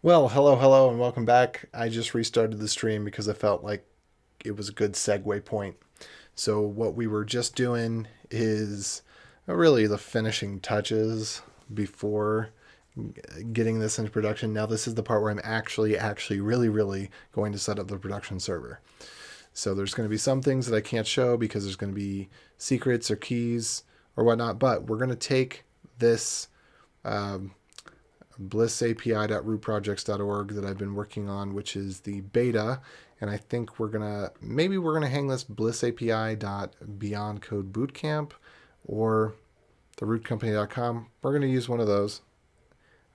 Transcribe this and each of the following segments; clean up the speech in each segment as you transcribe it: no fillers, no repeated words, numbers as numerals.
Well, hello, and welcome back. I just restarted the stream because I felt like it was a good segue point. So, what we were just doing is really the finishing touches before getting this into production. Now, this is the part where I'm actually, really going to set up the production server. So, there's going to be some things that I can't show because there's going to be secrets or keys or whatnot, but we're going to take this um, blissapi.rootprojects.org that I've been working on, which is the beta. And I think we're gonna hang this blissapi.beyondcodebootcamp or the rootcompany.com. We're gonna use one of those.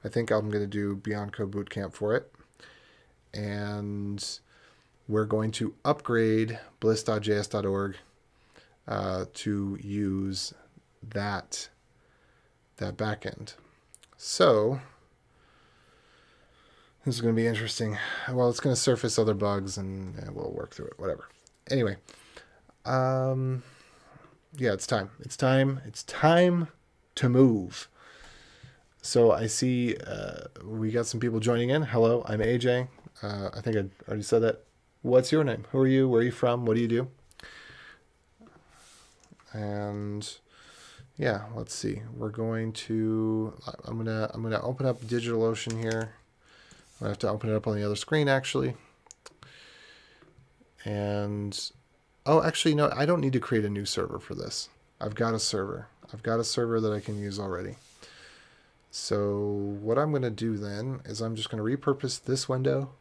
I think I'm gonna do Beyond Code Bootcamp for it. And we're going to upgrade bliss.js.org to use that backend. So this is going to be interesting. Well, it's going to surface other bugs, and we'll work through it. Whatever. Anyway, yeah, it's time. It's time. It's time to move. So I see we got some people joining in. Hello, I'm AJ. I think I already said that. What's your name? Who are you? Where are you from? What do you do? And yeah, let's see. We're going to. I'm gonna open up DigitalOcean here. I have to open it up on the other screen actually. And oh, actually, no, I don't need to create a new server for this. I've got a server. I've got a server that I can use already. So what I'm going to do then is I'm just going to repurpose this window.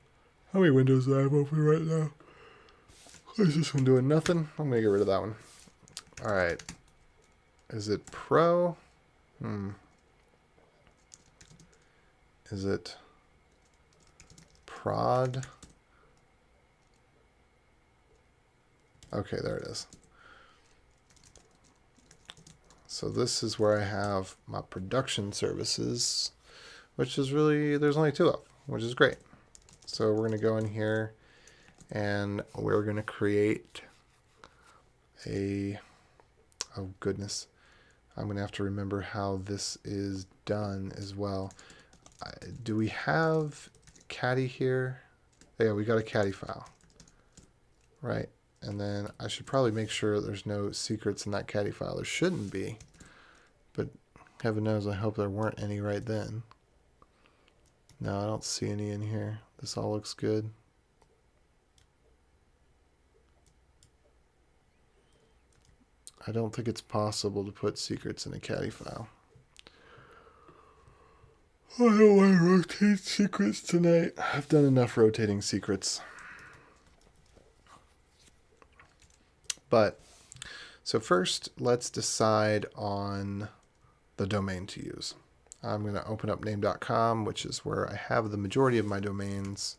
How many windows do I have open right now? Is this one doing nothing? I'm going to get rid of that one. All right. Is it Pro? Is it Prod? Okay, there it is. So this is where I have my production services, which is really, there's only two of them, which is great. So we're going to go in here and we're going to create a, oh goodness, I'm going to have to remember how this is done as well. Do we have caddy here? Yeah, we got a caddy file, right? And then I should probably make sure there's no secrets in that caddy file. There shouldn't be, but heaven knows, I hope there weren't any right then. No, I don't see any in here. This all looks good. I don't think it's possible to put secrets in a caddy file. I don't want to rotate secrets tonight. I've done enough rotating secrets. But, so first, let's decide on the domain to use. I'm going to open up name.com, which is where I have the majority of my domains.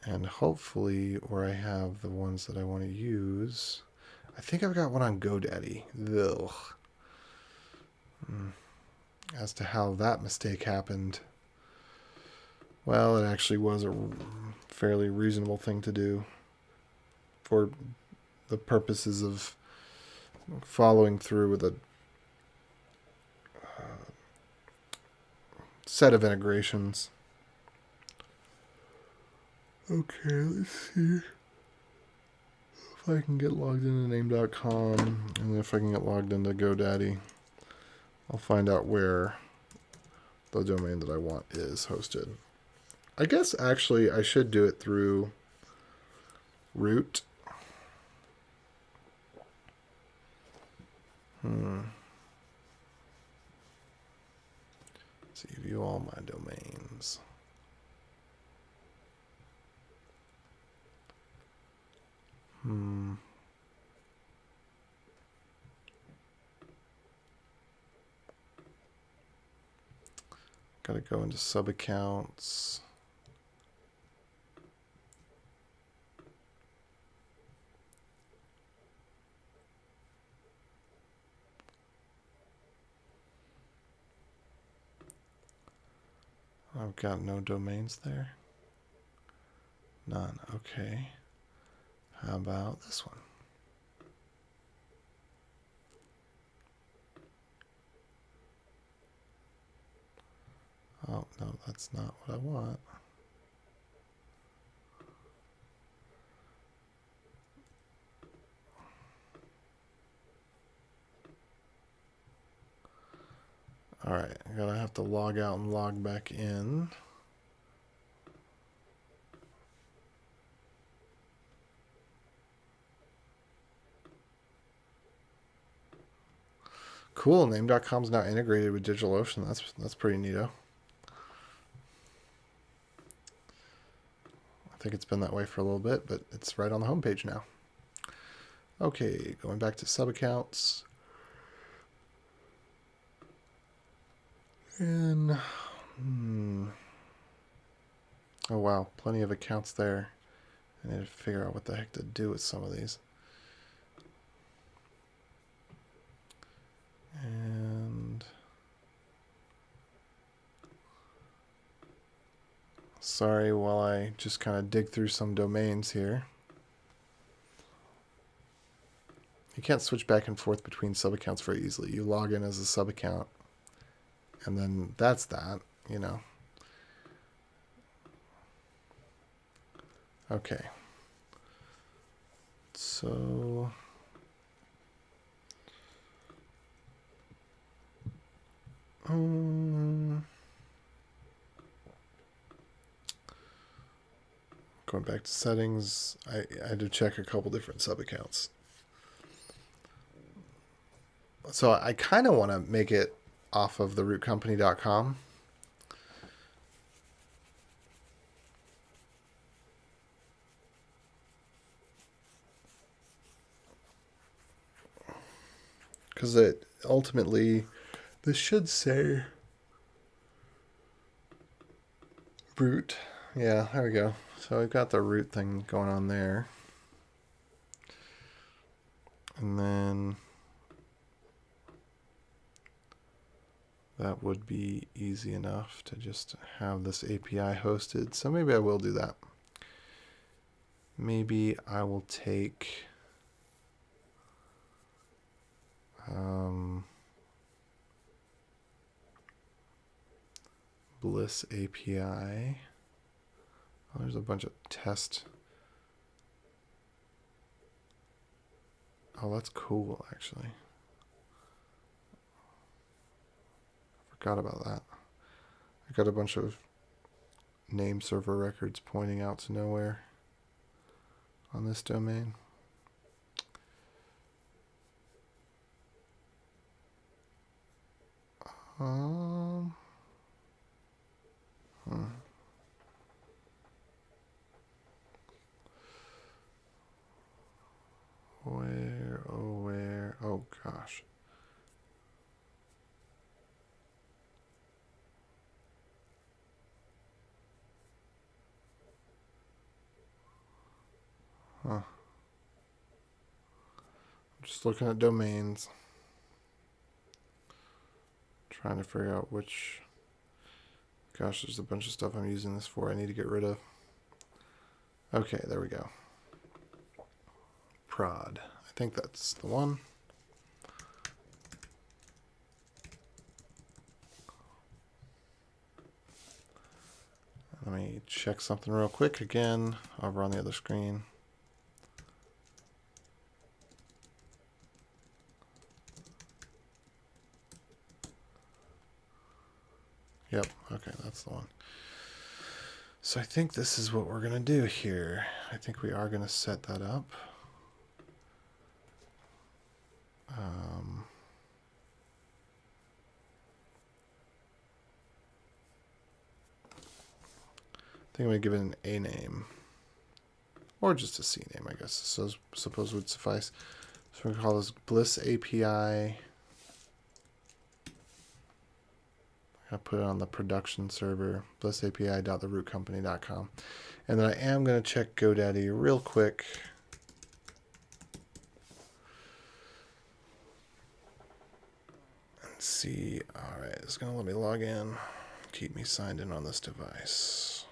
And hopefully where I have the ones that I want to use. I think I've got one on GoDaddy. Ugh. As to how that mistake happened, well, it actually was a fairly reasonable thing to do for the purposes of following through with a set of integrations. Okay, let's see if I can get logged into name.com, and if I can get logged into GoDaddy, I'll find out where the domain that I want is hosted. I guess actually I should do it through root. Let's see, view all my domains. Got to go into sub accounts. I've got no domains there. None. Okay. How about this one? Oh, no, that's not what I want. All right, I'm gonna have to log out and log back in. Cool, name.com is now integrated with DigitalOcean. That's pretty neato. I think it's been that way for a little bit, but it's right on the homepage now. Okay, going back to sub accounts. And oh wow, plenty of accounts there. I need to figure out what the heck to do with some of these. And sorry while I just kind of dig through some domains here. You can't switch back and forth between sub accounts very easily. You log in as a sub account, and then that's that, you know. Okay. So going back to settings, I had to check a couple different sub accounts. So I kind of want to make it off of the rootcompany.com. Because it ultimately, this should say root. Yeah, there we go. So we've got the root thing going on there. And then that would be easy enough to just have this API hosted. So maybe I will do that. Maybe I will take Bliss API. Oh, there's a bunch of test. Oh, that's cool, actually. I forgot about that. I got a bunch of name server records pointing out to nowhere on this domain. Where? Oh gosh. Huh. I'm just looking at domains. Trying to figure out which. Gosh, there's a bunch of stuff I'm using this for I need to get rid of. Okay, there we go. Prod. I think that's the one. Let me check something real quick again over on the other screen. Yep, okay, that's the one. So I think this is what we're going to do here. I think we are going to set that up. I think I'm going to give it an A name. Or just a C name, I guess. So suppose would suffice. So we're going to call this Bliss API. I put it on the production server, blissapi.therootcompany.com. And then I am going to check GoDaddy real quick. And see. All right, it's going to let me log in. Keep me signed in on this device.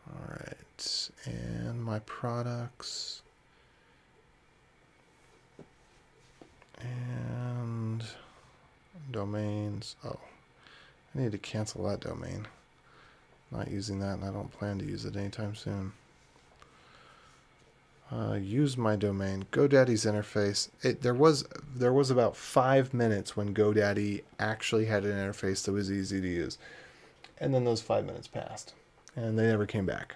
All right, and my products. And domains. Oh, I need to cancel that domain. Not using that, and I don't plan to use it anytime soon. Use my domain. GoDaddy's interface. There was about 5 minutes when GoDaddy actually had an interface that was easy to use, and then those 5 minutes passed, and they never came back.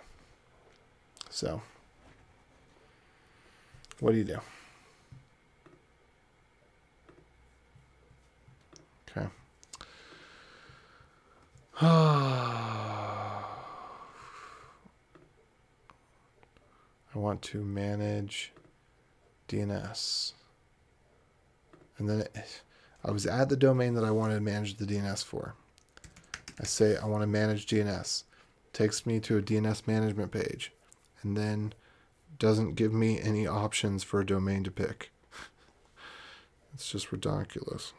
So, what do you do? Okay. I want to manage DNS. And then I was at the domain that I wanted to manage the DNS for. I say I want to manage DNS. Takes me to a DNS management page. And then doesn't give me any options for a domain to pick. It's just ridiculous.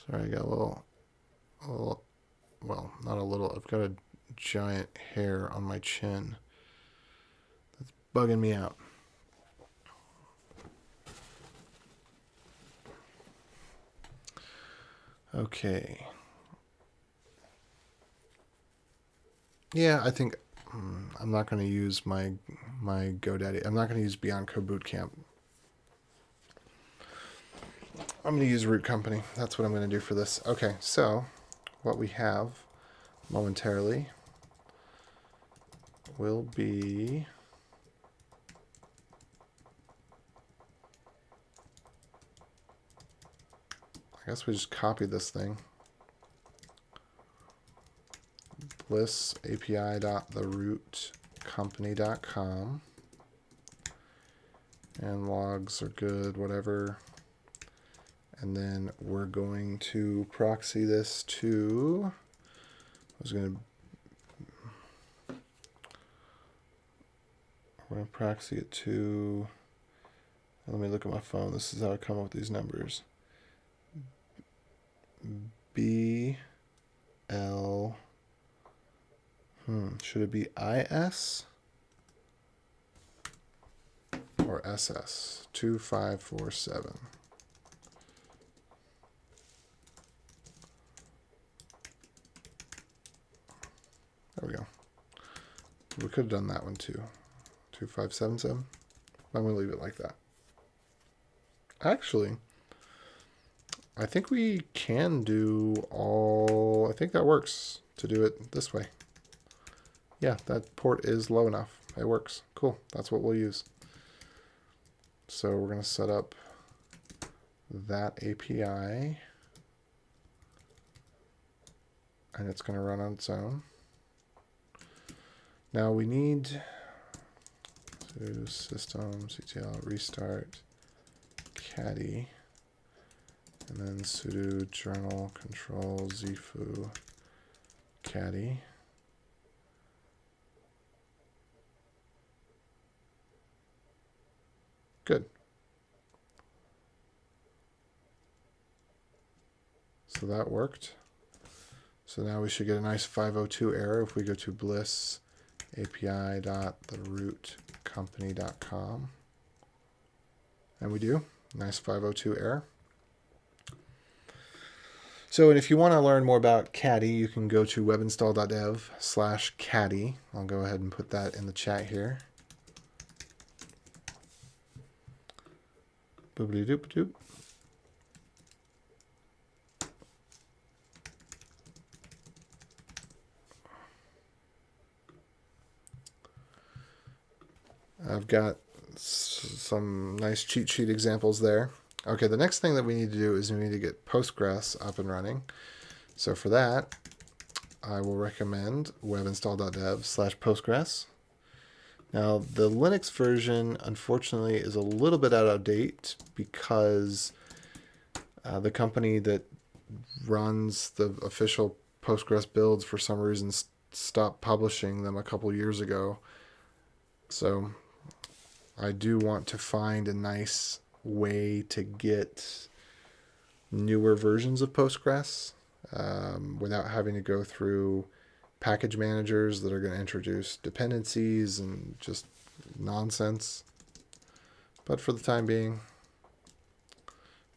Sorry, I got a little, well, not a little, I've got a giant hair on my chin that's bugging me out. Okay. Yeah, I think I'm not going to use my GoDaddy. I'm not going to use Beyond Code Bootcamp. I'm going to use Root Company. That's what I'm going to do for this. Okay, so what we have momentarily will be I guess we just copy this thing. Bliss API.therootcompany.com, and logs are good, whatever. And then we're going to proxy this to, we're going to proxy it to, let me look at my phone. This is how I come up with these numbers. BL, should it be IS or SS? 2547. There we go. We could have done that one too. 2577. I'm going to leave it like that. Actually, I think we can do all, I think that works to do it this way. Yeah, that port is low enough. It works. Cool. That's what we'll use. So we're going to set up that API, and it's going to run on its own. Now we need to systemctl restart caddy, and then sudo journal control zfoo caddy. Good. So that worked. So now we should get a nice 502 error if we go to bliss api.therootcompany.com. And we do. Nice 502 error. So, and if you want to learn more about caddy, you can go to webinstall.dev/caddy. I'll go ahead and put that in the chat here. Boopity doop doop. I've got some nice cheat sheet examples there. Okay, the next thing that we need to do is we need to get Postgres up and running. So for that, I will recommend webinstall.dev/Postgres. Now, the Linux version, unfortunately, is a little bit out of date because the company that runs the official Postgres builds for some reason stopped publishing them a couple years ago. So I do want to find a nice way to get newer versions of Postgres without having to go through package managers that are going to introduce dependencies and just nonsense. But for the time being,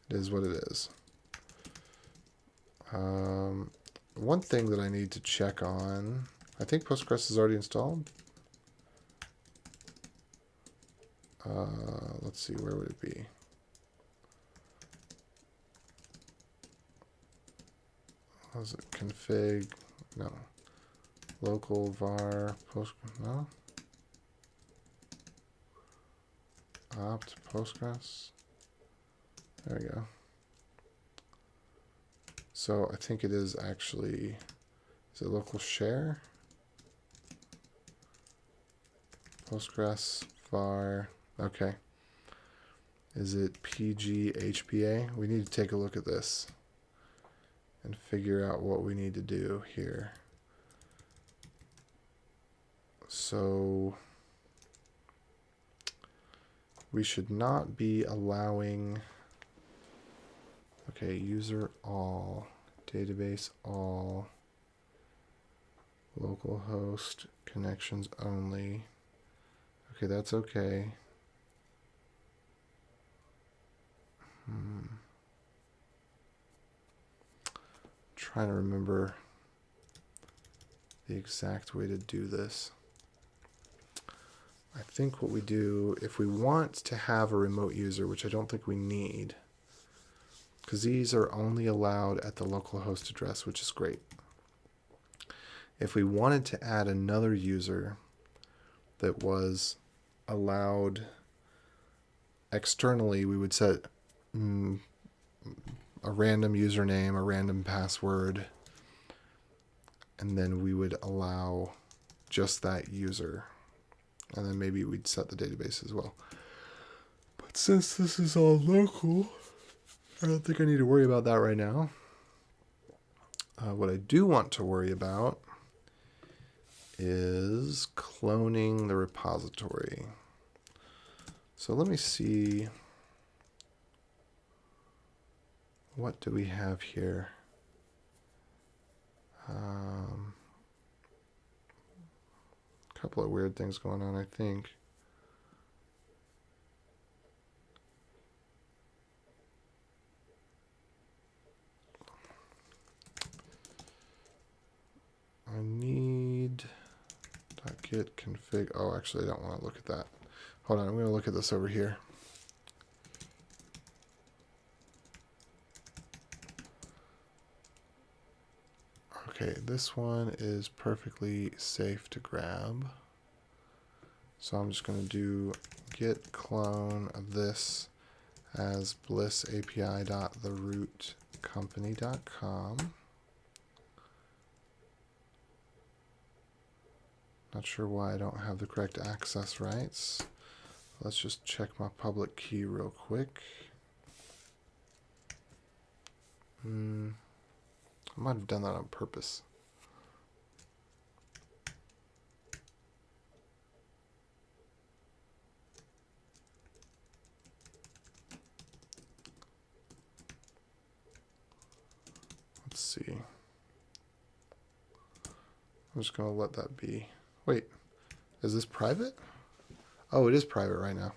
it is what it is. One thing that I need to check on, I think Postgres is already installed. Let's see, where would it be? Was it config? No. Local var Postgres? No. Opt Postgres. There we go. So I think it is actually, is it local share? Postgres var, okay. Is it PG-HPA? We need to take a look at this and figure out what we need to do here. So we should not be allowing, okay, user all, database all, localhost connections only. Okay, that's okay. Trying to remember the exact way to do this. I think what we do, if we want to have a remote user, which I don't think we need, because these are only allowed at the local host address, which is great. If we wanted to add another user that was allowed externally, we would set a random username, a random password, and then we would allow just that user. And then maybe we'd set the database as well. But since this is all local, I don't think I need to worry about that right now. What I do want to worry about is cloning the repository. So let me see. What do we have here? Couple of weird things going on, I think. I need .git config. Oh, actually, I don't want to look at that. Hold on, I'm going to look at this over here. Okay, this one is perfectly safe to grab. So I'm just going to do git clone of this as blissapi.therootcompany.com. Not sure why I don't have the correct access rights. Let's just check my public key real quick. I might have done that on purpose. Let's see. I'm just going to let that be. Wait, is this private? Oh, it is private right now.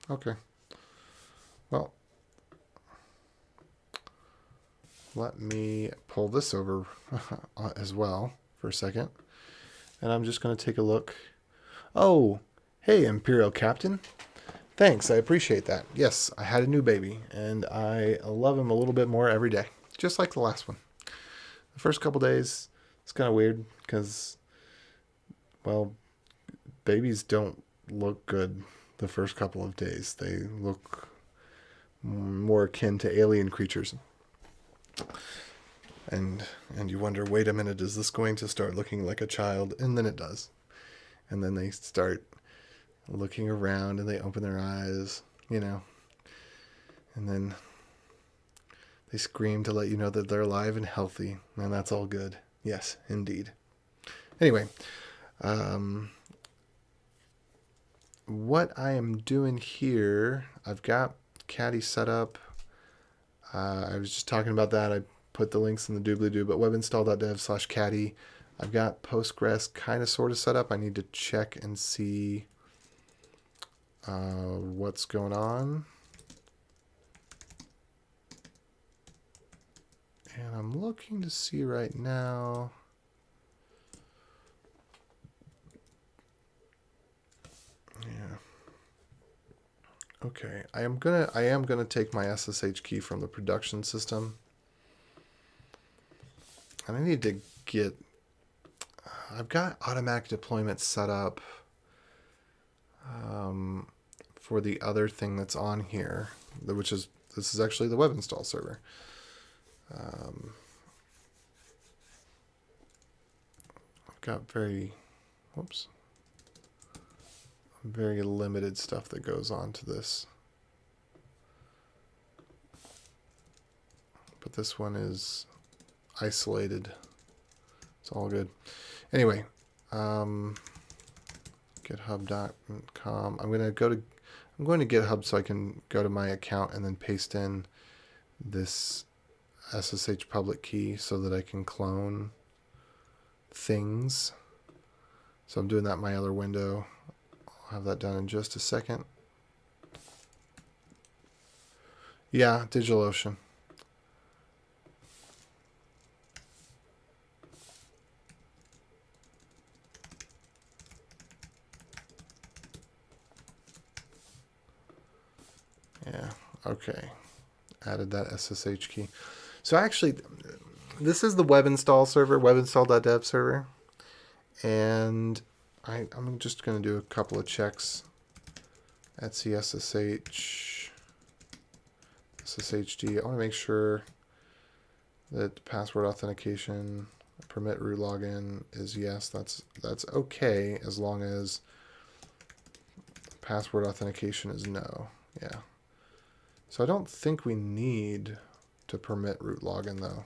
Okay. Well, let me pull this over as well for a second. And I'm just going to take a look. Oh, hey, Imperial Captain. Thanks, I appreciate that. Yes, I had a new baby, and I love him a little bit more every day, just like the last one. The first couple days, it's kind of weird because, well, babies don't look good the first couple of days. They look more akin to alien creatures. And you wonder, wait a minute, is this going to start looking like a child? And then it does. And then they start looking around and they open their eyes, you know. And then they scream to let you know that they're alive and healthy. And that's all good. Yes, indeed. Anyway, what I am doing here, I've got Caddy set up. I was just talking about that. I put the links in the doobly-doo, but webinstall.dev/caddy. I've got Postgres kind of sort of set up. I need to check and see what's going on. And I'm looking to see right now. Yeah. Okay, I am gonna take my SSH key from the production system. And I need to get, I've got automatic deployment set up for the other thing that's on here, which is, this is actually the web install server. I've got very limited stuff that goes on to this. But this one is isolated. It's all good. Anyway, github.com. I'm going to GitHub so I can go to my account and then paste in this SSH public key so that I can clone things. So I'm doing that in my other window. I'll have that done in just a second. Yeah, DigitalOcean. Yeah, okay. Added that SSH key. So actually, this is the web install server, webinstall.dev server. And I'm just going to do a couple of checks. Etsy SSH, SSHD. I want to make sure that password authentication, permit root login is yes. That's okay as long as password authentication is no. Yeah. So I don't think we need to permit root login though.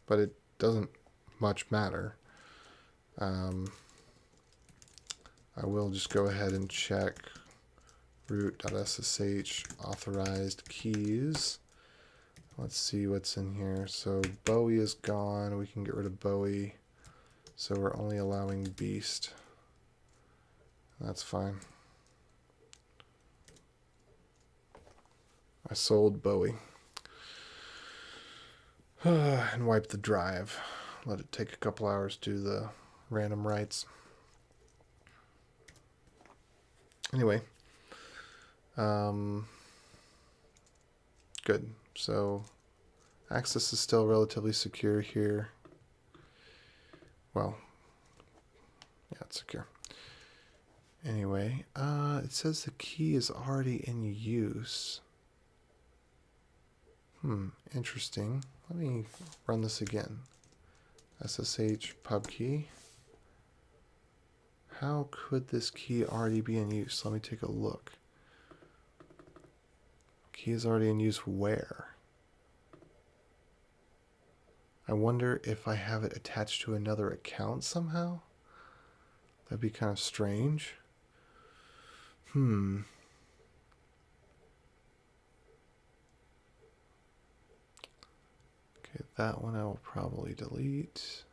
But it doesn't much matter. I will just go ahead and check root.ssh authorized keys. Let's see what's in here. So Bowie is gone. We can get rid of Bowie. So we're only allowing Beast. That's fine. I sold Bowie. And wipe the drive. Let it take a couple hours to do the random writes. Anyway. Good. So access is still relatively secure here. Well, yeah, it's secure. Anyway, it says the key is already in use. Interesting. Let me run this again. SSH pub key. How could this key already be in use? Let me take a look. Key is already in use where? I wonder if I have it attached to another account somehow? That'd be kind of strange. Okay, that one I will probably delete.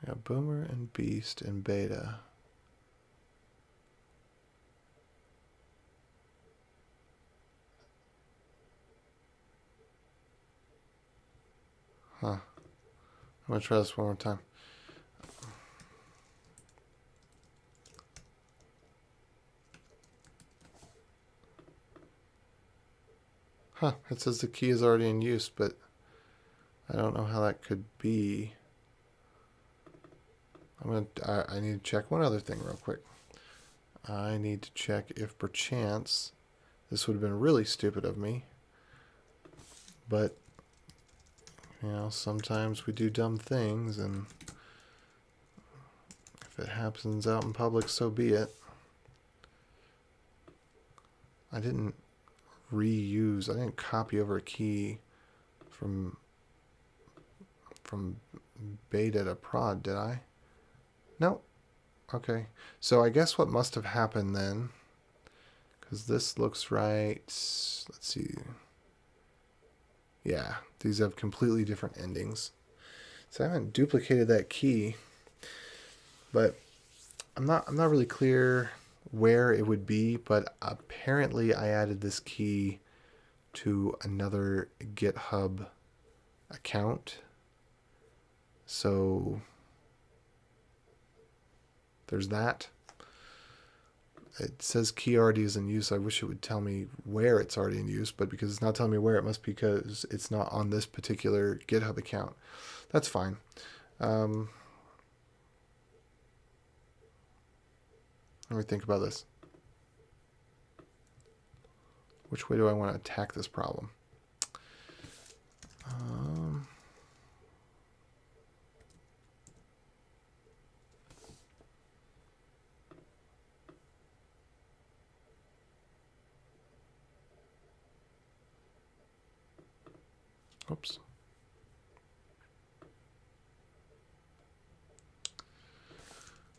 Yeah, Boomer and Beast and Beta. Huh. I'm going to try this one more time. Huh, it says the key is already in use, but I don't know how that could be. I need to check one other thing real quick. I need to check if perchance, this would have been really stupid of me, but you know, sometimes we do dumb things, and if it happens out in public, so be it. I didn't copy over a key from beta to prod, did I? No. Okay. So I guess what must have happened then, because this looks right. Let's see. Yeah, these have completely different endings. So I haven't duplicated that key, but I'm not really clear where it would be, but apparently I added this key to another GitHub account. So there's that. It says key already is in use. I wish it would tell me where it's already in use, but because it's not telling me where, it must be because it's not on this particular GitHub account. That's fine. Let me think about this. Which way do I want to attack this problem? Oops.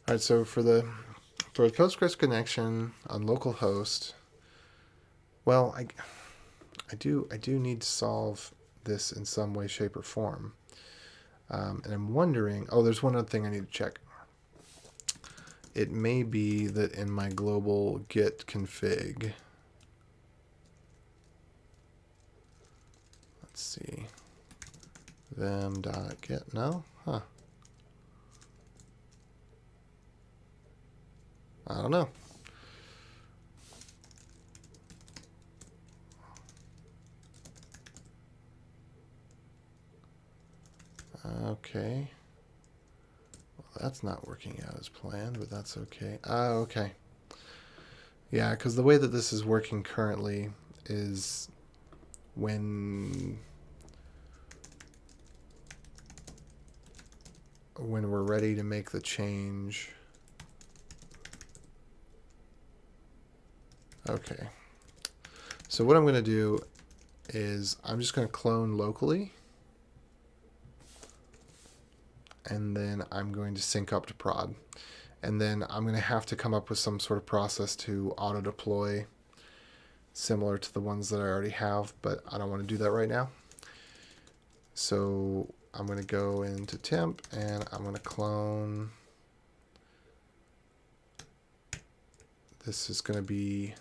All right, so for the Postgres connection on localhost, well, I do need to solve this in some way, shape, or form. And I'm wondering, oh, there's one other thing I need to check. It may be that in my global git config, let's see, them.get, no? Huh. I don't know. Okay. Well, that's not working out as planned, but that's okay. Okay. Yeah, because the way that this is working currently is when we're ready to make the change. Okay. So what I'm going to do is I'm just going to clone locally. And then I'm going to sync up to prod. And then I'm going to have to come up with some sort of process to auto deploy similar to the ones that I already have, but I don't want to do that right now. So I'm going to go into temp and I'm going to clone. This is going to be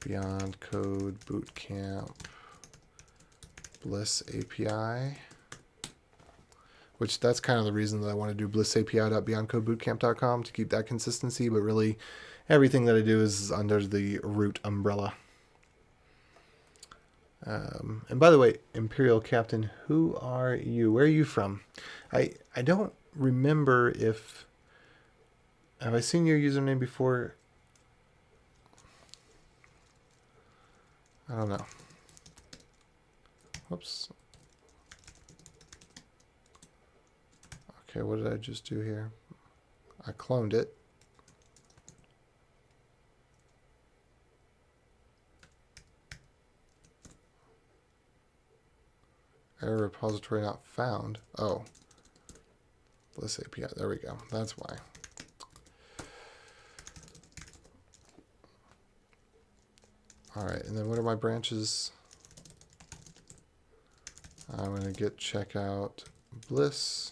Beyond Code Bootcamp Bliss API. Which that's kind of the reason that I want to do blissapi.beyondcodebootcamp.com to keep that consistency, but really everything that I do is under the root umbrella. And by the way, Imperial Captain, who are you? Where are you from? I don't remember if... Have I seen your username before? I don't know. Whoops. Okay, what did I just do here? I cloned it. Error repository not found. Oh. Bliss API. There we go. That's why. Alright, and then what are my branches? I'm going to git checkout bliss.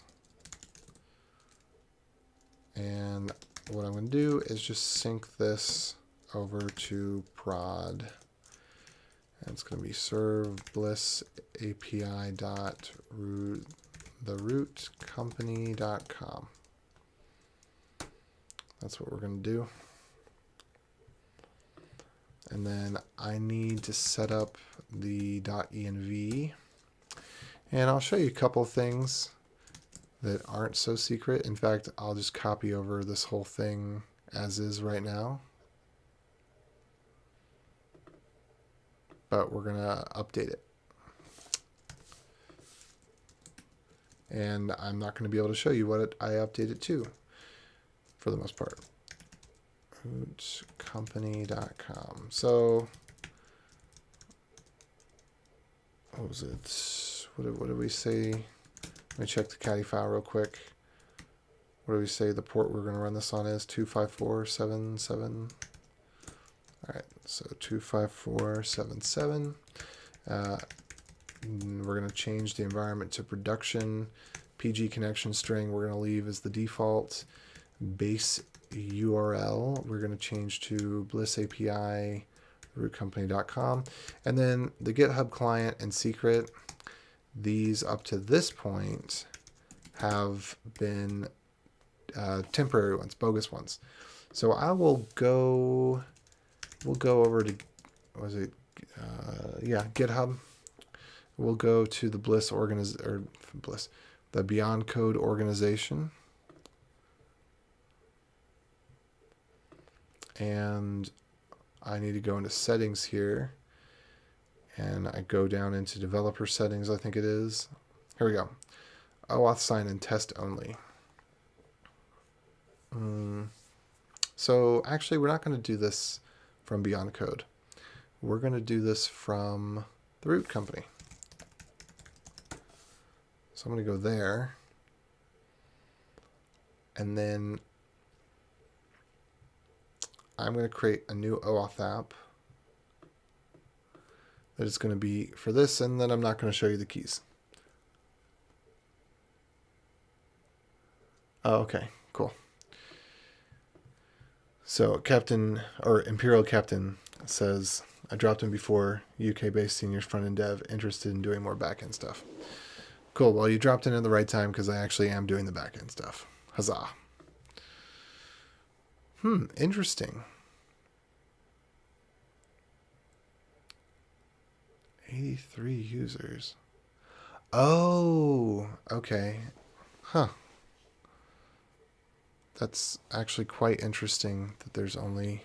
And what I'm going to do is just sync this over to prod. And it's going to be serve bliss API dot root the root company.com. That's what we're going to do. And then I need to set up the .env. And I'll show you a couple of things that aren't so secret. In fact, I'll just copy over this whole thing as is right now. But we're going to update it. And I'm not going to be able to show you what I update it to, for the most part. Rootcompany.com. So, what was it? What did we say? Let me check the caddy file real quick. What do we say the port we're going to run this on is? 25477. All right, so 25477. We're going to change the environment to production. PG connection string we're going to leave as the default. Base URL, we're going to change to BlissAPI rootcompany.com. And then the GitHub client and secret, these up to this point have been temporary ones, bogus ones. So I will go, we'll go over to, what was it? GitHub. We'll go to the the Beyond Code organization. And I need to go into settings here. And I go down into developer settings, I think it is. Here we go. OAuth sign and test only. So actually, we're not going to do this from Beyond Code. We're going to do this from the root company. So I'm going to go there. And then I'm going to create a new OAuth app that is going to be for this, and then I'm not going to show you the keys. Oh, okay, cool. So Captain, or Imperial Captain, says, I dropped in before, UK-based senior front-end dev, interested in doing more back-end stuff. Cool, well, you dropped in at the right time because I actually am doing the back-end stuff. Huzzah. Interesting. 83 users. Oh, okay. Huh. That's actually quite interesting that there's only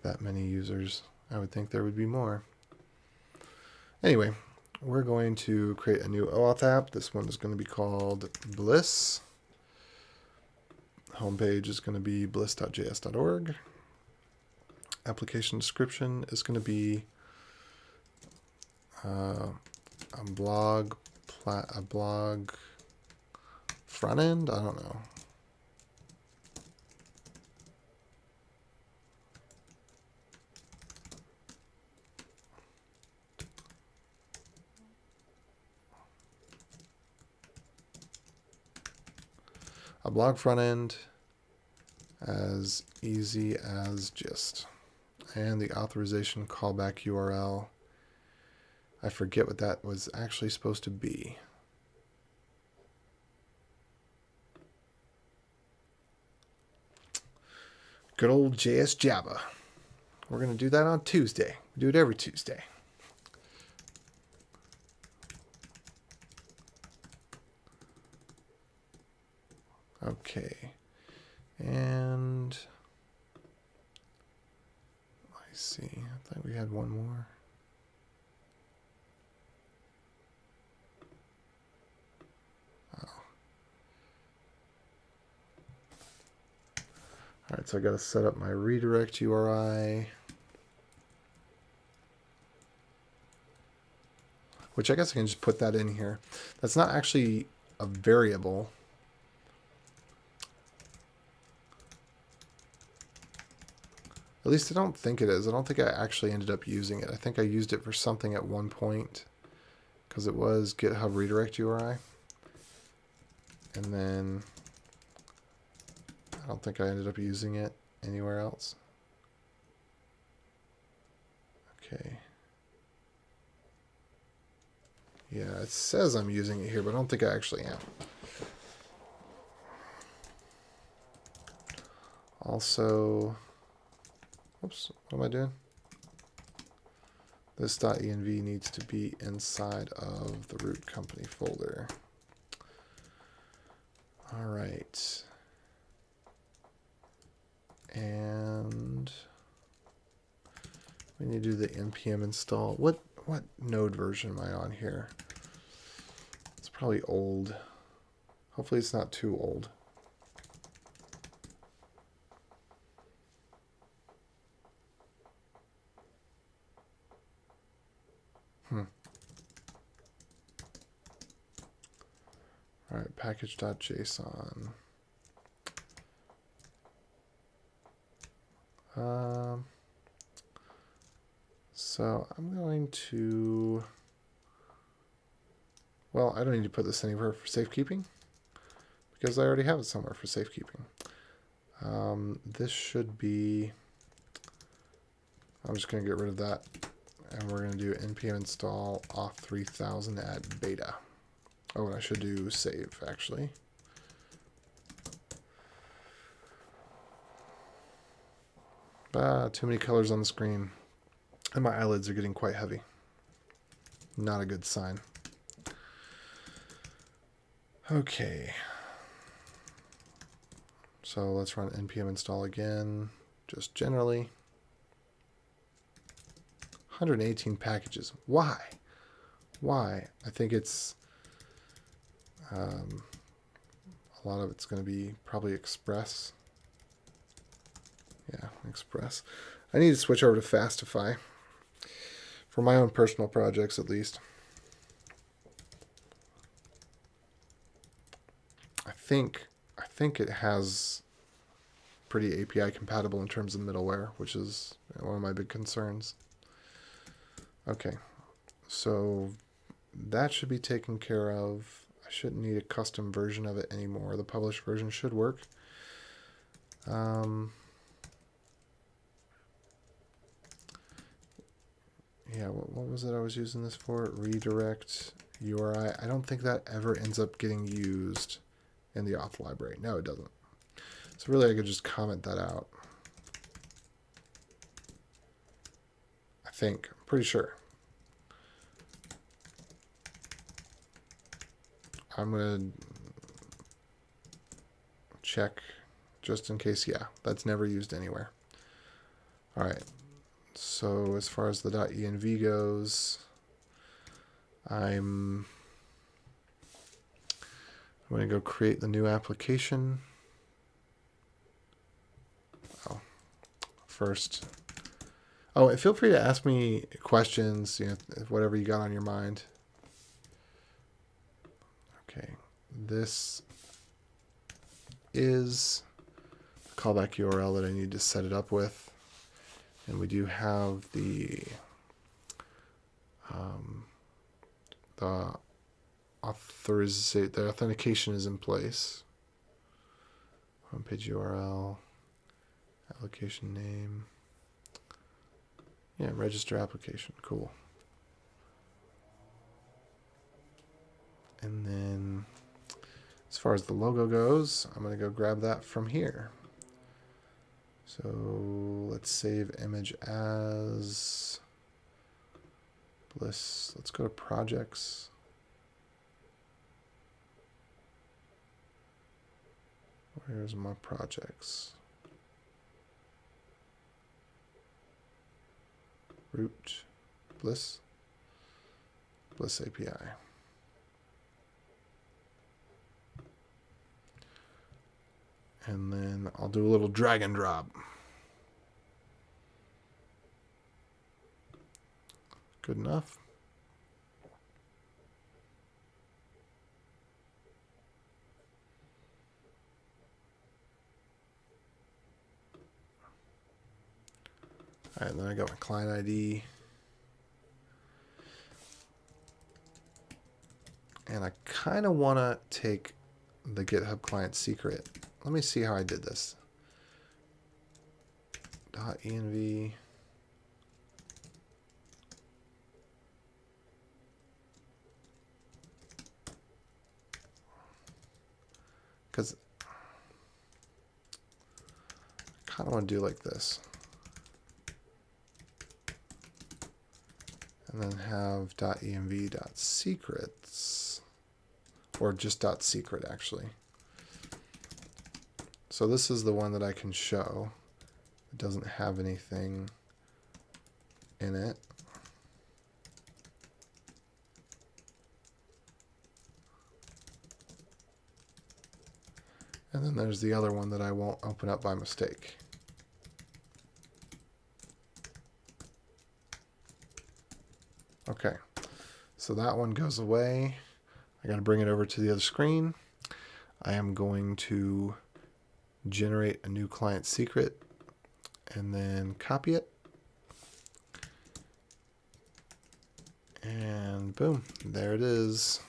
that many users. I would think there would be more. Anyway, we're going to create a new OAuth app. This one is going to be called Bliss. Homepage is going to be bliss.js.org. Application description is going to be a blog front end. I don't know. A blog front end as easy as gist. And the authorization callback URL. I forget what that was actually supposed to be. Good old JS Java. We're going to do that on Tuesday. We do it every Tuesday. Okay. And I see. I thought we had one more. Oh. All right, so I got to set up my redirect URI, which I guess I can just put that in here. That's not actually a variable. At least I don't think it is. I don't think I actually ended up using it. I think I used it for something at one point because it was GitHub redirect URI. And then I don't think I ended up using it anywhere else. Okay. Yeah, it says I'm using it here, but I don't think I actually am. Also, oops, what am I doing? This .env needs to be inside of the root company folder. All right. And we need to do the npm install. What node version am I on here? It's probably old. Hopefully it's not too old. All right, package.json. So I'm going to, well, I don't need to put this anywhere for safekeeping. because I already have it somewhere for safekeeping. This should be, I'm just going to get rid of that, and we're going to do npm install auth 3000 add beta. Oh, and I should do save, actually. Too many colors on the screen, and my eyelids are getting quite heavy. Not a good sign. Okay. So let's run npm install again, just generally. 118 packages. Why? Why? I think it's a lot of it's going to be probably Express. Yeah, Express. I need to switch over to Fastify for my own personal projects, at least. I think it has pretty API compatible in terms of middleware, which is one of my big concerns. Okay, so that should be taken care of. I shouldn't need a custom version of it anymore. The published version should work. Yeah, what was it I was using this for? Redirect URI. I don't think that ever ends up getting used in the auth library. No, it doesn't. So really I could just comment that out. I think. I'm pretty sure. I'm going to check just in case. Yeah, that's never used anywhere. All right. So as far as the .env goes, I'm going to go create the new application. Oh, first. Oh, and feel free to ask me questions, whatever you got on your mind. Okay, this is a callback URL that I need to set it up with. And we do have the authentication is in place. Homepage URL, application name. Yeah, register application. Cool. And then as far as the logo goes, I'm going to go grab that from here. So let's save image as Bliss. Let's go to projects. Where's my projects? Root, Bliss API. And then I'll do a little drag and drop. Good enough. All right, then I got my client ID. And I kind of want to take the GitHub client secret. Let me see how I did this. .env. Because I kind of want to do like this. And then have .env.secrets, or just .secret actually. So this is the one that I can show. It doesn't have anything in it. And then there's the other one that I won't open up by mistake. Okay, so that one goes away. I got to bring it over to the other screen. I am going to generate a new client secret and then copy it. And boom, there it is.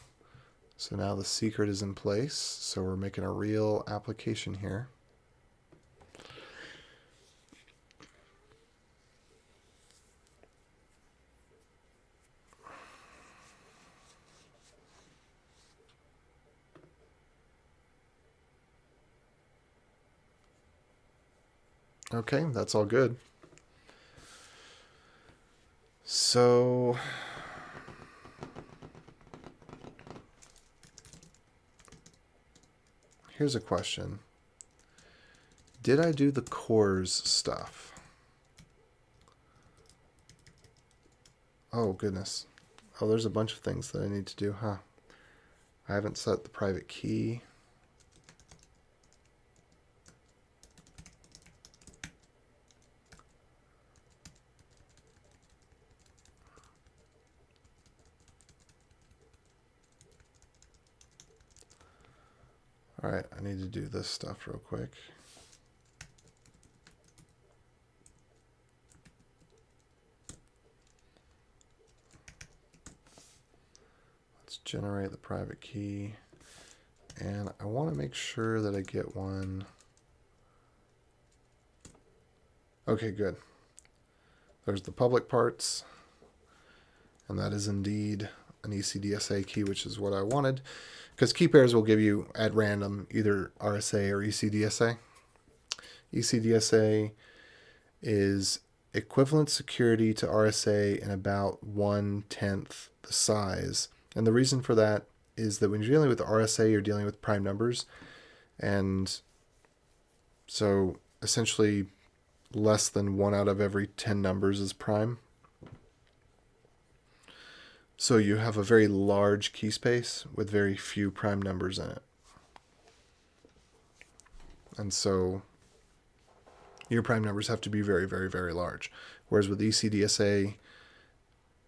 So now the secret is in place. So we're making a real application here. Okay, that's all good. So here's a question. Did I do the cores stuff? Oh, goodness. Oh, there's a bunch of things that I need to do, huh? I haven't set the private key. All right, I need to do this stuff real quick. Let's generate the private key. And I want to make sure that I get one. Okay, good. There's the public parts. And that is indeed an ECDSA key, which is what I wanted. Because key pairs will give you at random either RSA or ECDSA. ECDSA is equivalent security to RSA in about 1/10 the size. And the reason for that is that when you're dealing with RSA, you're dealing with prime numbers. And so essentially less than 1 out of every 10 numbers is prime. So you have a very large key space with very few prime numbers in it. And so your prime numbers have to be very, very, very large. Whereas with ECDSA,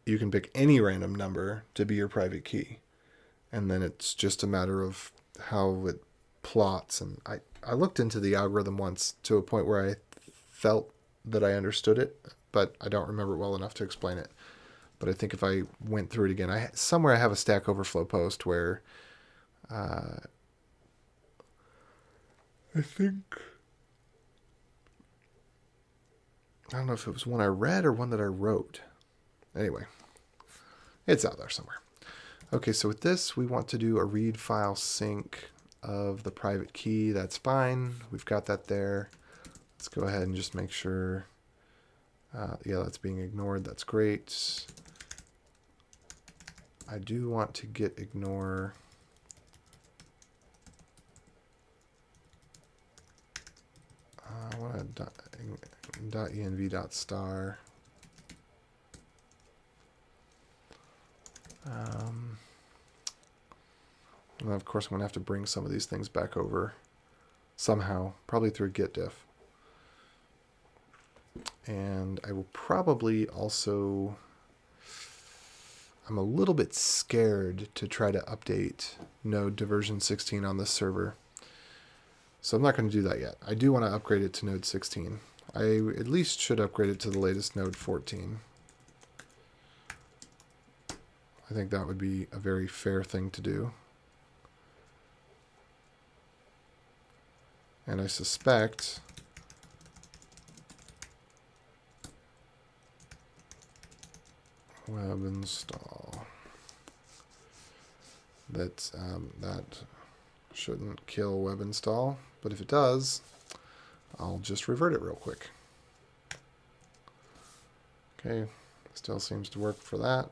you can pick any random number to be your private key. And then it's just a matter of how it plots. And I looked into the algorithm once to a point where I felt that I understood it, but I don't remember it well enough to explain it. But I think if I went through it again, somewhere I have a Stack Overflow post where I think, I don't know if it was one I read or one that I wrote. Anyway, it's out there somewhere. Okay, so with this, we want to do a read file sync of the private key. That's fine. We've got that there. Let's go ahead and just make sure. Yeah, that's being ignored. That's great. I do want to git ignore. I want to .env.star. And of course, I'm going to have to bring some of these things back over somehow, probably through git diff. And I will probably also, I'm a little bit scared to try to update Node to version 16 on this server. So I'm not going to do that yet. I do want to upgrade it to Node 16. I at least should upgrade it to the latest Node 14. I think that would be a very fair thing to do. And I suspect web install that shouldn't kill web install, but if it does, I'll just revert it real quick. Okay, still seems to work for that.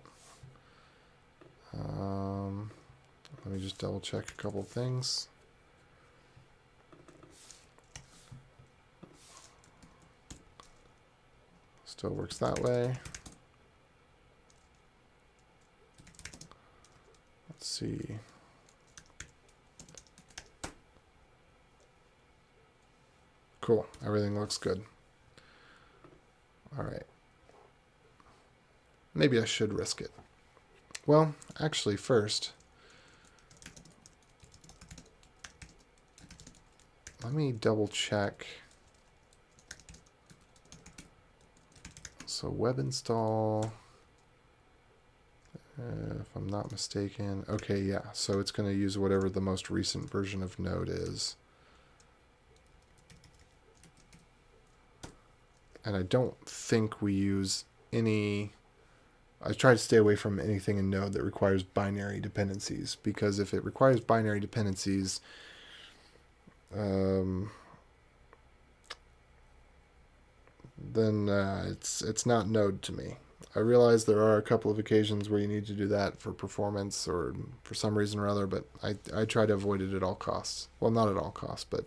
Let me just double check a couple of things. Still works that way. Let's see. Cool. Everything looks good. All right. Maybe I should risk it. Well, actually, first, let me double check. So web install If I'm not mistaken. Okay, yeah. So it's going to use whatever the most recent version of Node is. And I don't think we use any... I try to stay away from anything in Node that requires binary dependencies, because if it requires binary dependencies, then it's not Node to me. I realize there are a couple of occasions where you need to do that for performance or for some reason or other, but I try to avoid it at all costs. Well, not at all costs, but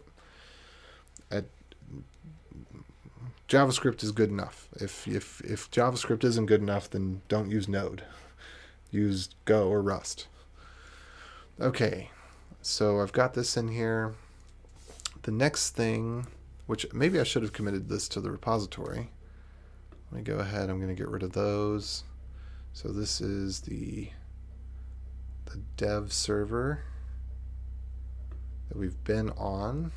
at JavaScript is good enough. If JavaScript isn't good enough, then don't use Node. Use Go or Rust. Okay, so I've got this in here. The next thing, which maybe I should have committed this to the repository. Let me go ahead. I'm going to get rid of those. So this is the dev server that we've been on.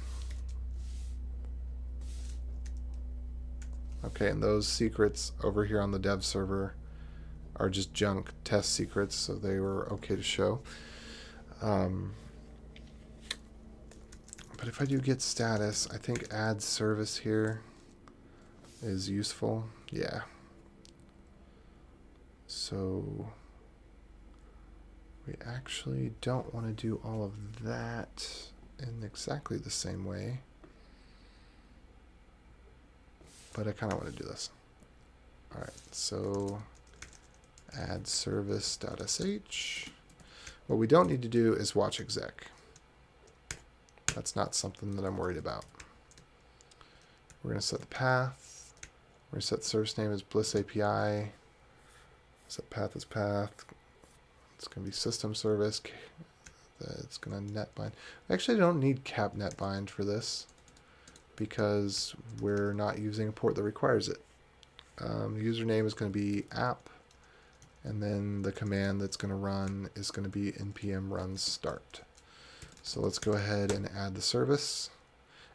Okay, and those secrets over here on the dev server are just junk test secrets, so they were okay to show. But if I do get status, I think add service here is useful. Yeah. So we actually don't want to do all of that in exactly the same way. But I kind of want to do this. All right, so add service.sh. What we don't need to do is watch exec. That's not something that I'm worried about. We're going to set the path. We're going to set the service name as Bliss API. Set path as path. It's going to be system service. It's going to netbind. I actually don't need cap netbind for this, because we're not using a port that requires it. The username is going to be app, and then the command that's going to run is going to be npm run start. So let's go ahead and add the service.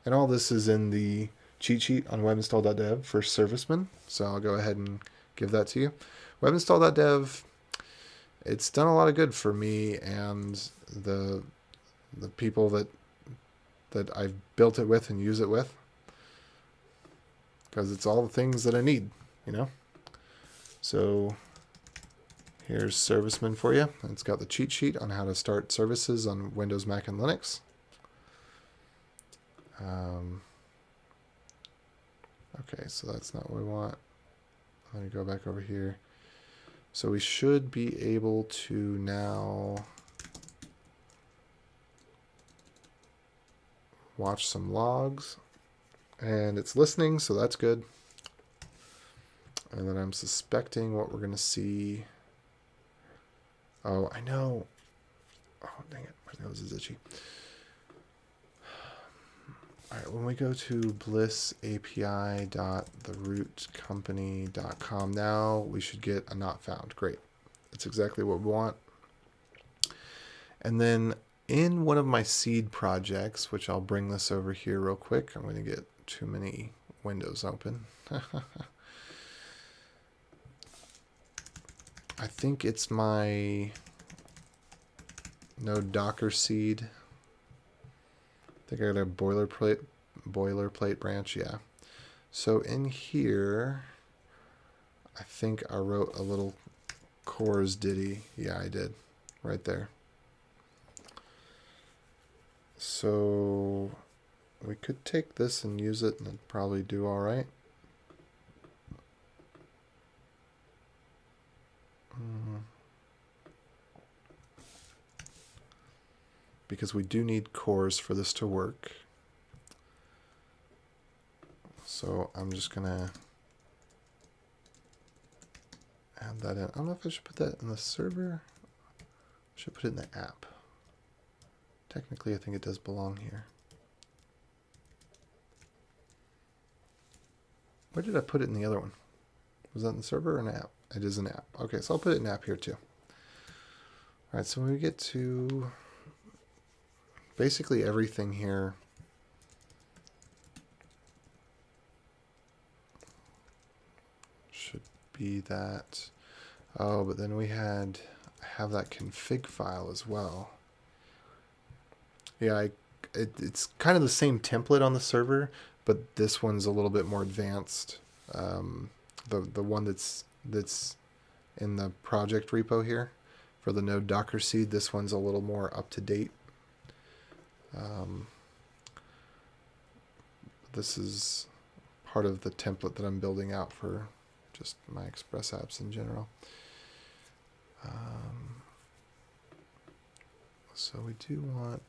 And all this is in the cheat sheet on webinstall.dev for servicemen. So I'll go ahead and give that to you. Webinstall.dev, it's done a lot of good for me and the people that I've built it with and use it with, because it's all the things that I need, you know. So here's Serviceman for you. It's got the cheat sheet on how to start services on Windows, Mac, and Linux. Okay, so that's not what we want. Let me go back over here. So we should be able to now watch some logs, and it's listening, so that's good. And then I'm suspecting what we're going to see. Oh, I know. Oh, dang it. My nose is itchy. All right, when we go to blissapi.therootcompany.com now, we should get a not found. Great. That's exactly what we want. And then in one of my seed projects, which I'll bring this over here real quick. I'm going to get too many windows open. I think it's my Node Docker seed. I think I got a boilerplate branch, yeah. So in here, I think I wrote a little cores ditty. Yeah, I did, right there. So we could take this and use it, and it'd probably do all right. Because we do need cores for this to work. So I'm just gonna add that in. I don't know if I should put that in the server. I should put it in the app. Technically, I think it does belong here. Where did I put it in the other one? Was that in the server or an app? It is an app. Okay, so I'll put it in app here too. All right, so when we get to basically everything here, should be that. Oh, but then we had have that config file as well. Yeah, it's kind of the same template on the server, but this one's a little bit more advanced. The one that's in the project repo here for the node Docker seed, this one's a little more up to date. This is part of the template that I'm building out for just my Express apps in general. So we do want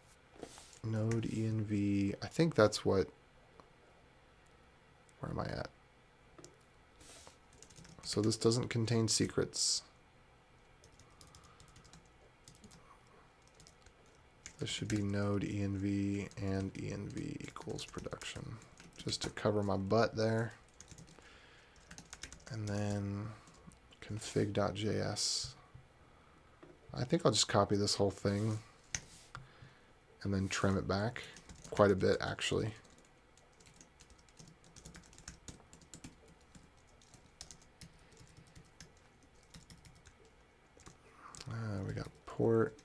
node env. I think that's what, where am I at? So this doesn't contain secrets. This should be node env and env equals production, just to cover my butt there. And then config.js. I think I'll just copy this whole thing and then trim it back quite a bit, actually. We got port,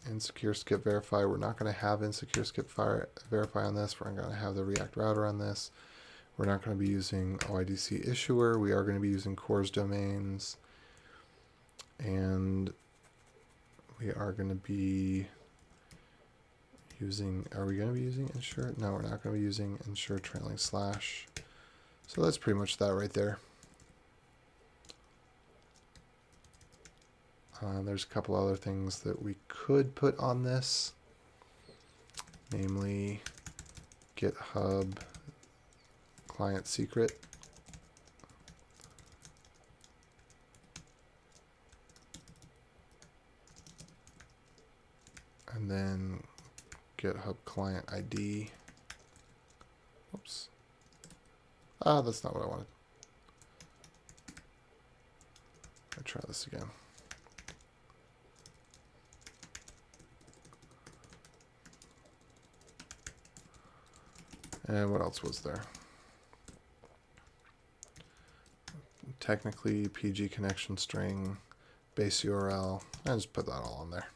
insecure skip verify. We're not going to have insecure skip verify on this. We're going to have the React router on this. We're not going to be using OIDC issuer. We are going to be using CORS domains. And we are going to be using, are we going to be using ensure? No, we're not going to be using ensure trailing slash. So that's pretty much that right there. There's a couple other things that we could put on this, namely GitHub client secret. And then GitHub client ID. Oops. Ah, that's not what I wanted. I'll try this again. And what else was there? Technically, PG connection string, base URL. I just put that all on there.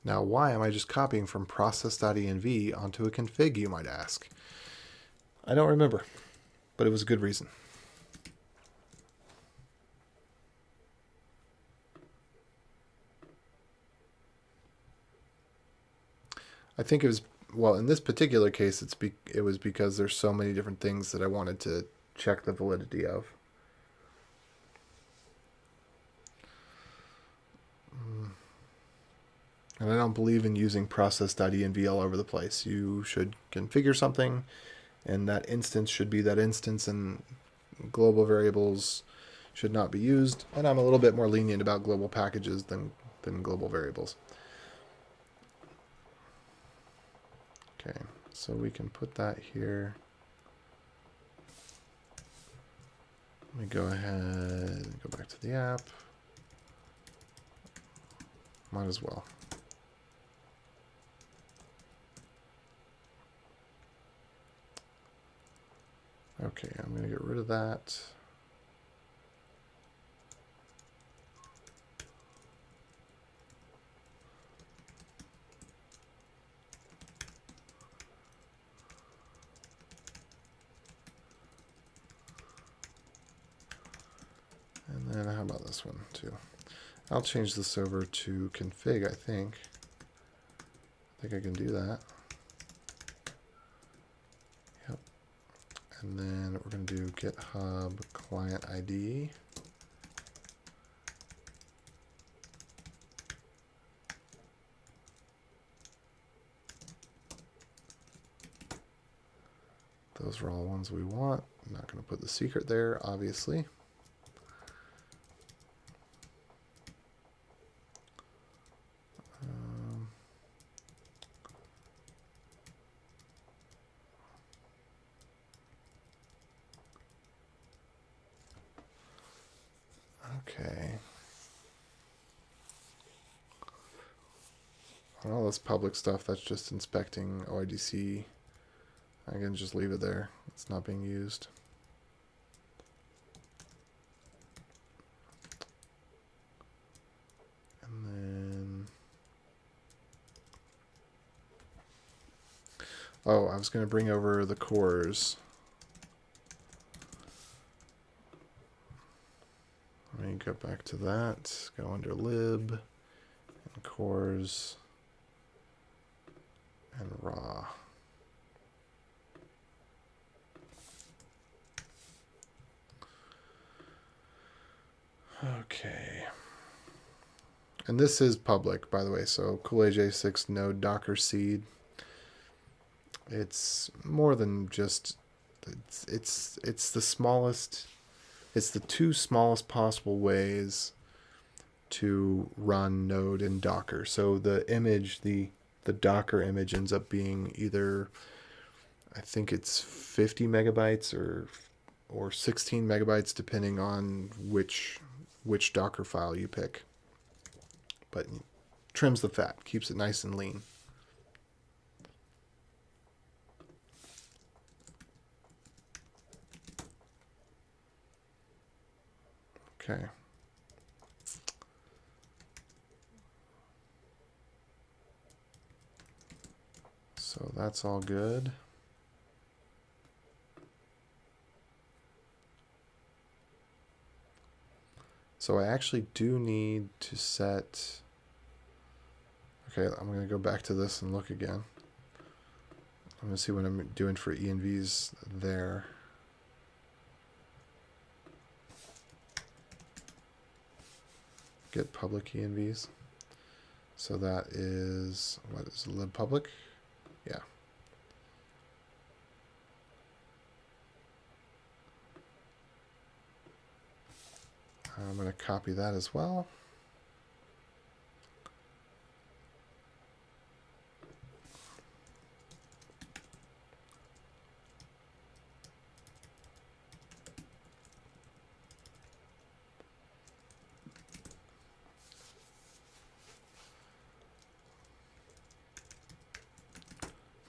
Now, why am I just copying from process.env onto a config, you might ask? I don't remember, but it was a good reason. I think it was, well, in this particular case, it was because there's so many different things that I wanted to check the validity of. And I don't believe in using process.env all over the place. You should configure something, and that instance should be that instance, and global variables should not be used. And I'm a little bit more lenient about global packages than global variables. Okay, so we can put that here. Let me go ahead and go back to the app. Might as well. Okay, I'm going to get rid of that. And then how about this one too? I'll change this over to config, I think. I think I can do that. Yep. And then we're going to do GitHub client ID. Those are all ones we want. I'm not going to put the secret there, obviously. Okay. Well, this public stuff, that's just inspecting OIDC. I can just leave it there. It's not being used. And then, oh, I was going to bring over the cores. Let me go back to that, go under lib, and cores, and raw. Okay. And this is public, by the way, so Kool-Aid J6 node Docker seed. It's more than just, it's the smallest, it's the two smallest possible ways to run node in Docker. So the image, the Docker image ends up being either, I think it's 50 megabytes or 16 megabytes, depending on which Docker file you pick. But trims the fat, keeps it nice and lean. Okay. So that's all good. So I actually do need to set, okay, I'm going to go back to this and look again. I'm going to see what I'm doing for envs there. Get public envs. So that is, what is it, lib public? Yeah. I'm going to copy that as well.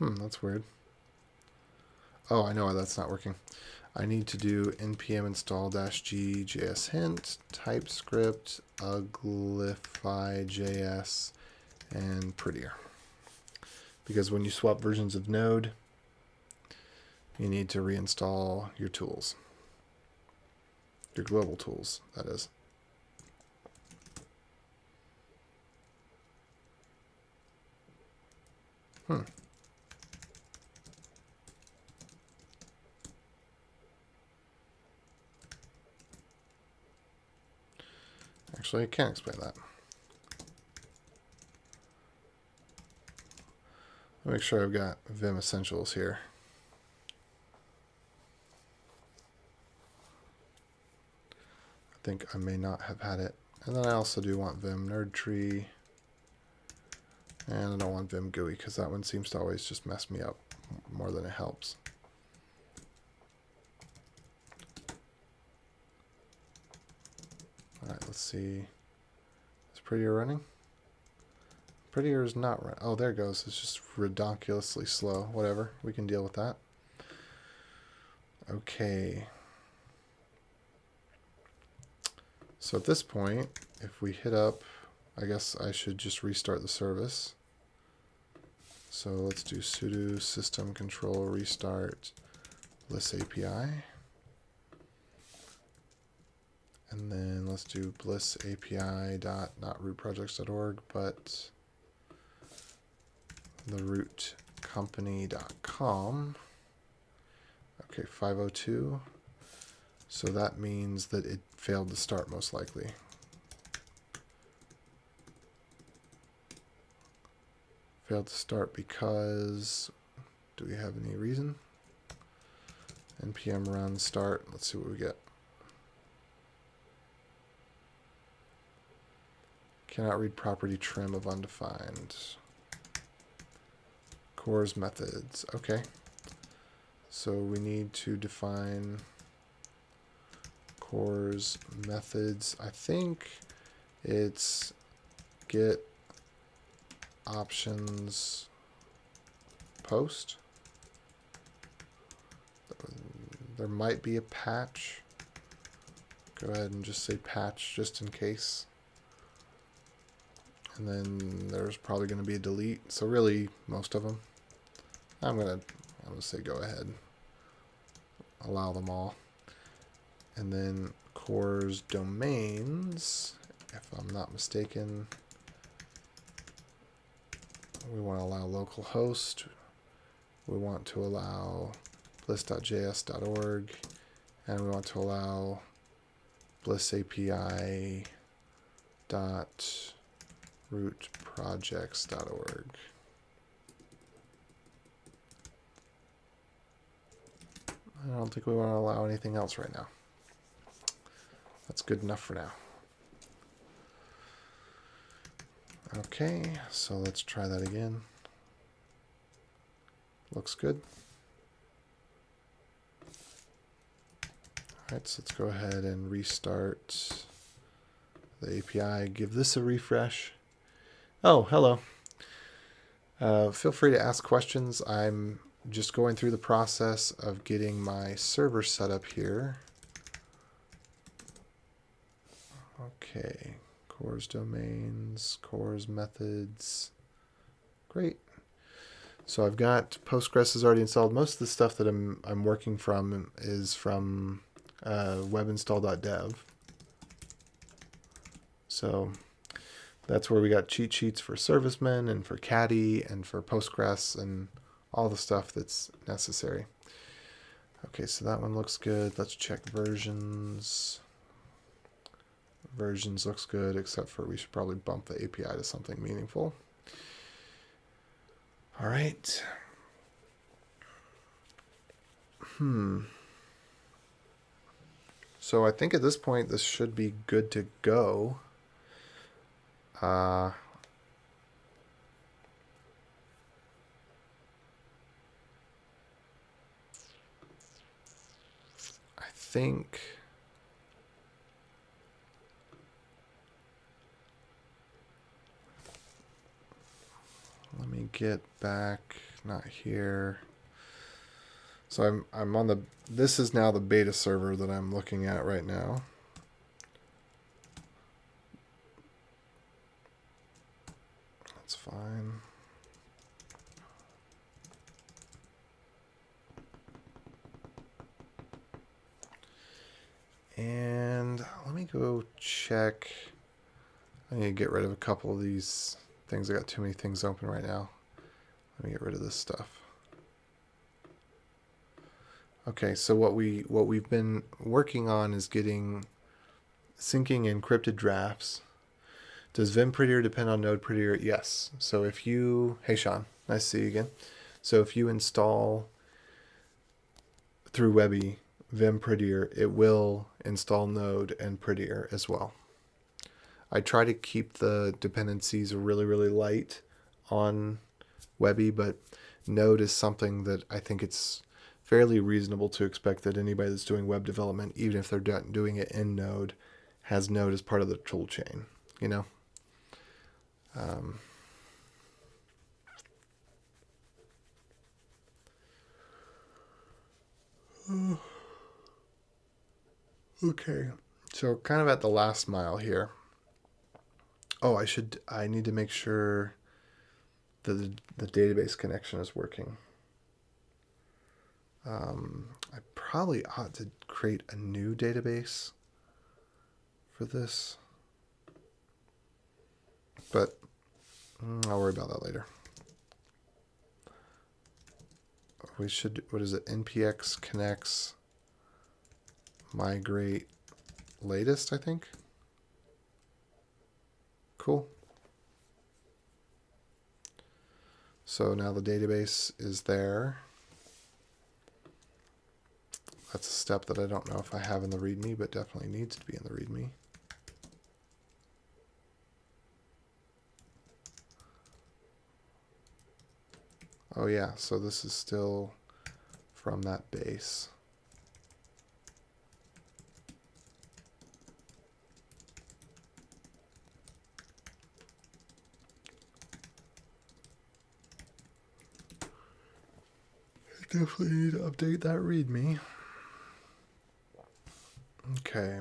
That's weird. Oh, I know why that's not working. I need to do npm install -g js hint, TypeScript, uglify.js, and prettier. Because when you swap versions of Node, you need to reinstall your tools. Your global tools, that is. Actually, I can't explain that. I'll make sure I've got Vim Essentials here. I think I may not have had it. And then I also do want Vim Nerd Tree. And I don't want Vim GUI because that one seems to always just mess me up more than it helps. All right, let's see. Is Prettier running? Prettier is not running. Oh, there it goes. It's just ridiculously slow. Whatever. We can deal with that. Okay. So at this point, if we hit up, I guess I should just restart the service. So let's do sudo system control restart bliss API. And then let's do bliss API dot not rootprojects.org, but the root company.com. Okay, 502. So that means that it failed to start most likely. Failed to start because, do we have any reason? npm run start, let's see what we get. Cannot read property trim of undefined. Cores methods, okay. So we need to define cores methods. I think it's get options post. There might be a patch. Go ahead and just say patch just in case. And then there's probably going to be a delete. So really, most of them. I'm gonna say go ahead. Allow them all. And then cores domains, if I'm not mistaken, we want to allow localhost. We want to allow bliss.js.org, and we want to allow blissapi.rootprojects.org. I don't think we want to allow anything else right now. That's good enough for now. Okay, so let's try that again. Looks good. All right, so let's go ahead and restart the API. Give this a refresh. Oh, hello. Feel free to ask questions. I'm just going through the process of getting my server set up here. Okay, cores domains, cores methods. Great. So I've got Postgres is already installed. Most of the stuff that I'm working from is from webinstall.dev. So that's where we got cheat sheets for servicemen and for Caddy and for Postgres and all the stuff that's necessary. Okay, so that one looks good. Let's check versions. Versions looks good, except for we should probably bump the API to something meaningful. All right. So I think at this point this should be good to go. I think let me get back, not here. So I'm on the, this is now the beta server that I'm looking at right now. That's fine. And let me go check. I need to get rid of a couple of these things. I got too many things open right now. Let me get rid of this stuff. Okay, so what we've been working on is getting syncing encrypted drafts. Does Vim Prettier depend on Node Prettier? Yes. So if you, hey Sean, nice to see you again. So if you install through Webby Vim Prettier, it will install Node and Prettier as well. I try to keep the dependencies really, really light on Webby, but Node is something that I think it's fairly reasonable to expect that anybody that's doing web development, even if they're doing it in Node, has Node as part of the tool chain, you know? Okay, so kind of at the last mile here. Oh, I need to make sure that the database connection is working. I probably ought to create a new database for this, but I'll worry about that later. We should, what is it? npx connects migrate latest, I think. Cool. So now the database is there. That's a step that I don't know if I have in the README, but definitely needs to be in the README. Oh yeah, so this is still from that base. Definitely need to update that README. Okay.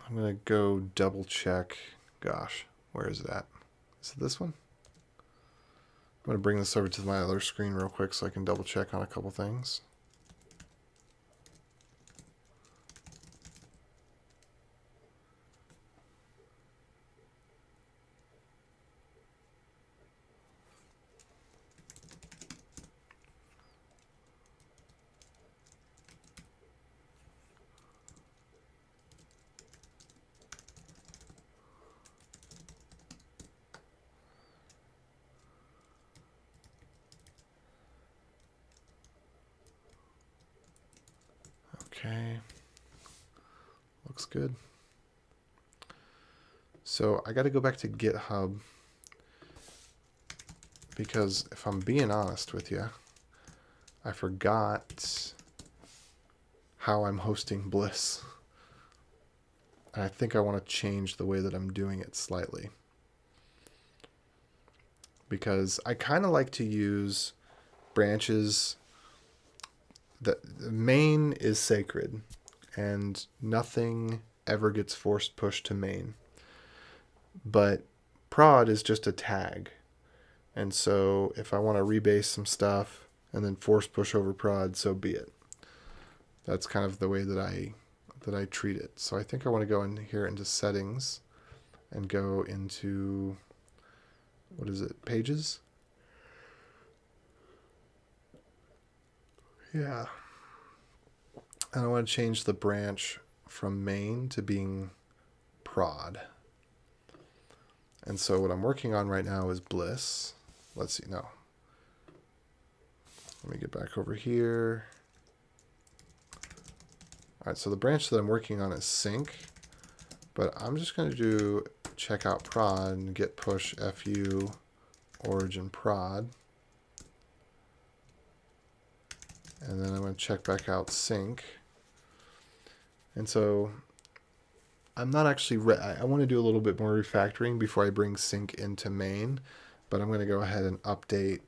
I'm going to go double check. Gosh, where is it at? Is it this one? I'm going to bring this over to my other screen real quick so I can double check on a couple things. Okay, looks good. So I got to go back to GitHub because if I'm being honest with you, I forgot how I'm hosting Bliss. And I think I want to change the way that I'm doing it slightly. Because I kind of like to use branches. The main is sacred, and nothing ever gets forced pushed to main. But prod is just a tag. And so if I want to rebase some stuff and then force push over prod, so be it. That's kind of the way that I treat it. So I think I want to go in here into settings and go into, what is it, pages? Yeah. And I want to change the branch from main to being prod. And so what I'm working on right now is Bliss. Let's see, no. Let me get back over here. All right, so the branch that I'm working on is sync, but I'm just going to do check out prod and get push fu origin prod. And then I'm going to check back out sync. And so I'm not actually, I want to do a little bit more refactoring before I bring sync into main, but I'm going to go ahead and update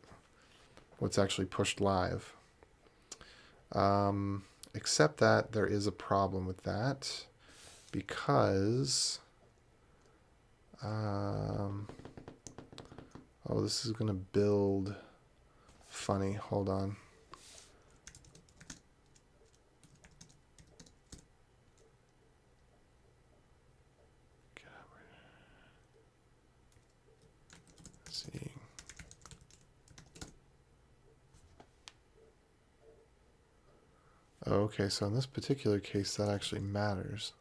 what's actually pushed live. Except that there is a problem with that because, oh, this is going to build funny. Hold on. See. Okay, so in this particular case, that actually matters.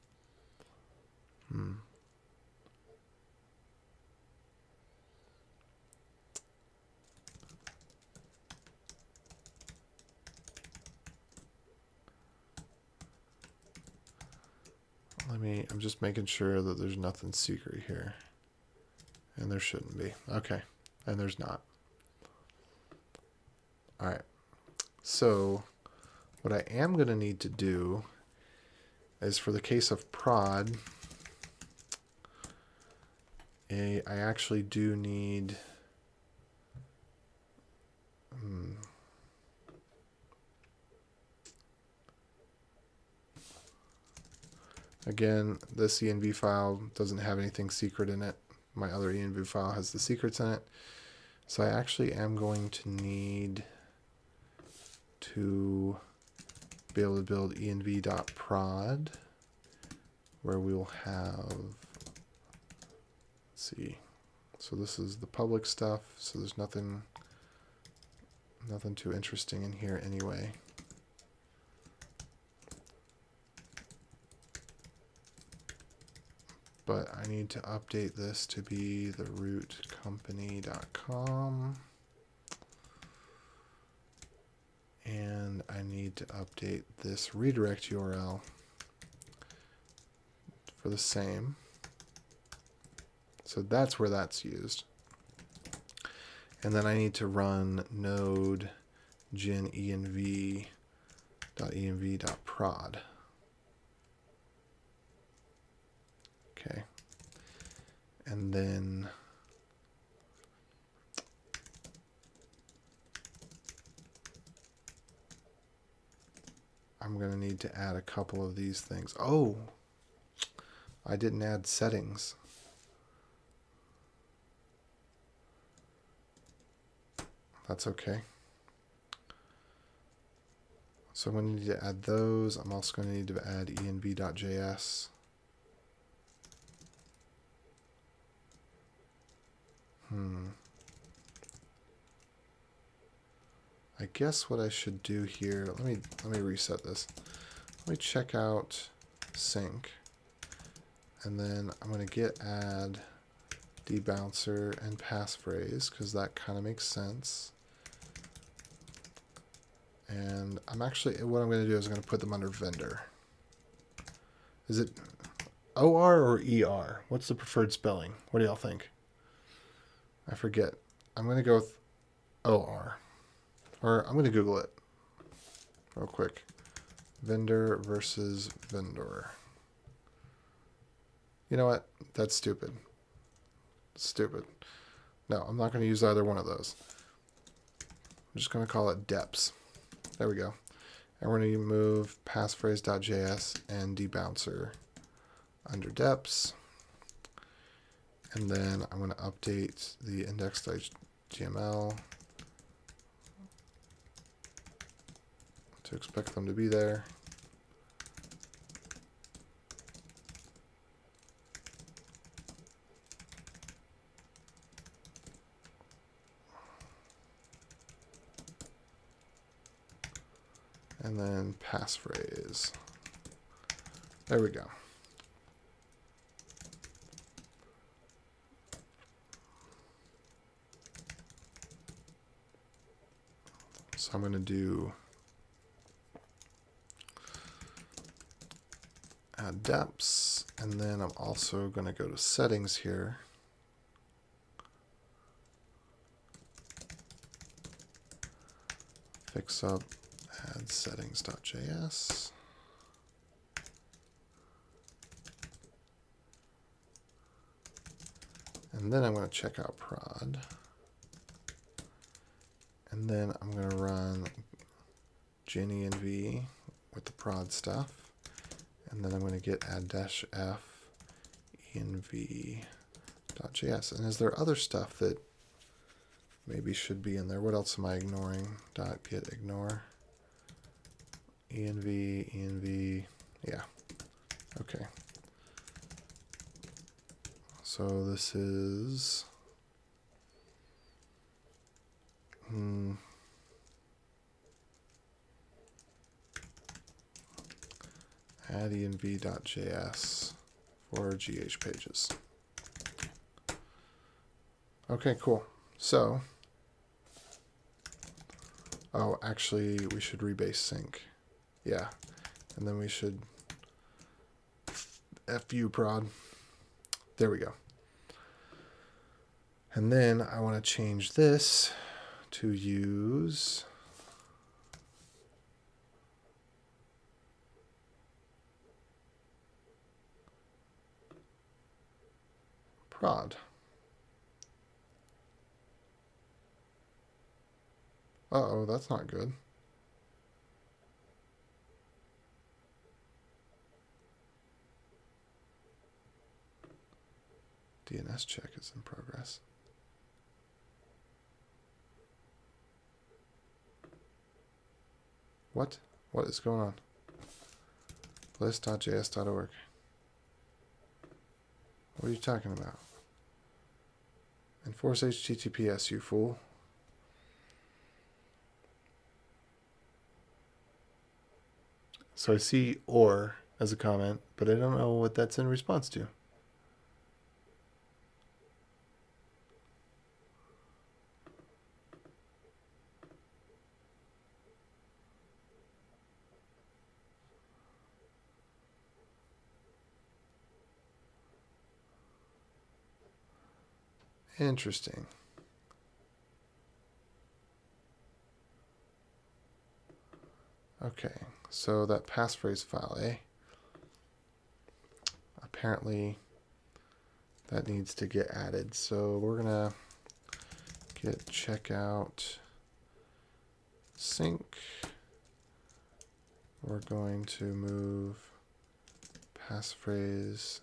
I'm just making sure that there's nothing secret here. And there shouldn't be. Okay, and there's not. All right, so what I am going to need to do is for the case of prod, I actually do need again, this env file doesn't have anything secret in it. My other env file has the secrets in it. So I actually am going to need to be able to build env.prod, where we will have, let's see, so this is the public stuff, so there's nothing too interesting in here anyway. But I need to update this to be the rootcompany.com. And I need to update this redirect URL for the same. So that's where that's used. And then I need to run node gen env.env.prod. Okay. And then I'm going to need to add a couple of these things. Oh, I didn't add settings. That's okay. So I'm going to need to add those. I'm also going to need to add env.js. I guess what I should do here, let me reset this. Let me check out sync. And then I'm going to git add debouncer and passphrase because that kind of makes sense. And what I'm going to do is I'm going to put them under vendor. Is it OR or ER? What's the preferred spelling? What do y'all think? I forget. I'm going to go with OR. Or I'm going to Google it real quick. Vendor versus vendor. You know what? That's stupid. Stupid. No, I'm not going to use either one of those. I'm just going to call it deps. There we go. And we're going to move passphrase.js and debouncer under deps. And then I'm going to update the index.html to expect them to be there. And then passphrase. There we go. So I'm going to do add deps, and then I'm also going to go to settings here. Fix up add settings.js. And then I'm going to check out prod. And then I'm going to run genenv with the prod stuff. And then I'm going to get add-f env.js. And is there other stuff that maybe should be in there? What else am I ignoring? .get ignore. env, yeah. Okay. So this is add env.js for GH pages. Okay, cool. So, oh, actually, we should rebase sync. Yeah, and then we should fu prod. There we go. And then I want to change this to use prod. Uh-oh, that's not good. DNS check is in progress. What? What is going on? list.js.org. What are you talking about? Enforce HTTPS, you fool. So I see or as a comment, but I don't know what that's in response to. Interesting. Okay, so that passphrase file, apparently that needs to get added. So we're gonna git checkout sync. we're going to move passphrase.js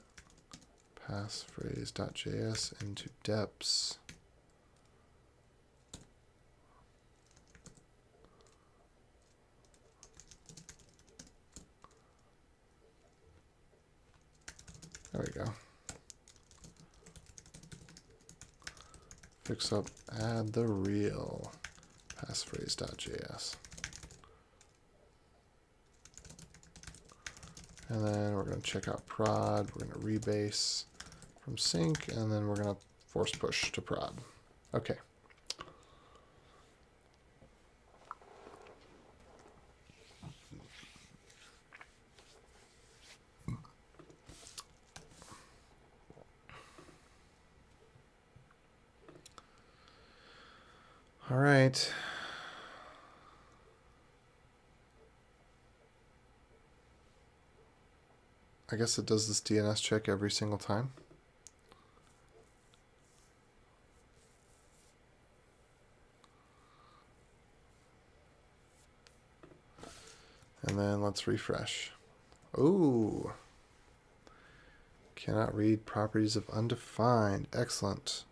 into deps. There we go. Fix up, add the real passphrase.js. And then we're going to check out prod. We're going to rebase from sync, and then we're going to force push to prod. Okay. All right. I guess it does this DNS check every single time. And then let's refresh. Ooh. Cannot read properties of undefined. Excellent.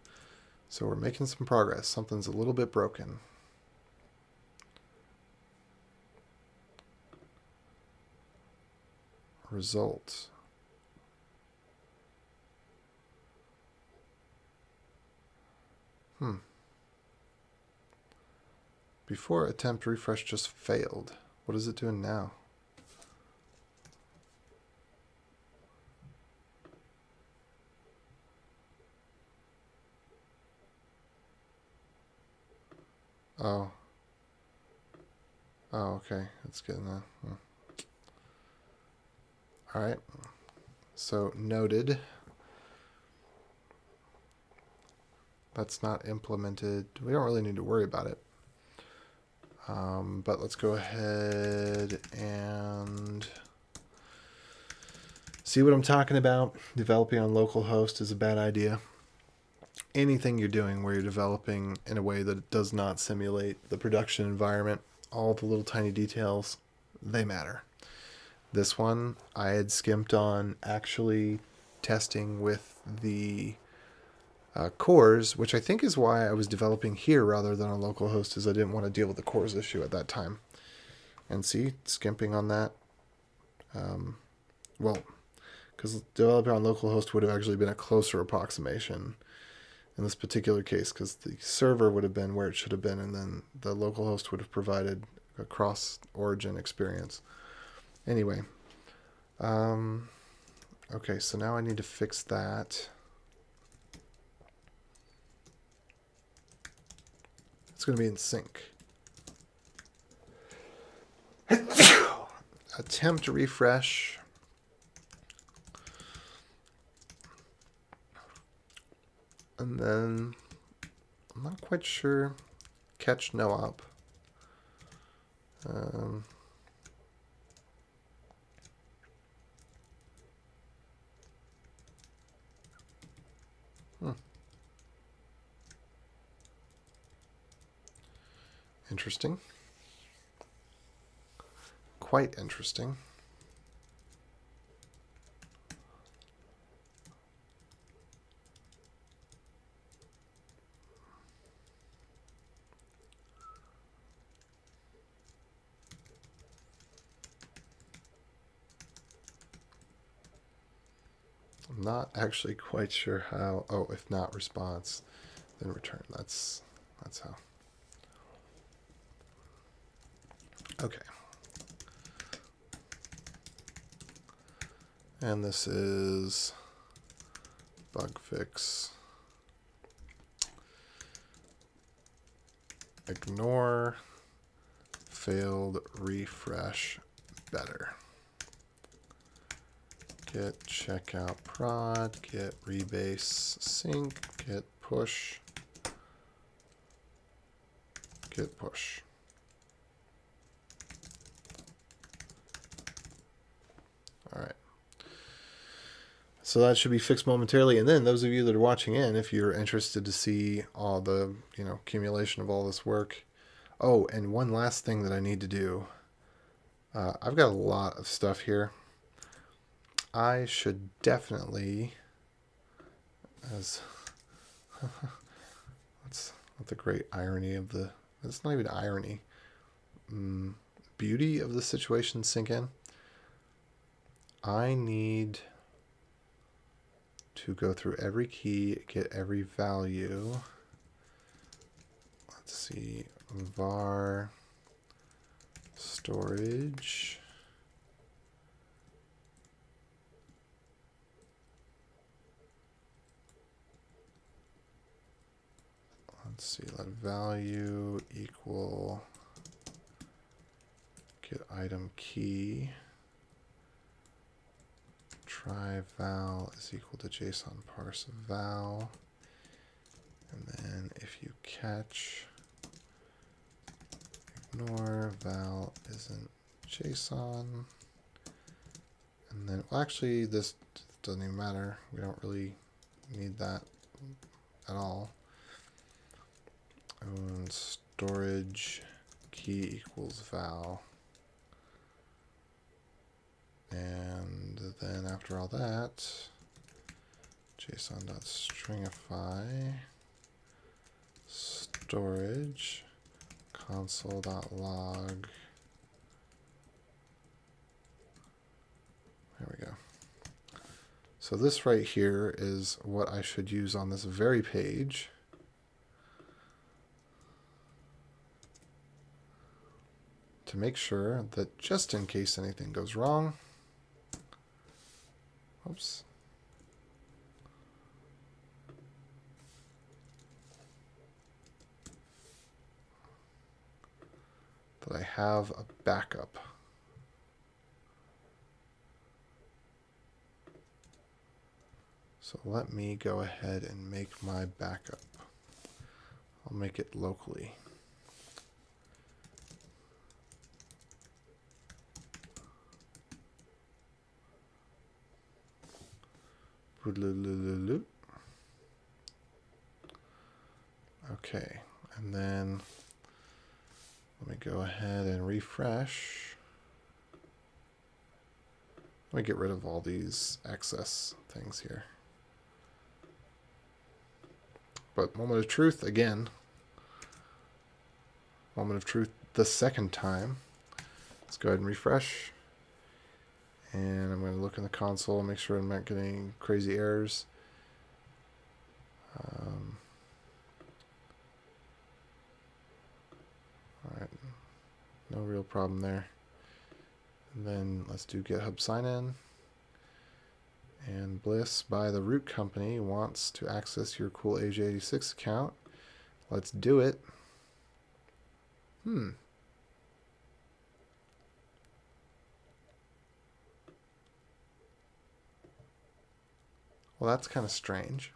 So we're making some progress. Something's a little bit broken. Result. Before attempt refresh just failed. What is it doing now? Oh. Oh, okay. It's getting that. All right. So noted. That's not implemented. We don't really need to worry about it. But let's go ahead and see what I'm talking about. Developing on localhost is a bad idea. Anything you're doing where you're developing in a way that does not simulate the production environment, all the little tiny details, they matter. This one, I had skimped on actually testing with the cores, which I think is why I was developing here rather than on localhost, is I didn't want to deal with the cores issue at that time. And see, skimping on that. Well, because developing on localhost would have actually been a closer approximation in this particular case, because the server would have been where it should have been, and then the localhost would have provided a cross-origin experience. Anyway, okay, so now I need to fix that. It's going to be in sync. Attempt to refresh. And then, I'm not quite sure, catch no op. Interesting. Quite interesting. I'm not actually quite sure how. Oh, if not response, then return. That's how. Okay. And this is bug fix. Ignore failed refresh better. Git checkout prod, git rebase sync, git push, git push. All right. So that should be fixed momentarily. And then those of you that are watching in, if you're interested to see all the, accumulation of all this work. Oh, and one last thing that I need to do. I've got a lot of stuff here. I should definitely, as that's the great irony of the, it's not even irony, beauty of the situation sink in. I need to go through every key, get every value. Let's see, var storage. Let's see, let value equal get item key. Try val is equal to JSON parse val. And then if you catch, ignore val isn't JSON. And then, well, actually, this doesn't even matter. We don't really need that at all. And storage key equals val. And then after all that, JSON.stringify storage console.log. There we go. So this right here is what I should use on this very page. To make sure that just in case anything goes wrong, oops, that I have a backup. So let me go ahead and make my backup. I'll make it locally. Okay, and then let me go ahead and refresh. Let me get rid of all these excess things here. But moment of truth again. Moment of truth the second time. Let's go ahead and refresh. And I'm going to look in the console and make sure I'm not getting crazy errors. Alright, no real problem there. And then let's do GitHub sign-in. And Bliss by the root company wants to access your cool AJ86 account. Let's do it. Well, that's kind of strange.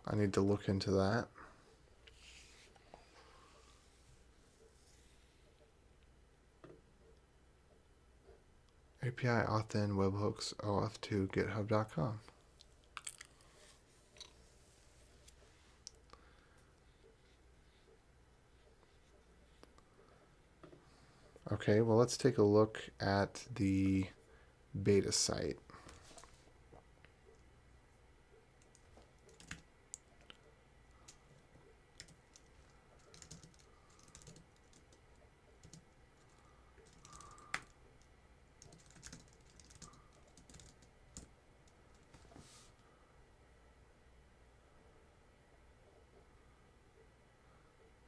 I need to look into that. API auth-in webhooks auth2 github.com. Okay, well, let's take a look at the beta site.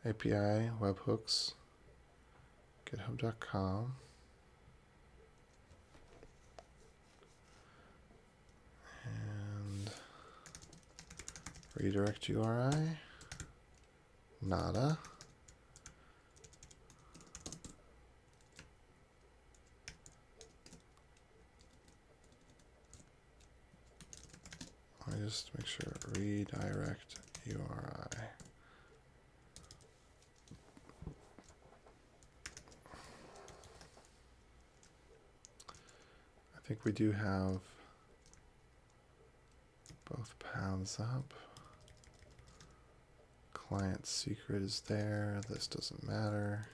API webhooks github.com. And redirect URI, nada. Let me just make sure, redirect URI. I think we do have both pounds up. client secret is there. This doesn't matter.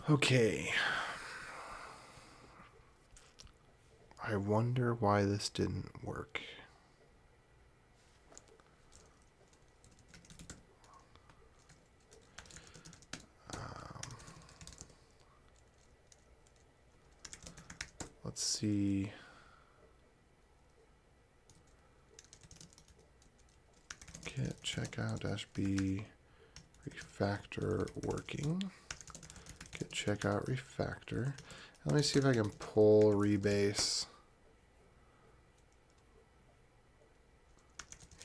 Okay. I wonder why this didn't work. Let's see. Get checkout-b refactor working. Get checkout refactor. Let me see if I can pull rebase.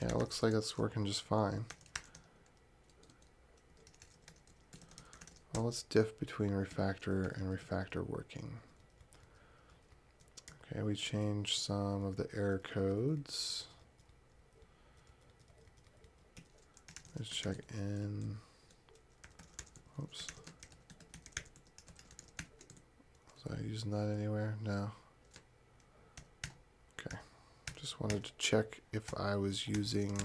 Yeah, it looks like it's working just fine. Well, let's diff between refactor and refactor working. Okay, we changed some of the error codes. Let's check in. Oops. Was I using that anywhere? No. Okay. Just wanted to check if I was using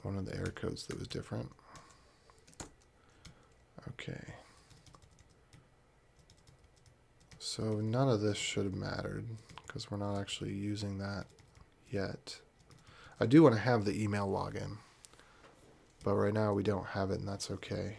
one of the error codes that was different. Okay. So none of this should have mattered because we're not actually using that yet. I do want to have the email login, but right now we don't have it, and that's okay.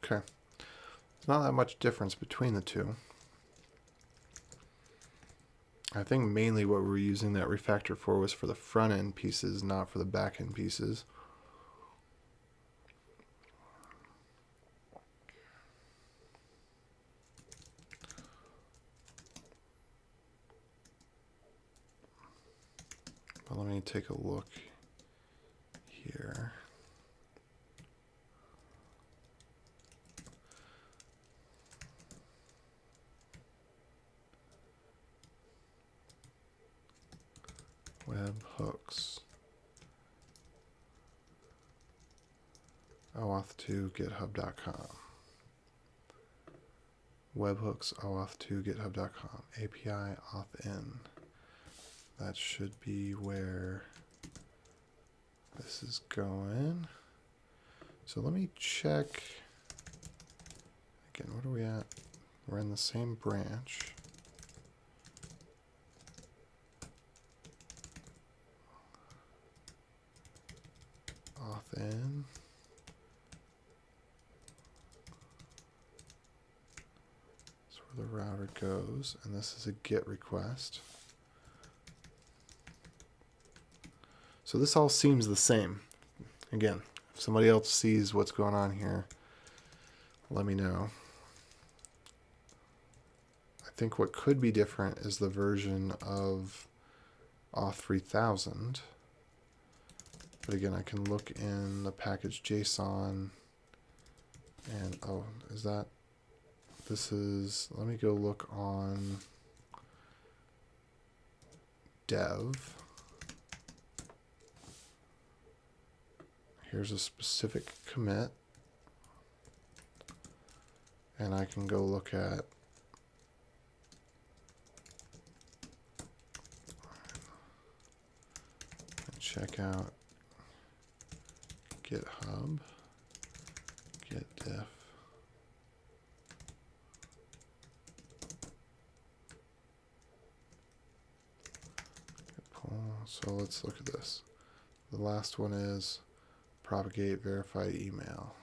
Okay. There's not that much difference between the two. I think mainly what we were using that refactor for was for the front end pieces, not for the back end pieces. But let me take a look here. Webhooks. OAuth to github.com. Webhooks OAuth to github.com. API auth in. That should be where this is going. So let me check. Again, what are we at? We're in the same branch. Auth in. That's where the router goes, and this is a GET request. So this all seems the same. Again, if somebody else sees what's going on here, let me know. I think what could be different is the version of Auth 3000. But again, I can look in the package JSON and, oh, is that, this is, let me go look on dev. Here's a specific commit. And I can go look at and check out GitHub, git diff. So let's look at this. The last one is propagate verified email.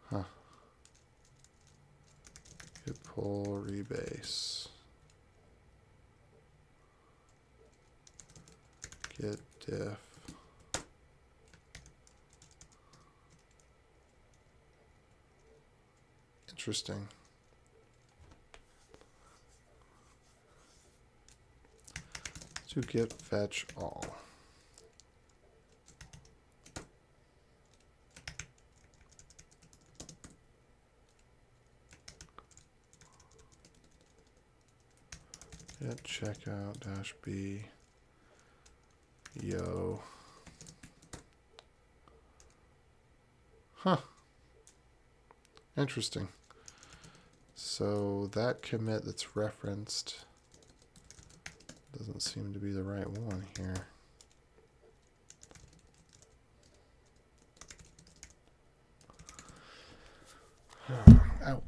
Huh. Git pull rebase. Git diff. Interesting. Let's do git fetch all. Git checkout dash b. Yo. Huh. Interesting. So that commit that's referenced doesn't seem to be the right one here. Ow.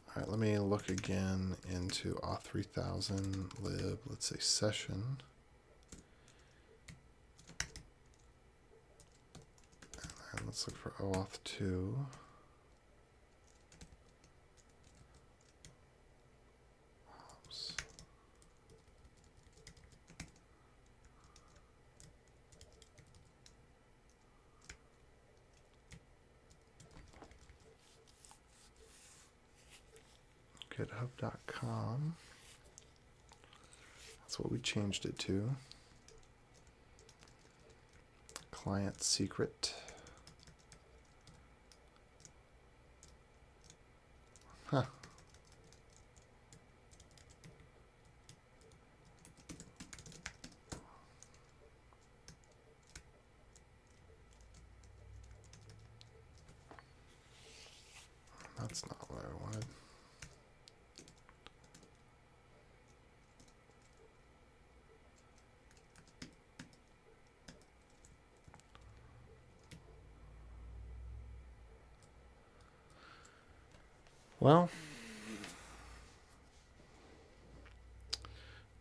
All right, let me look again into auth 3000 lib, let's say session. And let's look for OAuth 2. Oops. GitHub.com. That's what we changed it to. Client secret. Huh. That's not what I wanted. Well,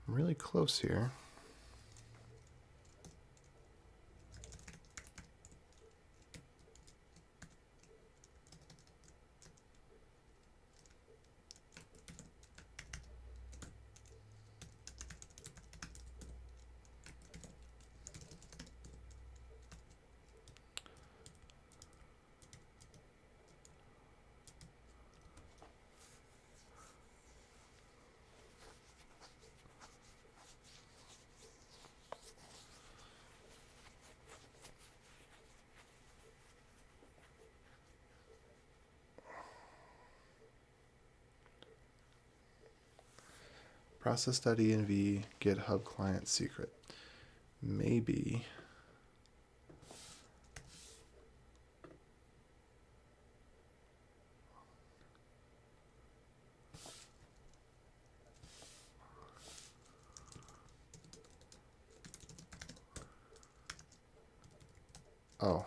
I'm really close here. Process.env GitHub client secret. Maybe. Oh.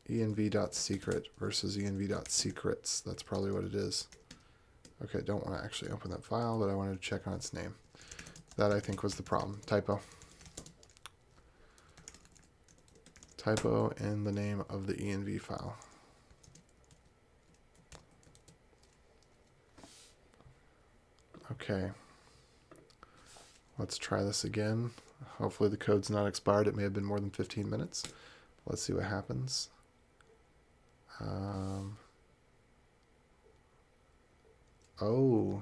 env.secret versus env.secrets. That's probably what it is. Okay, don't want to actually open that file, but I wanted to check on its name. That, I think, was the problem. Typo. Typo in the name of the env file. Okay. Let's try this again. Hopefully the code's not expired. It may have been more than 15 minutes. Let's see what happens. Oh,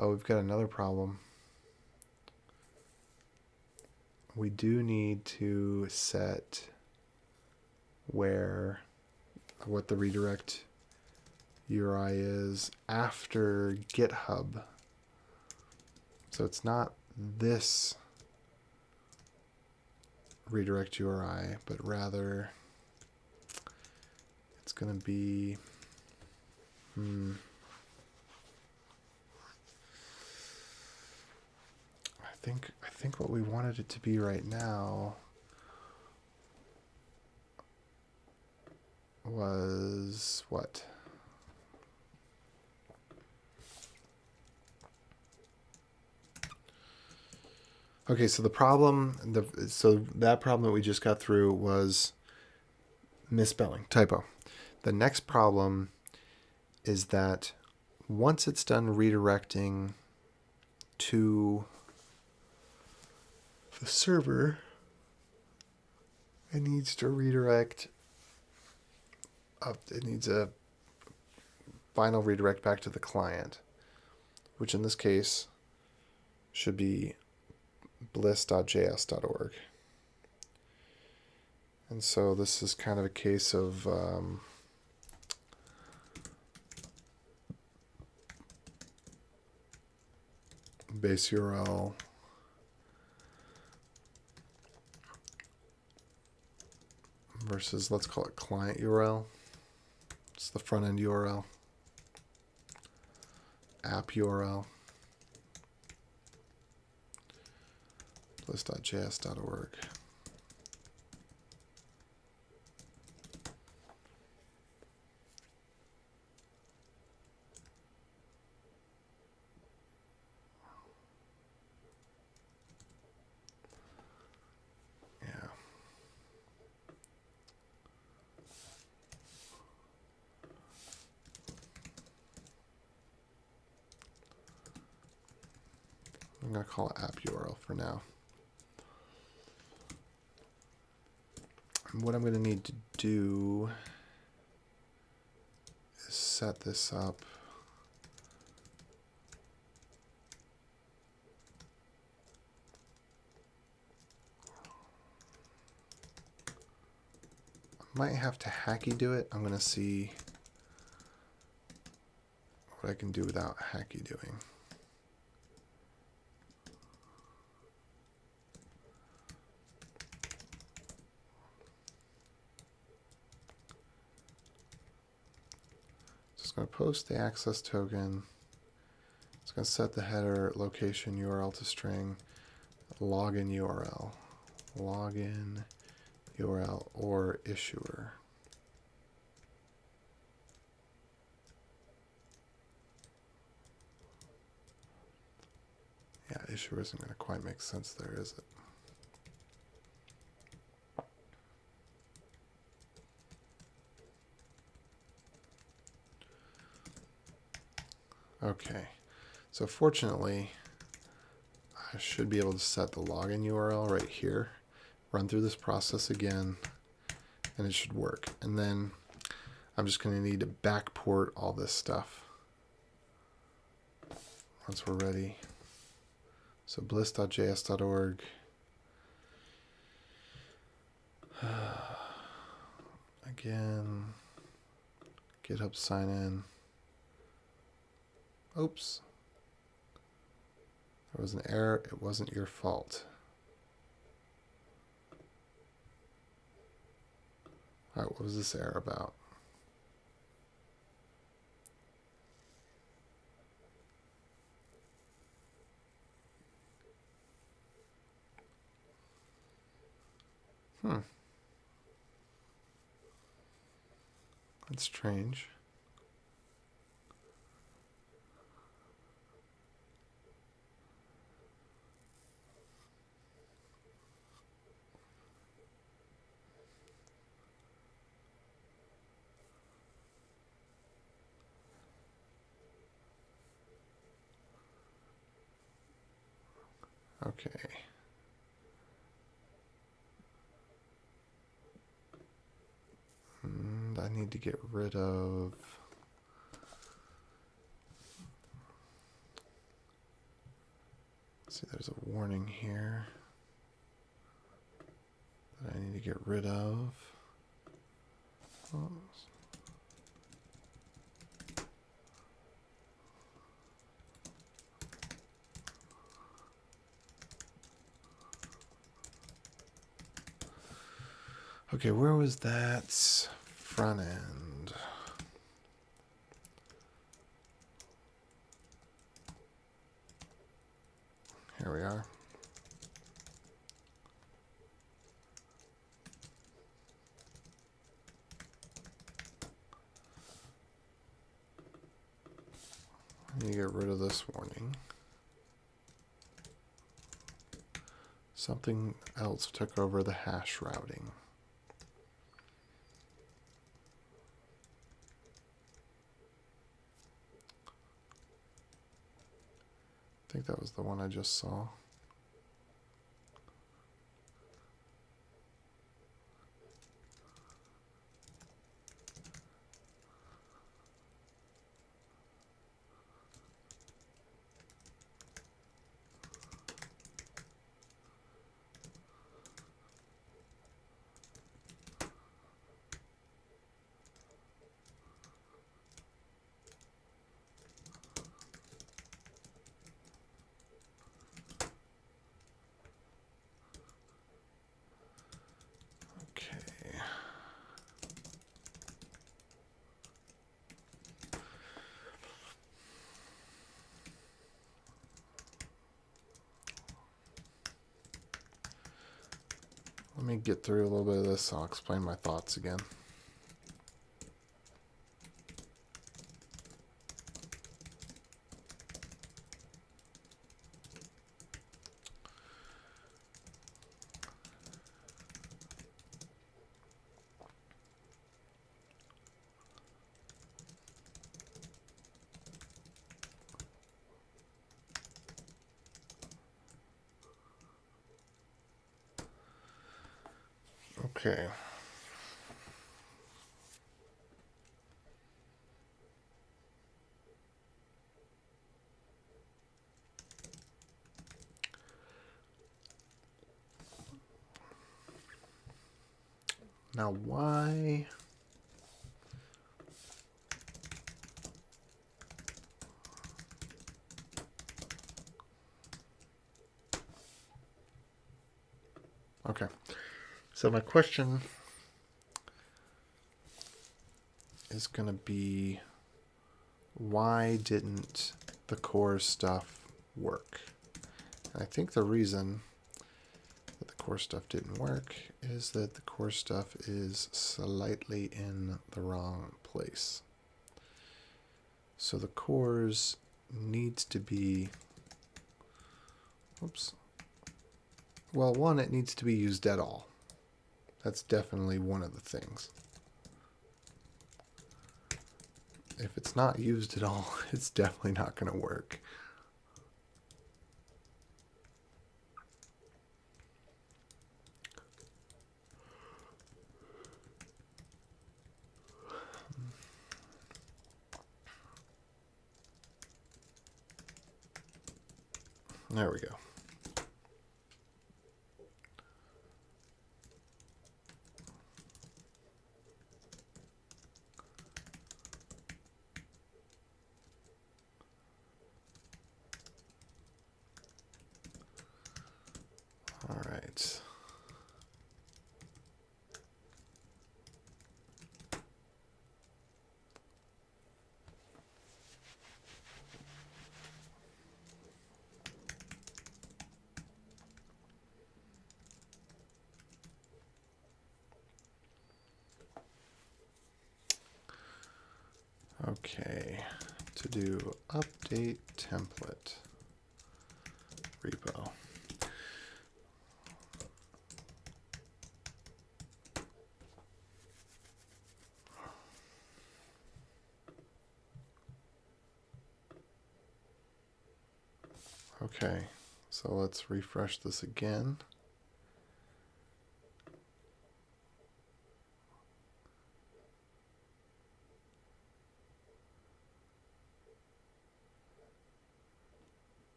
we've got another problem. We do need to set what the redirect URI is after GitHub. So it's not this redirect URI, but rather it's going to be I think what we wanted it to be right now was what? Okay, so the problem, so that problem that we just got through was misspelling, typo. The next problem is that once it's done redirecting to the server, it needs to redirect up, it needs a final redirect back to the client, which in this case should be bliss.js.org. And so this is kind of a case of base URL versus, let's call it client URL. It's the front end URL. App URL. bliss.js.org. I'm going to call it app URL for now. And what I'm going to need to do is set this up. I might have to hacky do it. I'm going to see what I can do without hacky doing. It's going to post the access token. It's going to set the header location URL to string, login URL or issuer. Yeah, issuer isn't going to quite make sense there, is it? Okay, so fortunately, I should be able to set the login URL right here, run through this process again, and it should work. And then I'm just going to need to backport all this stuff once we're ready. So bliss.js.org. Again, GitHub sign in. Oops. There was an error. It wasn't your fault. All right, what was this error about? That's strange. Okay. I need to get rid of. Let's see, there's a warning here that I need to get rid of. Okay, where was that front end? Here we are. me get rid of this warning. Something else took over the hash routing. I think that was the one I just saw. Let me get through a little bit of this. I'll explain my thoughts again. Okay. Now why? Okay. So my question is going to be, why didn't the core stuff work? And I think the reason that the core stuff didn't work is that the core stuff is slightly in the wrong place. So the cores needs to be, oops. Well, one, it needs to be used at all. That's definitely one of the things. If it's not used at all, it's definitely not going to work. There we go. All right. Okay, to do update template repo. Okay, so let's refresh this again.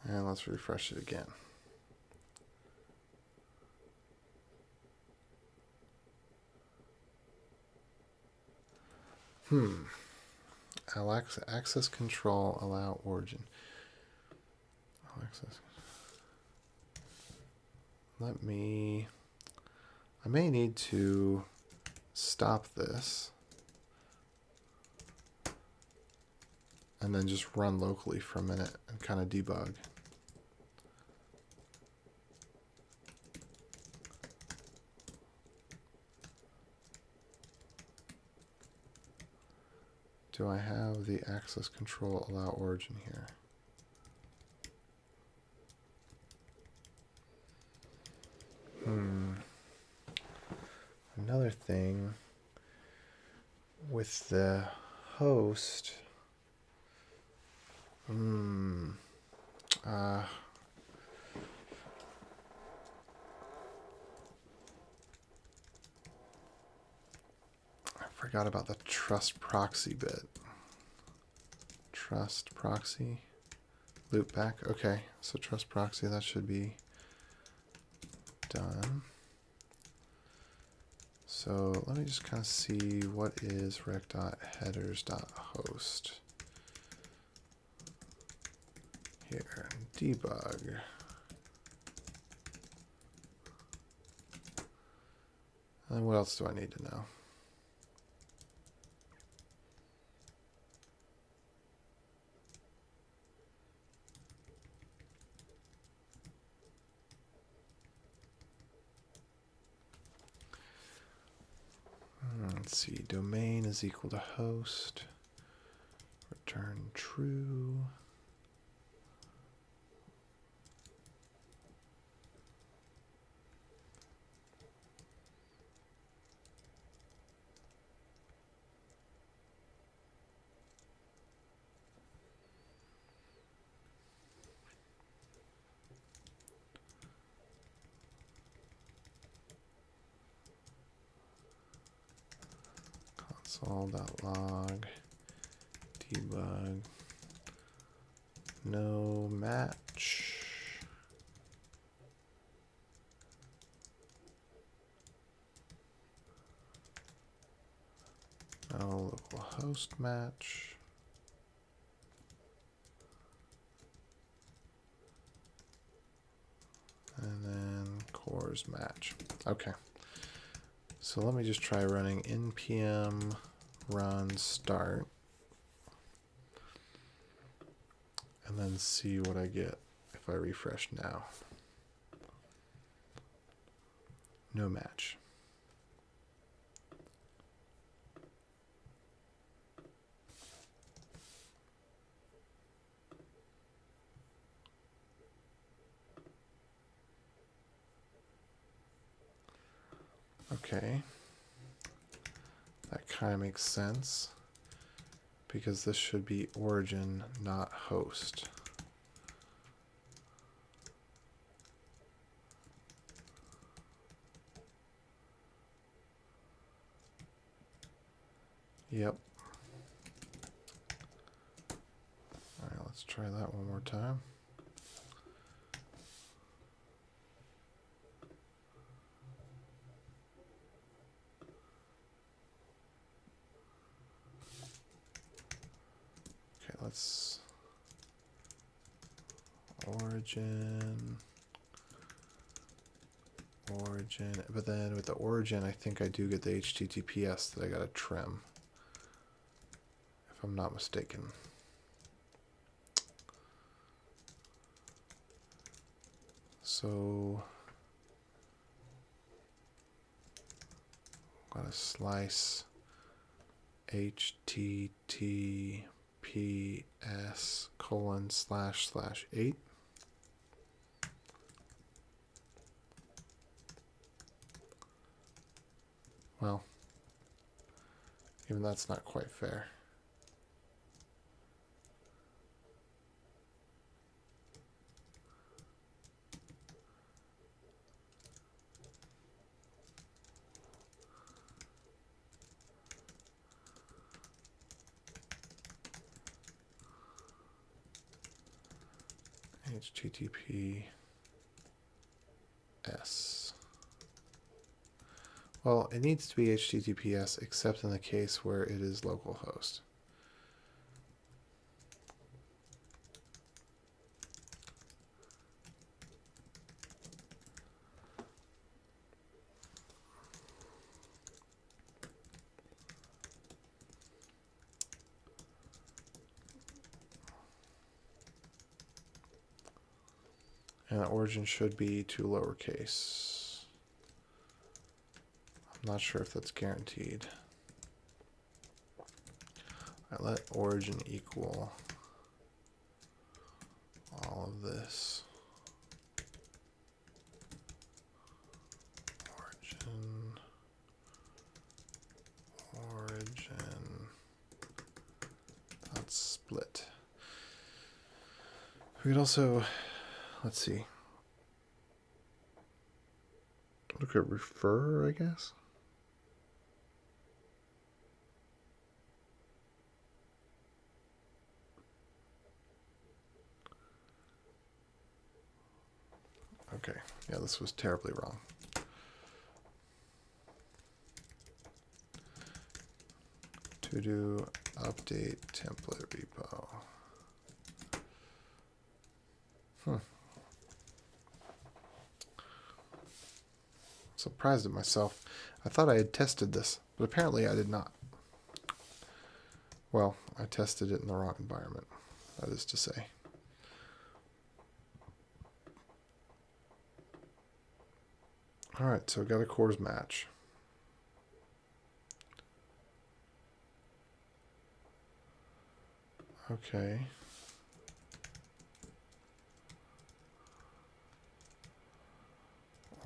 And let's refresh it again. Access control, allow origin. Access. I may need to stop this and then just run locally for a minute and kind of debug. Do I have the access control allow origin here? Another thing with the host. I forgot about the trust proxy bit. Trust proxy. Loop back. Okay, so trust proxy, that should be done. So let me just kind of see what is rec.headers.host. Here, debug. And what else do I need to know? Let's see, domain is equal to host. Return true. Console.log debug no match. No localhost match. And then cores match. Okay. So let me just try running npm run start and then see what I get if I refresh now. No match. Okay. That kind of makes sense because this should be origin, not host. Yep. All right, let's try that one more time. Okay, let's origin, but then with the origin, I think I do get the HTTPS that I gotta trim, if I'm not mistaken. So I'm gonna slice HTTPS://8. Well, even that's not quite fair. HTTPS. Well, it needs to be HTTPS except in the case where it is localhost. And the origin should be to lowercase. I'm not sure if that's guaranteed. All right, let origin equal all of this. Origin dot split. We could also, let's see, look at refer, I guess. Okay, yeah, this was terribly wrong. To do update template repo. Surprised at myself. I thought I had tested this, but apparently I did not. Well, I tested it in the wrong environment, that is to say. All right, so got a cores match. Okay.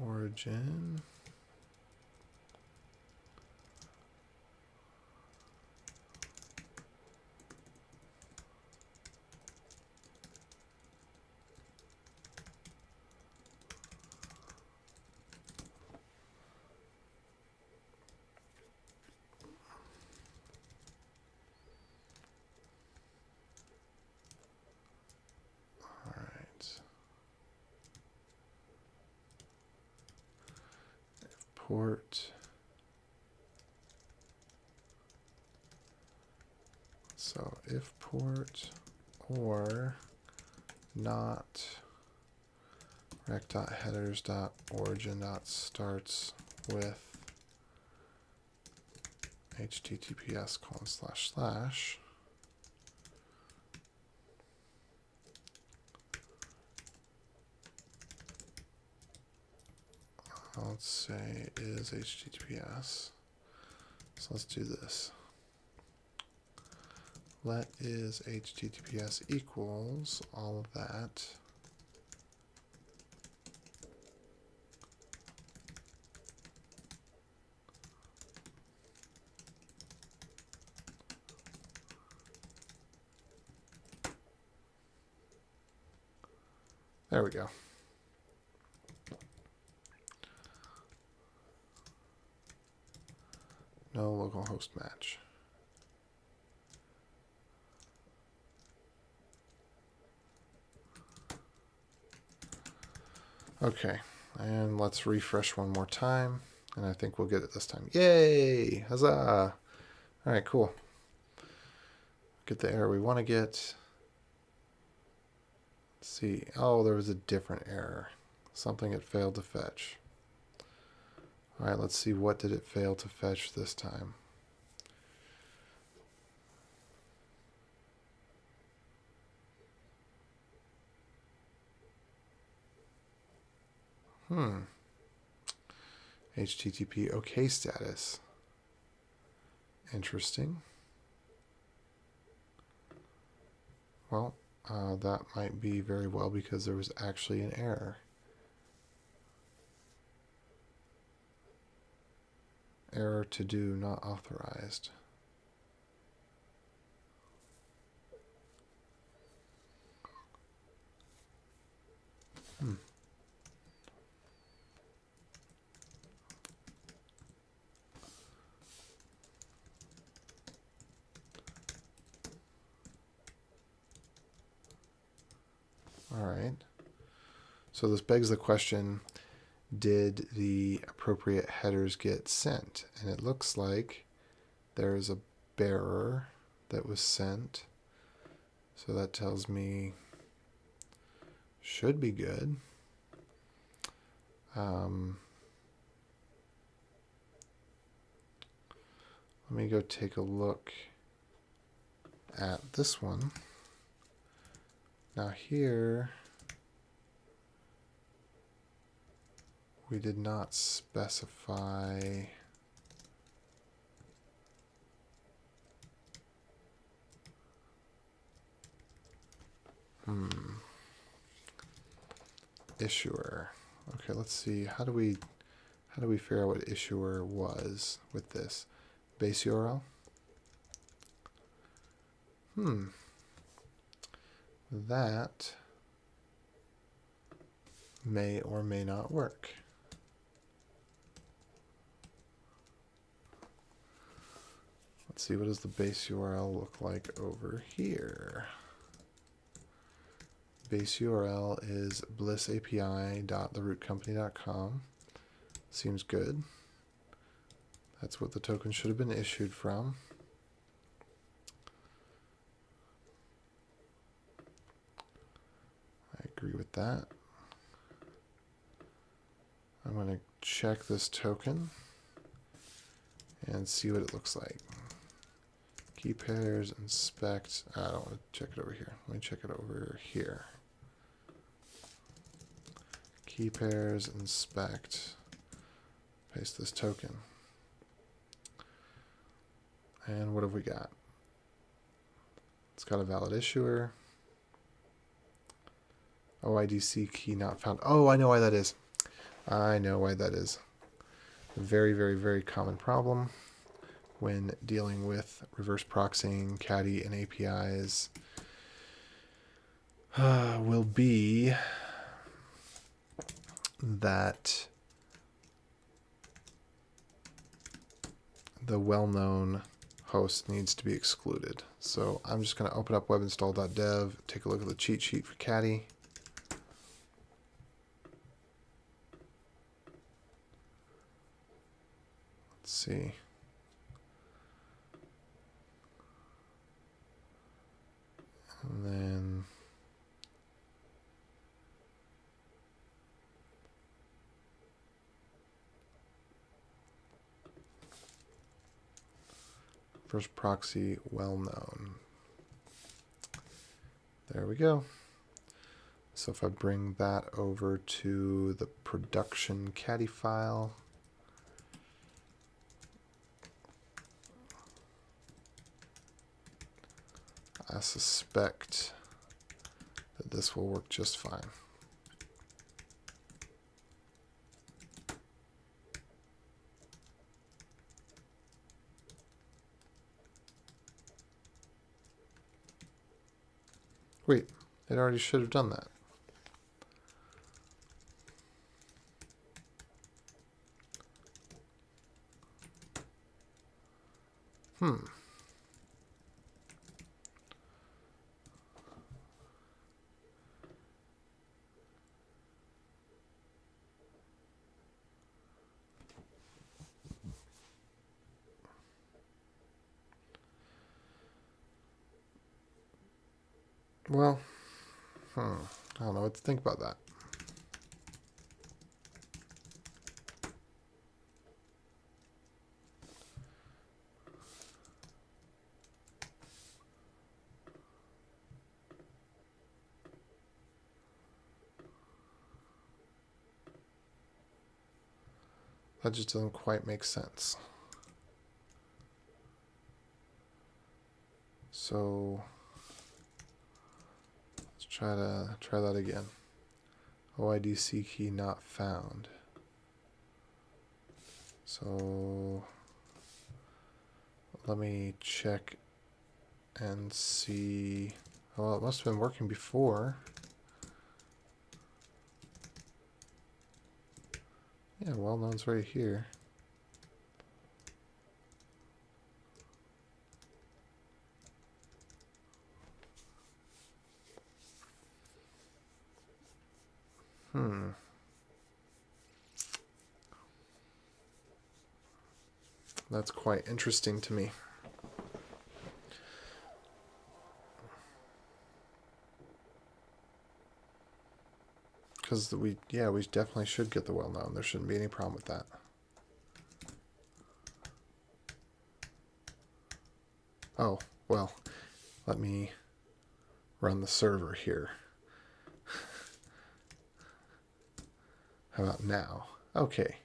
Origin. Port. So if port or not rec.headers.origin.starts with https:// let's say is HTTPS. So let's do this. Let is HTTPS equals all of that. There we go. No localhost match. Okay, and let's refresh one more time, and I think we'll get it this time. Yay! Huzzah! All right, cool. Get the error we want to get. Let's see. Oh, there was a different error. Something it failed to fetch. All right, let's see, what did it fail to fetch this time? HTTP OK status. Interesting. Well, that might be very well because there was actually an error. Error to do not authorized. All right. So this begs the question, did the appropriate headers get sent? And it looks like there is a bearer that was sent. So that tells me should be good. Let me go take a look at this one. Now here, we did not specify Issuer. Okay, let's see. How do we figure out what issuer was with this? Base URL? That may or may not work. Let's see, what does the base URL look like over here? Base URL is blissapi.therootcompany.com. Seems good. That's what the token should have been issued from. I agree with that. I'm going to check this token and see what it looks like. Key pairs, inspect. I don't want to check it over here. Let me check it over here. Key pairs, inspect. Paste this token. And what have we got? It's got a valid issuer. OIDC key not found. Oh, I know why that is. I know why that is. A very, very, very common problem when dealing with reverse proxying, caddy, and APIs will be that the well-known host needs to be excluded. So I'm just going to open up webinstall.dev, take a look at the cheat sheet for caddy. Let's see. And then first proxy well known. There we go. So if I bring that over to the production caddy file, I suspect that this will work just fine. Wait, it already should have done that. Well, I don't know what to think about that. That just doesn't quite make sense. So let's try that again. OIDC key not found. So let me check and see. Well, it must have been working before. Yeah, well known's right here. That's quite interesting to me. Because we definitely should get the well-known. There shouldn't be any problem with that. Oh, well, let me run the server here. How about now? Okay.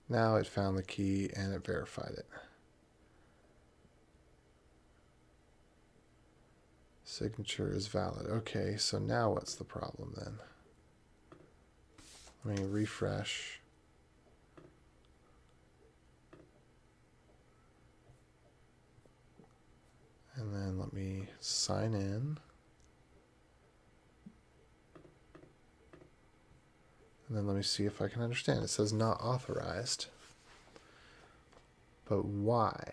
Now it found the key and it verified it. Signature is valid. Okay, so now what's the problem then? Let me refresh. And then let me sign in. And then let me see if I can understand. It says not authorized. But why?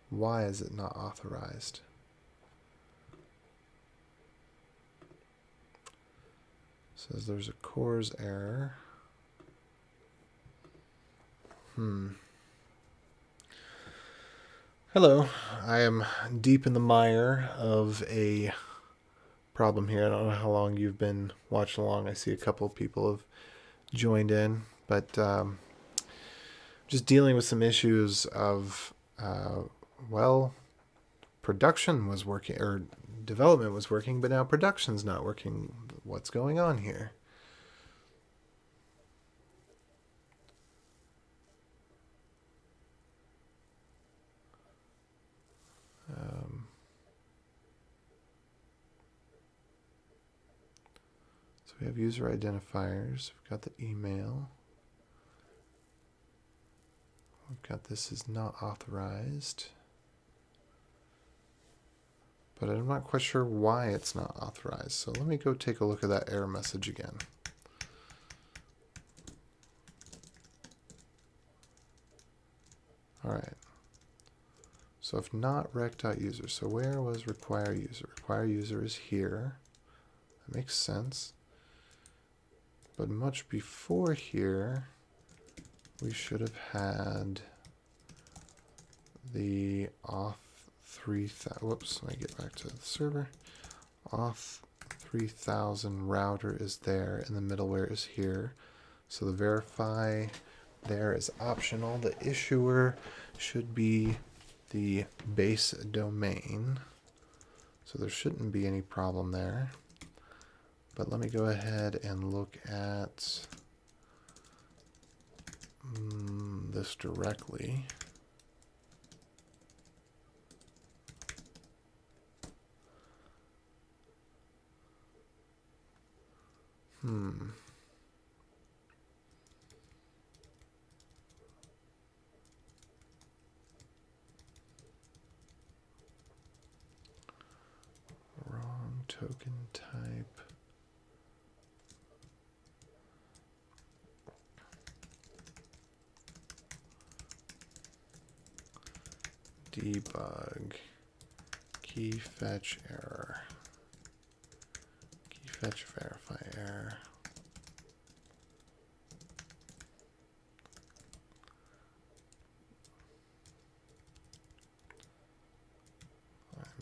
Why is it not authorized? It says there's a CORS error. Hello. I am deep in the mire of a problem here. I don't know how long you've been watching along. I see a couple of people have joined in, but just dealing with some issues of, well, production was working, or development was working, but now production's not working. What's going on here? So we have user identifiers. We've got the email. We've got this is not authorized. But I'm not quite sure why it's not authorized. So let me go take a look at that error message again. All right. So if not rec.user, so where was require user? Require user is here. That makes sense. But much before here, we should have had the auth 3000. Whoops, let me get back to the server. Auth 3000 router is there, and the middleware is here. So the verify there is optional. The issuer should be the base domain. So there shouldn't be any problem there. But let me go ahead and look at this directly. Wrong token type. Debug. Key fetch error. Key fetch verify error.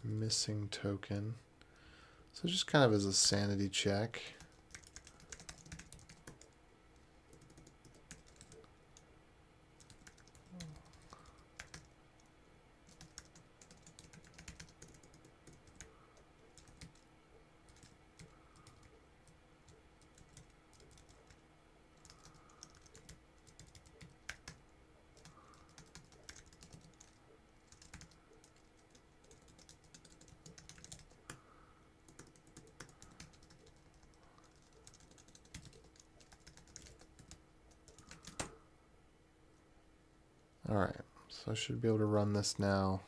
Missing token. So just kind of as a sanity check. Alright, so I should be able to run this now.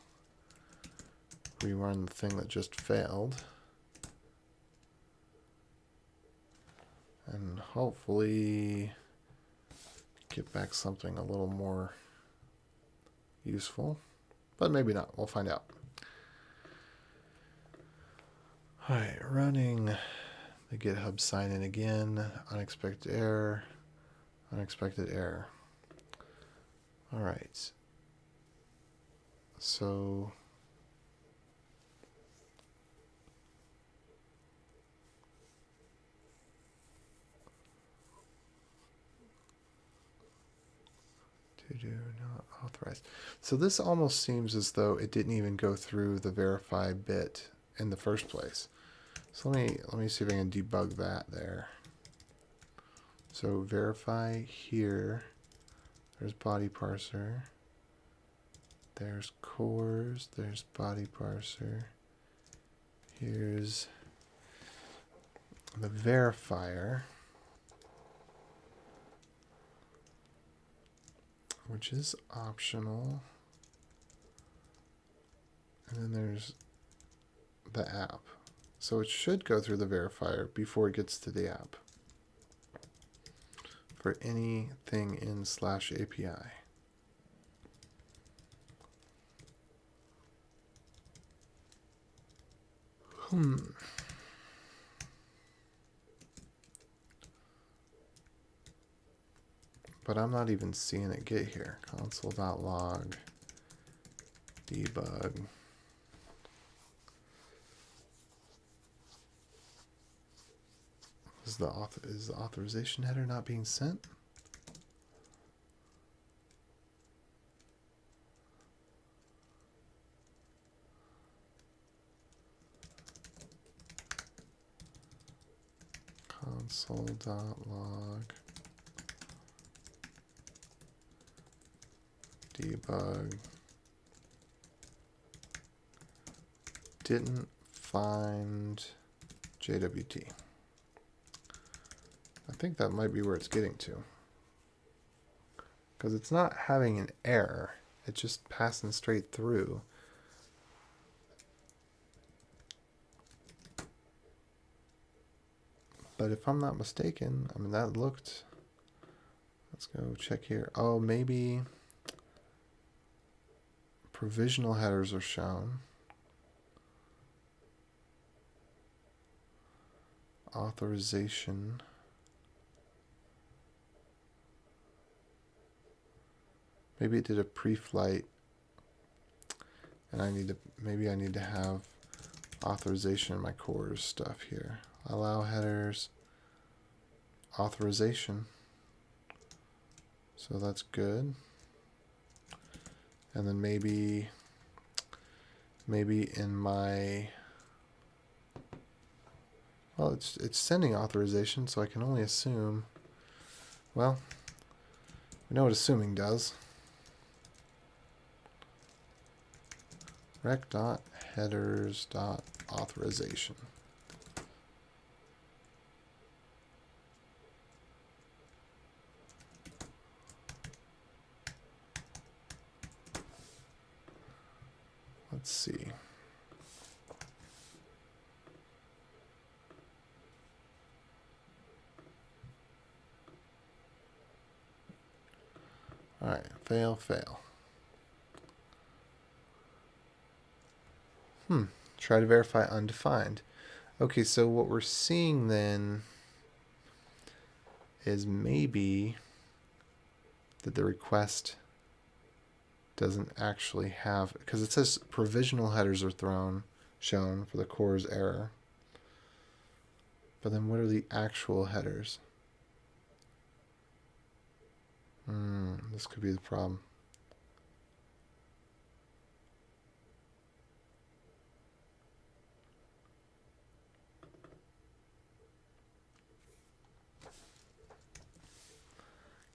Rerun the thing that just failed. And hopefully get back something a little more useful. But maybe not. We'll find out. Alright, running the GitHub sign in again. Unexpected error. Unexpected error. All right. So to do not authorized. So this almost seems as though it didn't even go through the verify bit in the first place. So let me see if I can debug that there. So verify here. There's body parser. There's cores, there's body parser. Here's the verifier, which is optional. And then there's the app. So it should go through the verifier before it gets to the app for anything in /API. But I'm not even seeing it get here. Console.log debug. Is the authorization header not being sent? Console.log debug. Didn't find JWT. I think that might be where it's getting to. Because it's not having an error. It's just passing straight through. But if I'm not mistaken, I mean, that looked... Let's go check here. Oh, maybe provisional headers are shown. Authorization. Maybe it did a pre-flight, and maybe I need to have authorization in my cores stuff here. Allow headers, authorization. So that's good. And then maybe in my, well, it's sending authorization, so I can only assume, well, we know what assuming does. rec.headers.authorization. Let's see. All right, fail, fail. Try to verify undefined. Okay, so what we're seeing then is maybe that the request doesn't actually have, because it says provisional headers are shown for the cores error. But then what are the actual headers? This could be the problem.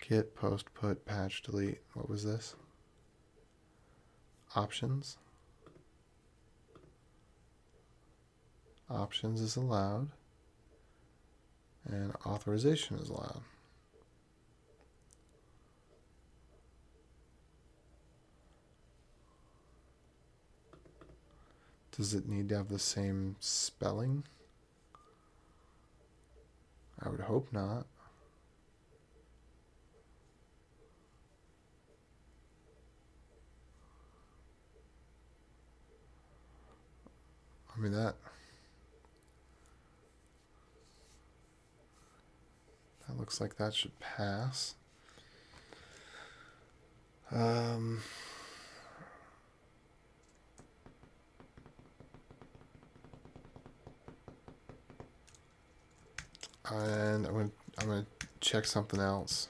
Git, post, put, patch, delete. What was this? Options. Options is allowed. And authorization is allowed. Does it need to have the same spelling? I would hope not. I mean, that looks like that should pass. And I'm gonna check something else.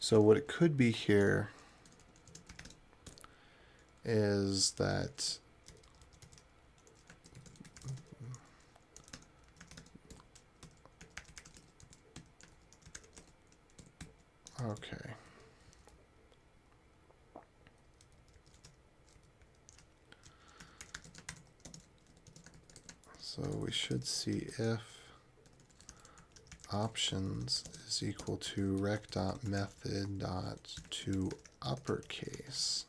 So what it could be here is that okay. So we should see if options is equal to rec.method.toUppercase.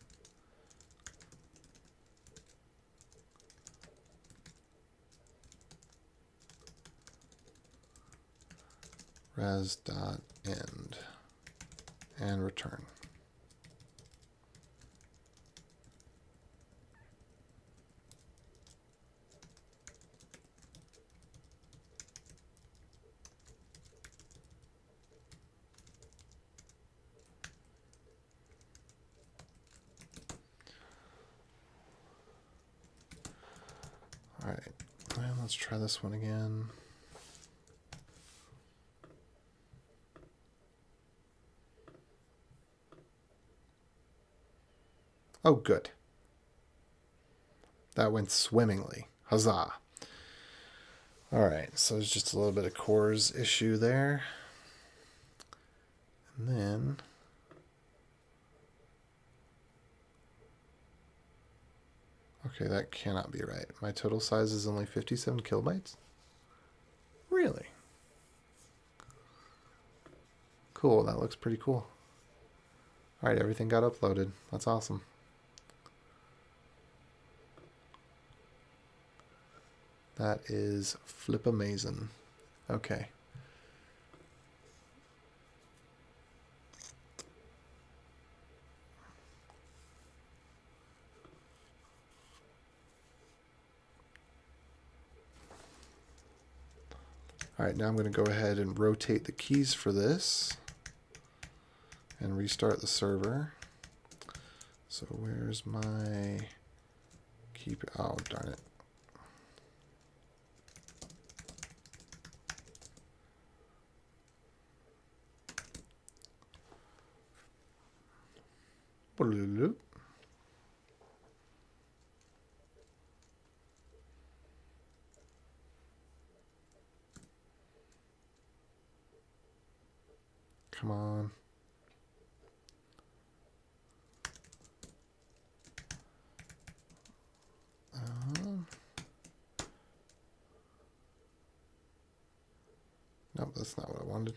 res.end and return. All right, and let's try this one again. Oh, good. That went swimmingly. Huzzah. All right, so there's just a little bit of cores issue there. And then okay, that cannot be right. My total size is only 57 kilobytes? Really? Cool, that looks pretty cool. All right, everything got uploaded. That's awesome. That is flip amazing. Okay. All right, now I'm going to go ahead and rotate the keys for this and restart the server. So where's my key? Oh, darn it. Come on. Nope, that's not what I wanted.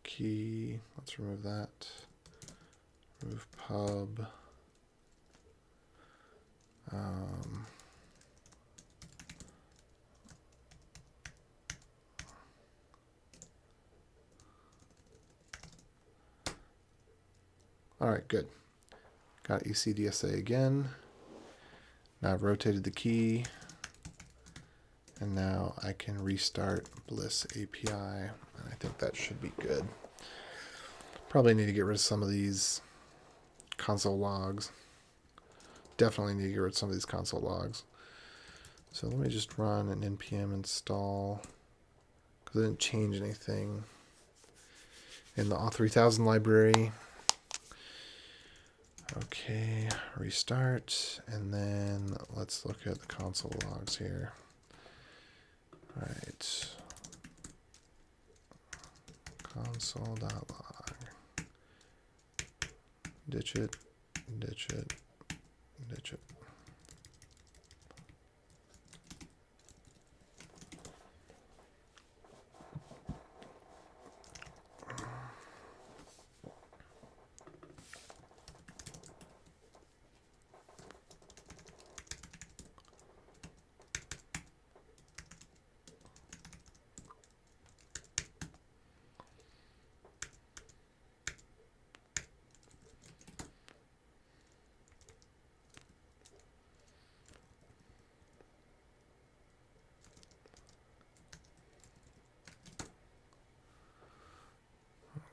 Key, let's remove that. Remove pub. All right, good. Got ECDSA again. Now I've rotated the key. And now I can restart Bliss API. And I think that should be good. Probably need to get rid of some of these console logs. Definitely need to get rid of some of these console logs. So let me just run an npm install, because I didn't change anything in the auth3000 library. Okay, restart, and then let's look at the console logs here. All right, console.log, ditch it, ditch it, ditch it.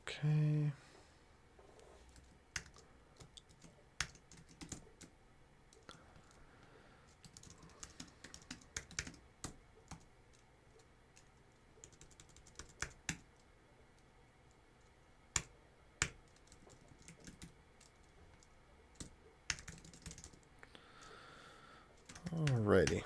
Okay. Alrighty.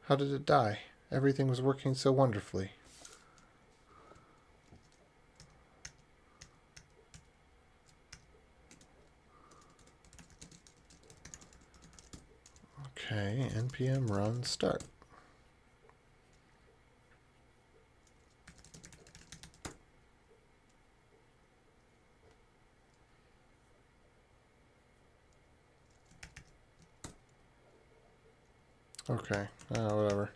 How did it die? Everything was working so wonderfully. Okay, npm run start. Okay, whatever.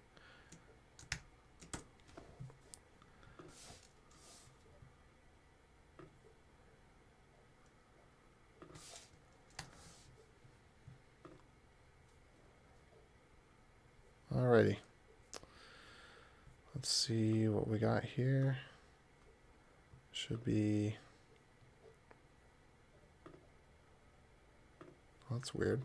Alrighty. Let's see what we got here. Should be... Well, that's weird.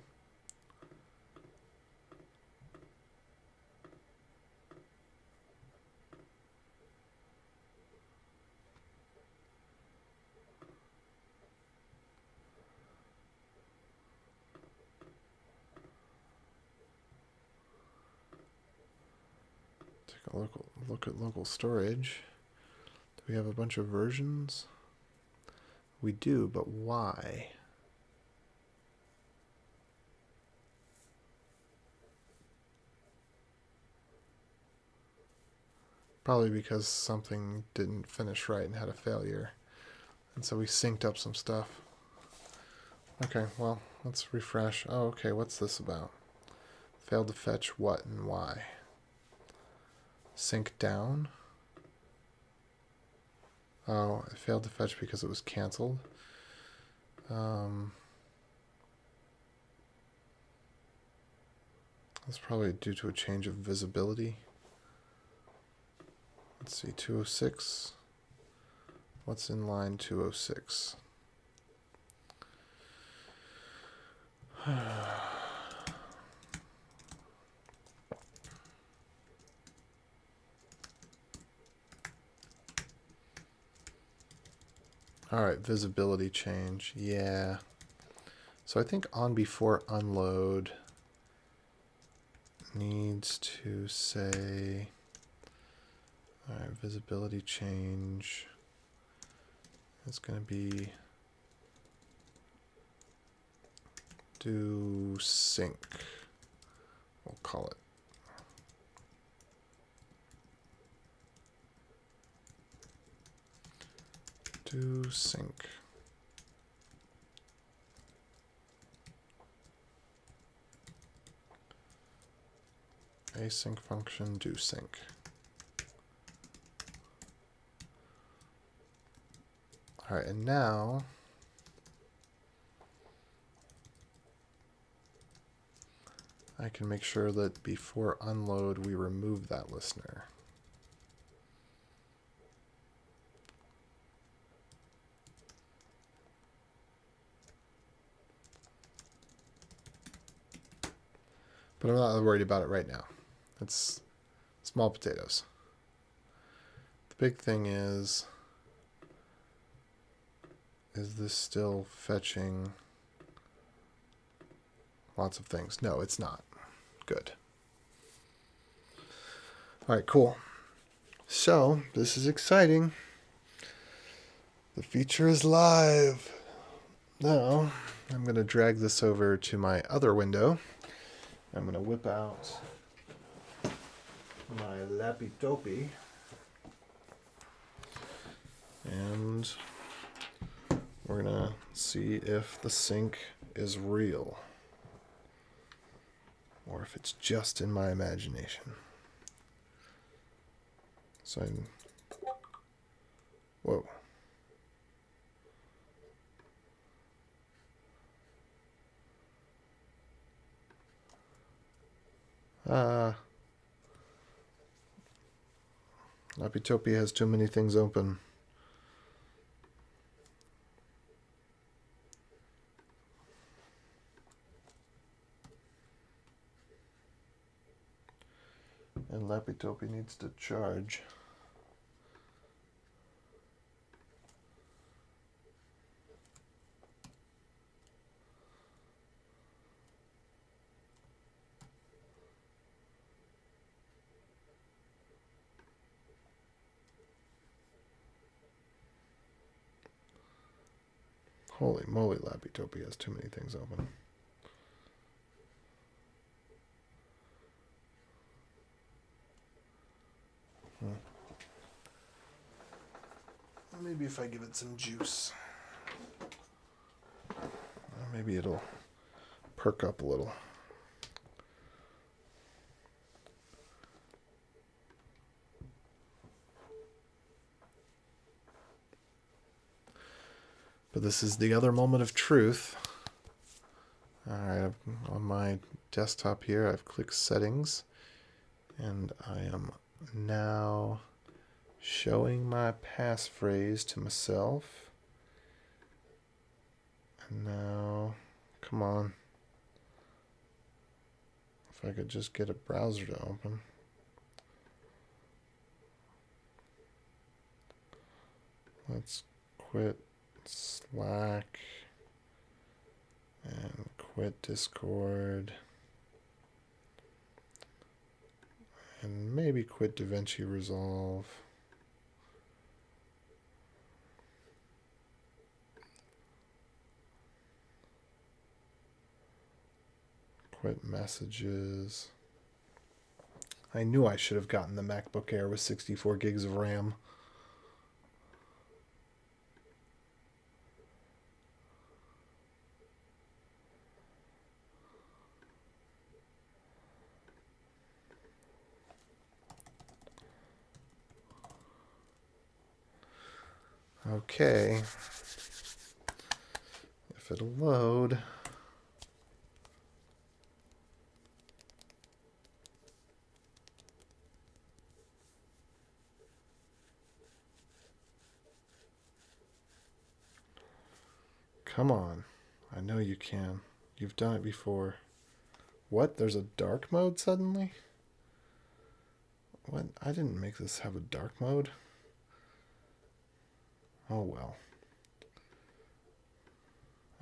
Take a look at local storage. Do we have a bunch of versions? We do, but why? Probably because something didn't finish right and had a failure. And so we synced up some stuff. Okay, well, let's refresh. Oh, okay, what's this about? Failed to fetch what and why? Sync down? Oh, it failed to fetch because it was canceled. That's probably due to a change of visibility. Let's see, 206. What's in line 206? All right, visibility change. Yeah. So I think on before unload needs to say, all right, visibility change. It's going to be do sync. We'll call it. Do sync. Async function do sync. All right, and now I can make sure that before unload we remove that listener. But I'm not worried about it right now. It's small potatoes. The big thing is this still fetching lots of things? No, it's not. Good. All right, cool. So this is exciting. The feature is live. Now I'm going to drag this over to my other window. I'm going to whip out my lappy-dopey and we're going to see if the sync is real or if it's just in my imagination. So whoa. Lappy-topy has too many things open. And Lappy-topy needs to charge. Holy moly, Lapitopia has too many things open. Maybe if I give it some juice, maybe it'll perk up a little. But this is the other moment of truth. All right, on my desktop here, I've clicked settings, and I am now showing my passphrase to myself. And now, come on. If I could just get a browser to open. Let's quit Slack and quit Discord. And maybe quit DaVinci Resolve. Quit messages. I knew I should have gotten the MacBook Air with 64 gigs of RAM. Okay. If it'll load. Come on. I know you can. You've done it before. What? There's a dark mode suddenly? What? I didn't make this have a dark mode. Oh well.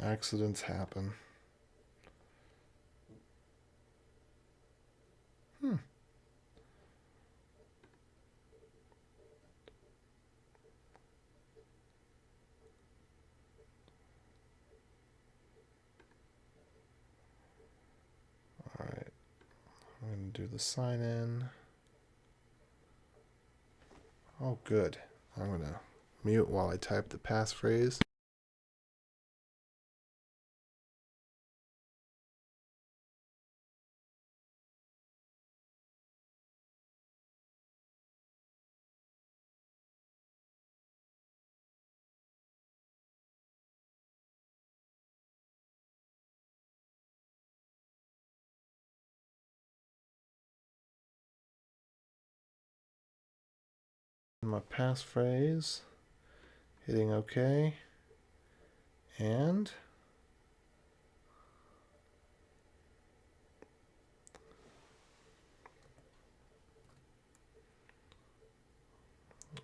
Accidents happen. Alright. I'm going to do the sign in. Oh, good. I'm going to mute while I type the passphrase. My passphrase, hitting OK, and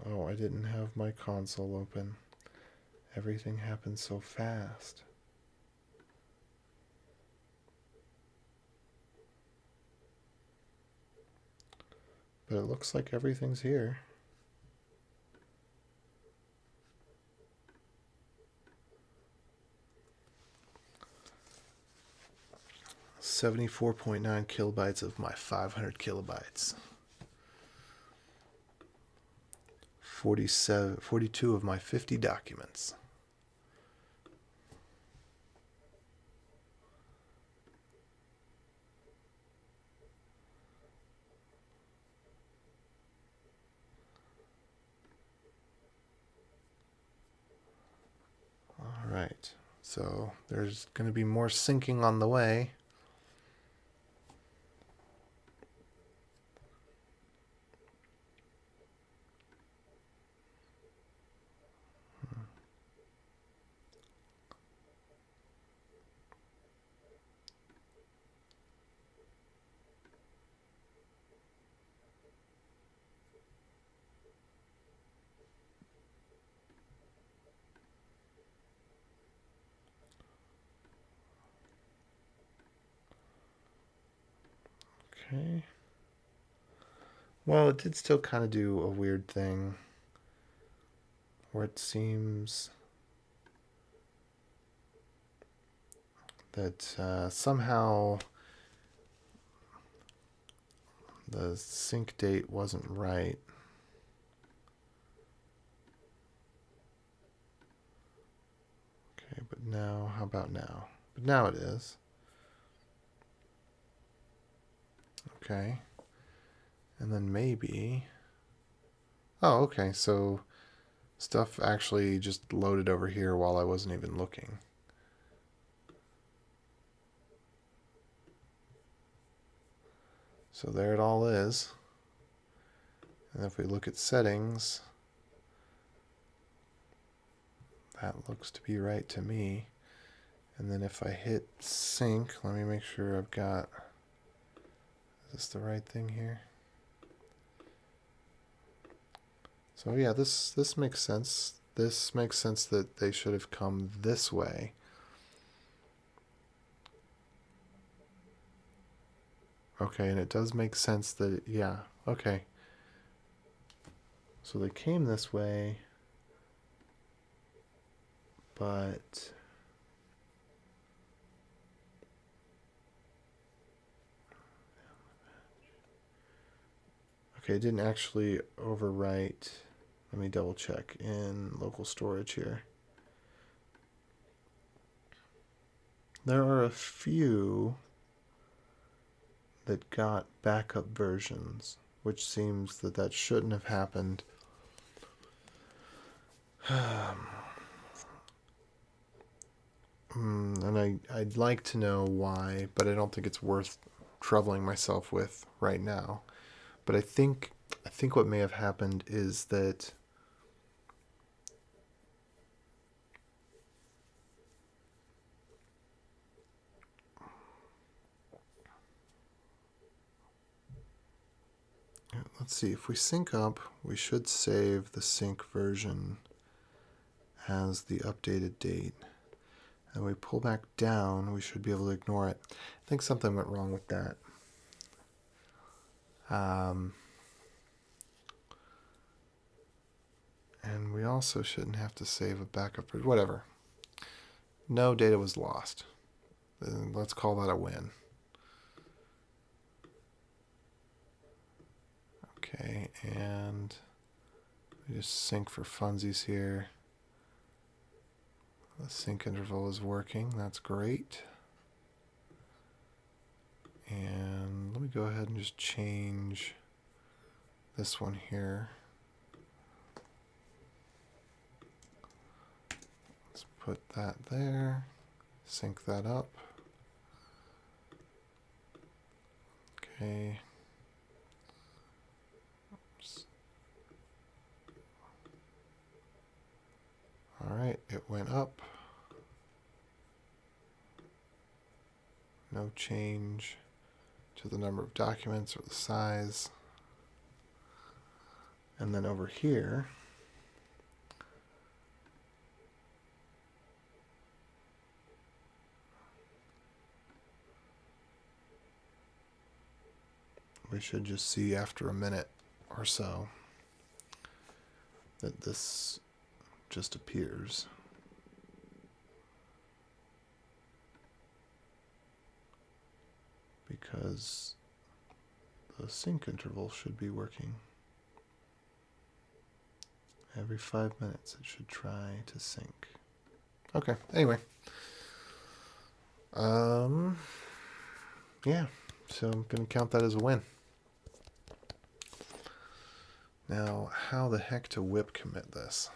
oh, I didn't have my console open. Everything happened so fast. But it looks like everything's here. .9 kilobytes of my 500 kilobytes. 42 of my 50 documents. All right, so there's going to be more syncing on the way. Okay. Well, it did still kind of do a weird thing where it seems that somehow the sync date wasn't right. Okay, but now, how about now? But now it is. Okay. And then maybe... Oh, okay, so stuff actually just loaded over here while I wasn't even looking. So there it all is. And if we look at settings, that looks to be right to me. And then if I hit sync, let me make sure I've got, is this the right thing here? So yeah, this makes sense. This makes sense that they should have come this way. Okay, and it does make sense that, yeah, okay. So they came this way, but okay, it didn't actually overwrite. Let me double check in local storage here. There are a few that got backup versions, which seems that that shouldn't have happened. And I'd like to know why, but I don't think it's worth troubling myself with right now. But I think what may have happened is that let's see, if we sync up, we should save the sync version as the updated date. And we pull back down, we should be able to ignore it. I think something went wrong with that. And we also shouldn't have to save a backup, whatever. No data was lost. Let's call that a win. Okay, and we just sync for funsies here. The sync interval is working. That's great. And let me go ahead and just change this one here. Let's put that there. Sync that up. Okay. Oops. All right, it went up. No change to the number of documents or the size. And then over here, we should just see after a minute or so that this just appears. Because the sync interval should be working. Every 5 minutes it should try to sync. Okay, anyway. Yeah, so I'm going to count that as a win. Now, how the heck to whip commit this?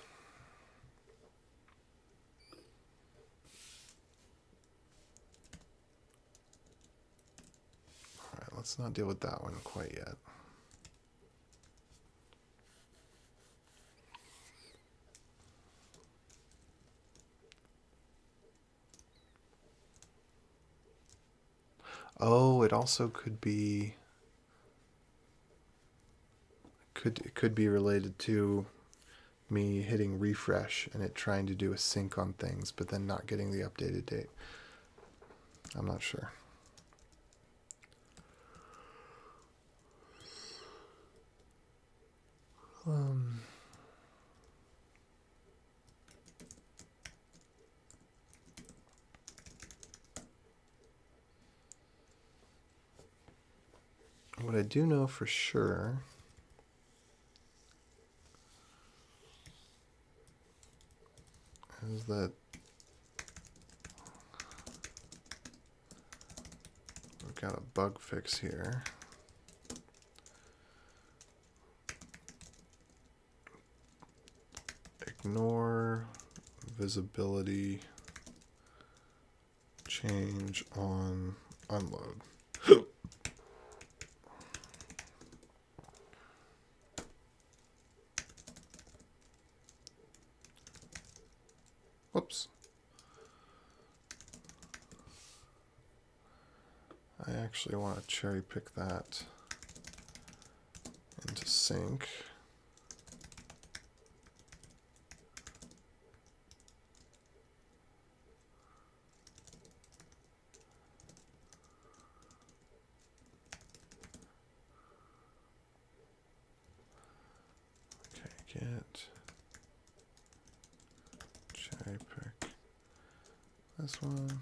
Alright, let's not deal with that one quite yet. Oh, it also could be could be related to me hitting refresh and it trying to do a sync on things, but then not getting the updated date. I'm not sure. What I do know for sure is that we've got a bug fix here. Ignore visibility change on unload. Whoops. I actually want to cherry pick that into sync. Okay, get cherry pick this one.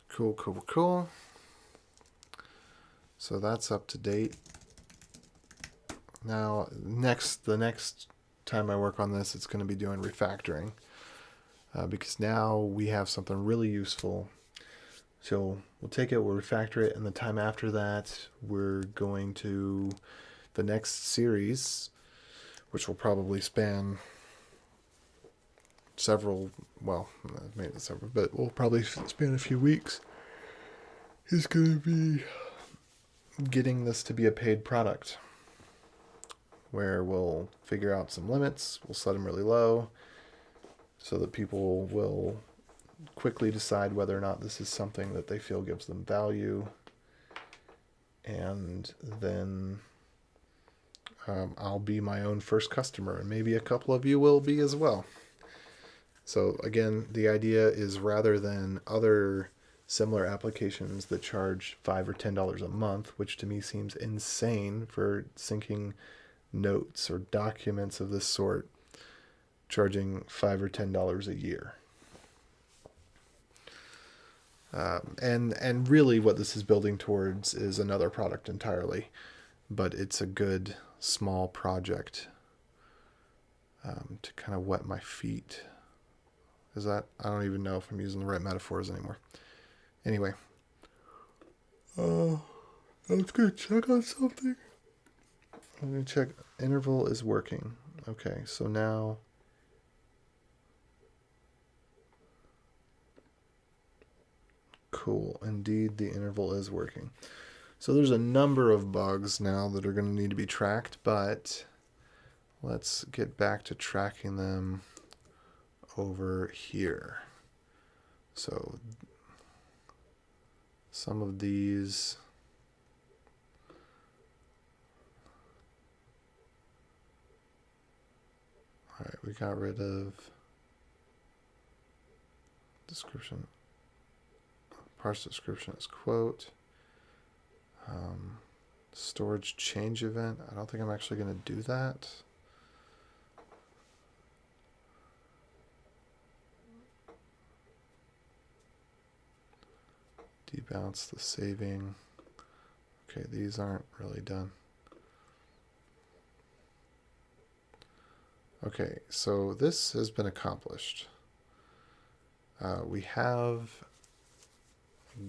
Cool, cool, cool. So that's up to date. Now, the next time I work on this, it's going to be doing refactoring because now we have something really useful. So we'll take it, we'll refactor it, and the time after that, we're going to the next series, which will probably span several, well, maybe several, but we'll probably span a few weeks, is going to be getting this to be a paid product, where we'll figure out some limits, we'll set them really low, so that people will quickly decide whether or not this is something that they feel gives them value, and then I'll be my own first customer, and maybe a couple of you will be as well. So again, the idea is rather than other similar applications that charge $5 or $10 a month, which to me seems insane for syncing notes or documents of this sort, charging $5 or $10 a year. And really what this is building towards is another product entirely, but it's a good small project to kind of wet my feet. Is that, I don't even know if I'm using the right metaphors anymore. Anyway, I was going to check on something. I'm going to check, interval is working. Okay, so now, cool, indeed the interval is working. So there's a number of bugs now that are going to need to be tracked, but let's get back to tracking them over here. So some of these, all right, we got rid of description, parse description as quote, storage change event. I don't think I'm actually going to do that. Debounce the saving. Okay, these aren't really done. Okay, so this has been accomplished. We have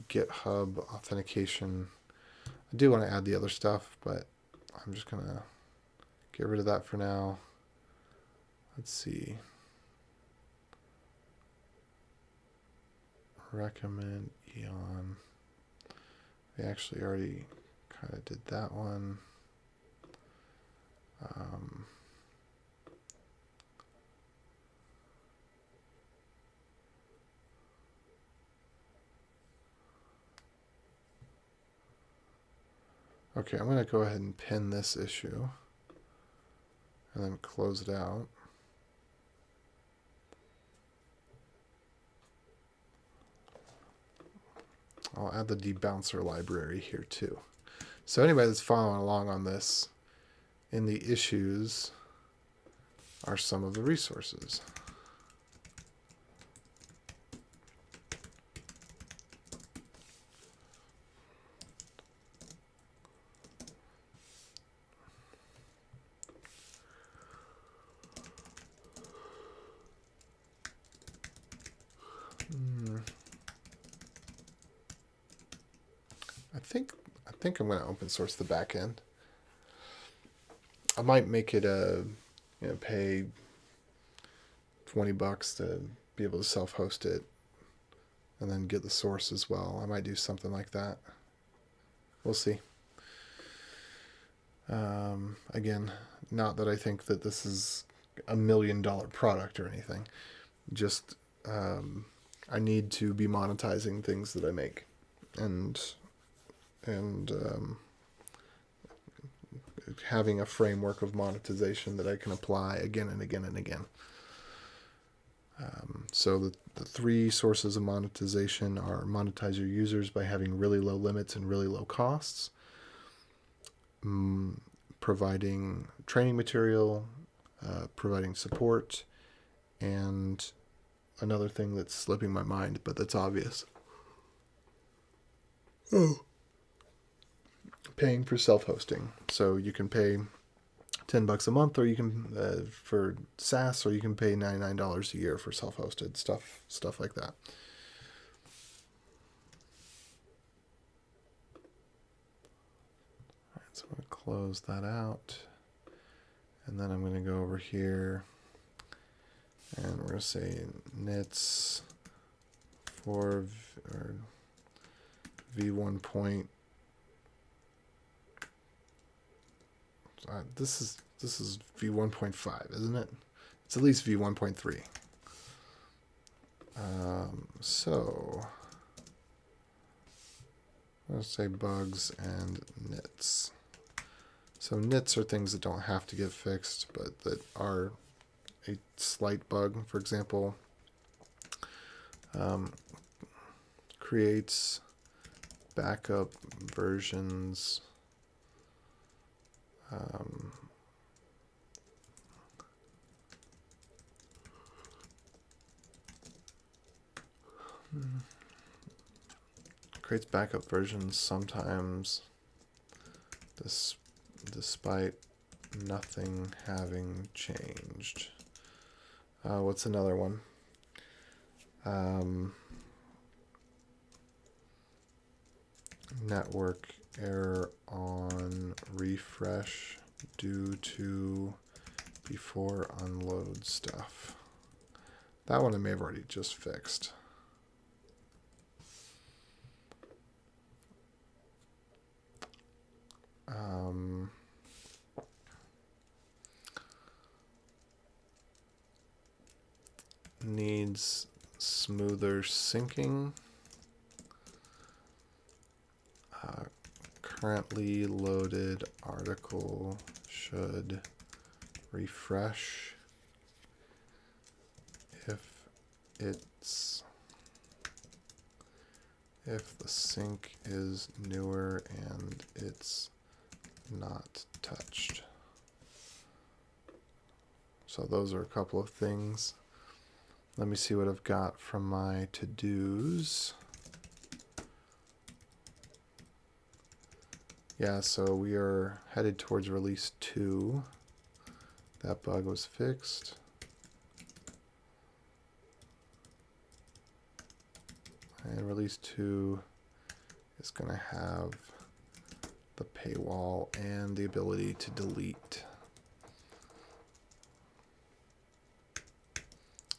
GitHub authentication. I do want to add the other stuff, but I'm just going to get rid of that for now. Let's see. Recommend Eon. We actually already kind of did that one. Okay, I'm going to go ahead and pin this issue and then close it out. I'll add the debouncer library here too. So anybody that's following along on this, in the issues are some of the resources. think I'm going to open source the backend. I might make it pay $20 to be able to self-host it, and then get the source as well. I might do something like that. We'll see. Again, not that I think that this is $1 million product or anything. Just I need to be monetizing things that I make, and having a framework of monetization that I can apply again and again and again. So the three sources of monetization are: monetize your users by having really low limits and really low costs, providing training material, providing support, and another thing that's slipping my mind, but that's obvious. Paying for self-hosting. So you can pay $10 a month, or you can for SaaS, or you can pay $99 a year for self-hosted stuff like that. All right, so I'm going to close that out, and then I'm going to go over here, and we're going to say nits for v1 point. This is v1.5, isn't it? It's at least v1.3. So let's say bugs and nits. So nits are things that don't have to get fixed, but that are a slight bug. For example, creates backup versions. Creates backup versions sometimes, despite nothing having changed. What's another one? Network error on refresh due to before unload stuff. That one I may have already just fixed. Needs smoother syncing. Currently loaded article should refresh if the sync is newer and it's not touched. So those are a couple of things. Let me see what I've got from my to-dos. Yeah, so we are headed towards release 2. That bug was fixed. And release 2 is going to have the paywall and the ability to delete.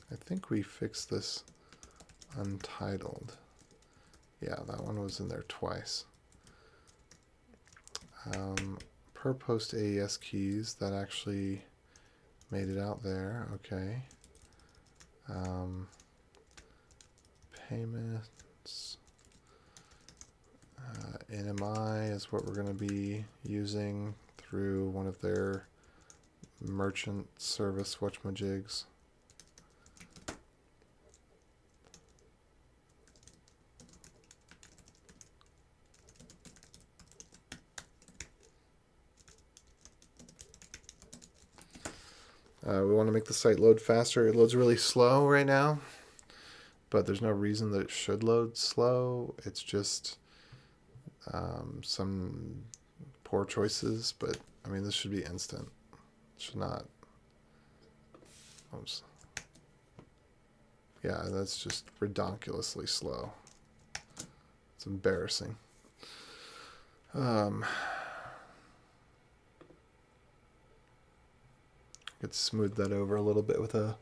I think we fixed this Untitled. Yeah, that one was in there twice. Per post AES keys, that actually made it out there. Okay. Payments. NMI is what we're going to be using through one of their merchant service whatchamajigs. We want to make the site load faster. It loads really slow right now, but there's no reason that it should load slow. It's just some poor choices, but I mean, this should be instant. It should not. Oops. Yeah, that's just ridiculously slow. It's embarrassing. Could smooth that over a little bit with a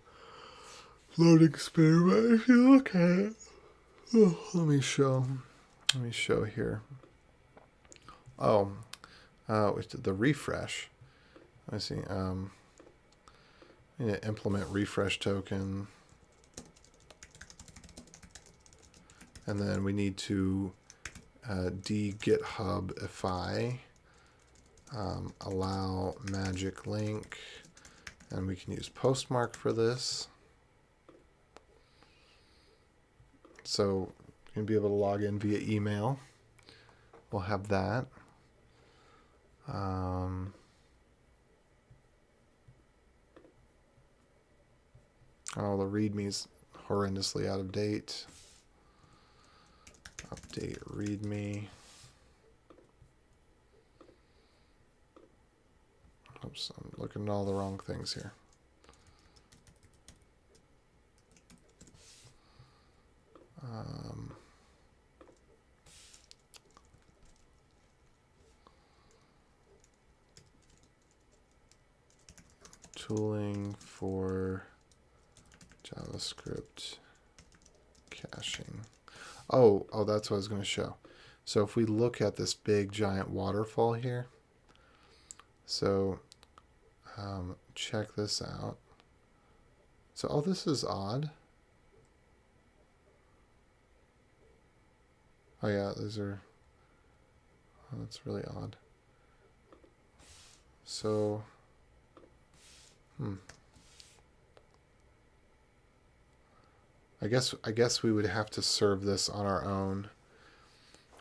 loading spinner, but if you look at it, let me show here. Oh, the refresh. I see. I need to implement refresh token, and then we need to de-githubify, allow magic link, and we can use postmark for this. So you're going to be able to log in via email. We'll have that. Oh, the README's horrendously out of date. Update README. Oops, I'm looking at all the wrong things here. Tooling for JavaScript caching. Oh, that's what I was going to show. So if we look at this big giant waterfall here, so check this out. So, oh, this is odd. Oh yeah, these are, oh, that's really odd. So, I guess we would have to serve this on our own.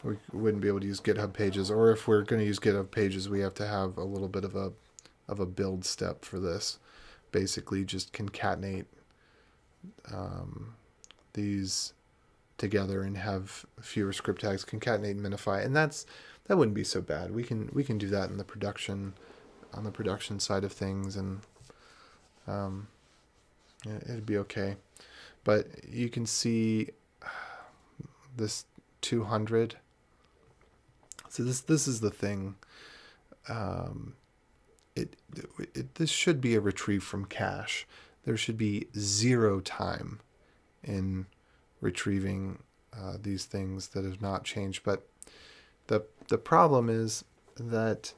We wouldn't be able to use GitHub Pages, or if we're going to use GitHub Pages, we have to have a little bit of a build step for this. Basically, just concatenate these together and have fewer script tags, concatenate and minify, and that wouldn't be so bad. We can do that in the production, on the production side of things, and yeah, it'd be okay. But you can see this 200. So this is the thing. This should be a retrieve from cache. There should be 0 time in retrieving these things that have not changed. But the problem is that,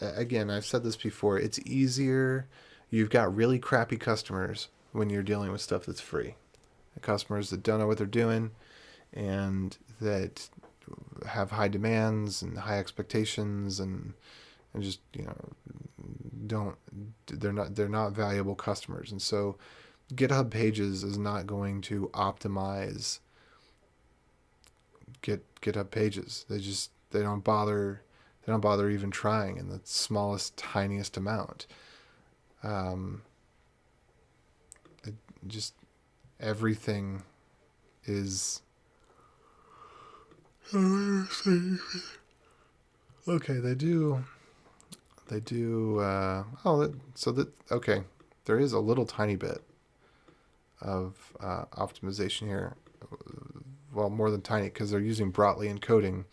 again, I've said this before, it's easier. You've got really crappy customers when you're dealing with stuff that's free. The customers that don't know what they're doing and that have high demands and high expectations and just, they're not valuable customers. And so GitHub Pages is not going to optimize GitHub Pages. They don't bother even trying in the smallest, tiniest amount. Just everything is okay. They do. Okay. There is a little tiny bit of optimization here. Well, more than tiny, because they're using Brotli encoding,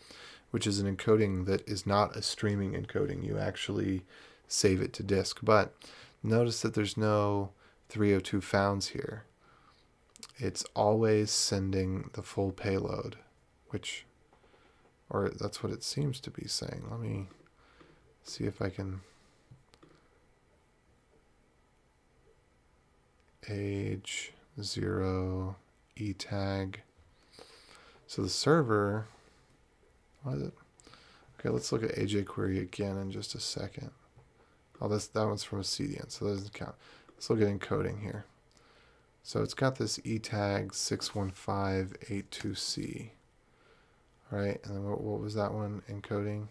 which is an encoding that is not a streaming encoding. You actually save it to disk. But notice that there's no 302 founds here. It's always sending the full payload, or that's what it seems to be saying. Let me see if I can age 0 e tag. So the server, what is it? Okay, let's look at AJ query again in just a second. Oh, that one's from a CDN, so that doesn't count. Let's look at encoding here. So it's got this e tag 61582C. Right, and then what was that one encoding?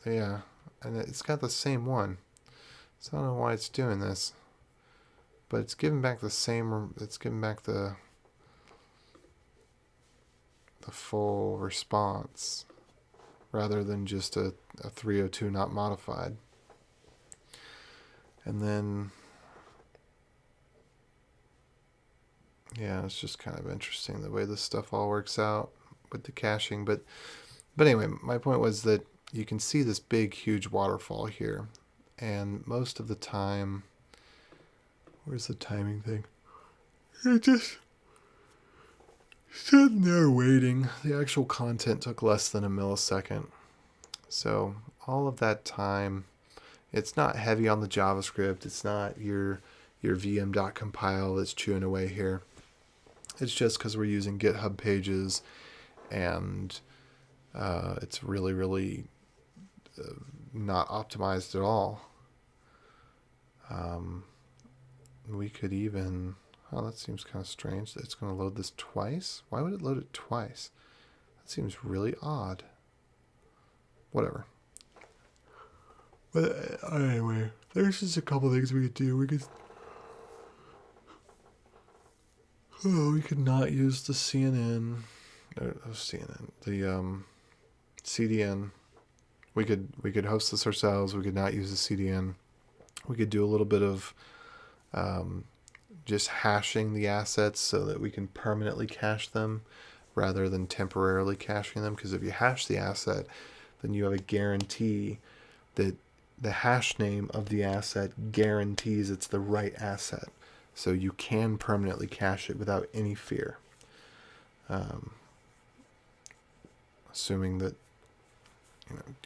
Yeah, and it's got the same one. So I don't know why it's doing this, but it's giving back the same. It's giving back the full response rather than just a 302 not modified. And then, yeah, it's just kind of interesting the way this stuff all works out with the caching. But But anyway, my point was that you can see this big, huge waterfall here. And most of the time, where's the timing thing? It just sitting there waiting. The actual content took less than a millisecond. So all of that time, it's not heavy on the JavaScript. It's not your vm.compile that's chewing away here. It's just because we're using GitHub pages, and it's really, really not optimized at all. We could even... Oh, that seems kind of strange. It's going to load this twice? Why would it load it twice? That seems really odd. Whatever. But anyway, there's just a couple things we could do. We could not use the CNN, the CDN. We could host this ourselves. We could not use the CDN. We could do a little bit of just hashing the assets so that we can permanently cache them rather than temporarily caching them. Because if you hash the asset, then you have a guarantee that the hash name of the asset guarantees it's the right asset. So you can permanently cache it without any fear. Assuming that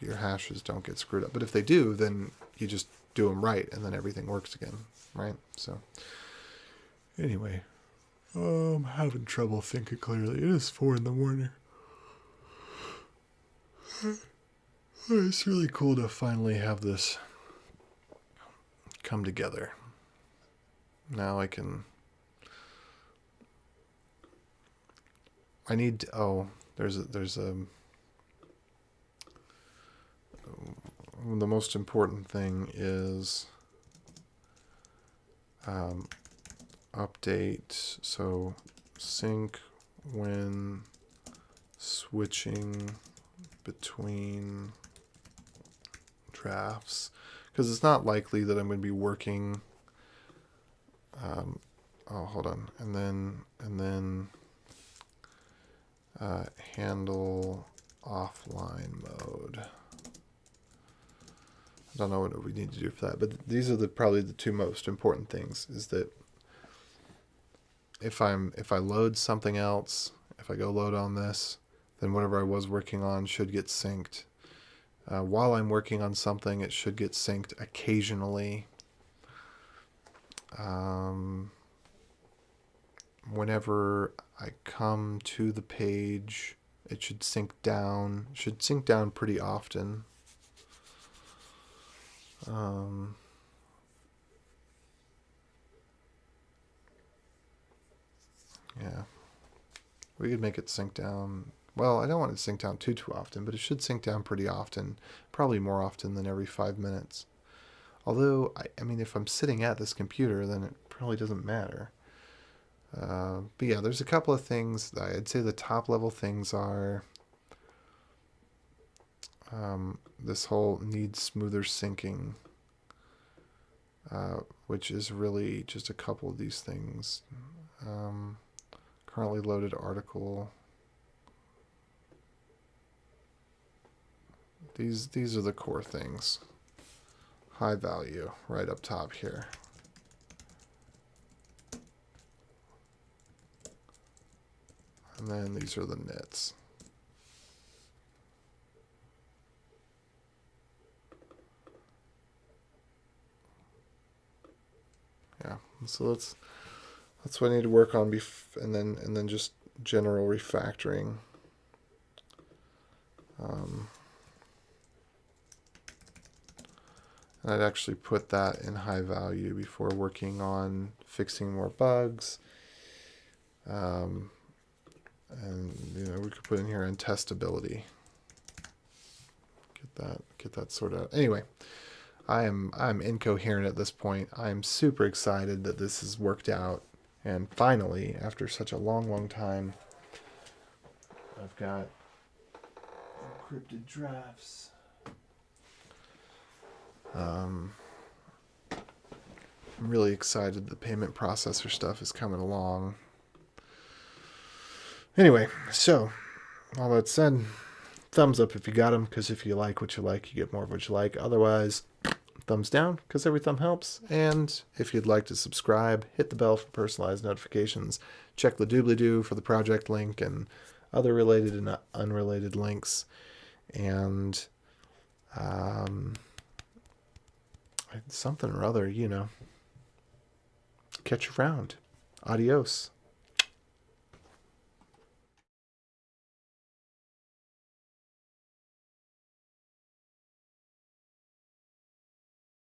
your hashes don't get screwed up. But if they do, then you just do them right and then everything works again, right? So anyway, I'm having trouble thinking clearly. It is 4 a.m. It's really cool to finally have this come together. Now I need to, there's the most important thing is update, so sync when switching between drafts, because it's not likely that I'm going to be working hold on, and then handle offline mode. I don't know what we need to do for that, but these are probably the two most important things. Is that if I load something else, if I go load on this, then whatever I was working on should get synced. While I'm working on something, it should get synced occasionally. Whenever I come to the page, it should sync down. Should sync down pretty often. Yeah, we could make it sync down. Well, I don't want it to sync down too often, but it should sync down pretty often, probably more often than every 5 minutes. Although, I mean, if I'm sitting at this computer, then it probably doesn't matter. But yeah, there's a couple of things. I'd say the top level things are this whole needs smoother syncing, which is really just a couple of these things. Currently loaded article. These are the core things. High value right up top here. And then these are the nits. Yeah, so that's what I need to work on, and then just general refactoring. And I'd actually put that in high value before working on fixing more bugs. And we could put in here untestability. Get that sorted out. Anyway, I'm incoherent at this point. I'm super excited that this has worked out, and finally, after such a long time, I've got encrypted drafts. I'm really excited the payment processor stuff is coming along. Anyway, so all that said, thumbs up if you got them, because if you like what you like, you get more of what you like. Otherwise, thumbs down, because every thumb helps. And if you'd like to subscribe, hit the bell for personalized notifications. Check the doobly-doo for the project link and other related and unrelated links. And something or other, catch you around. Adios.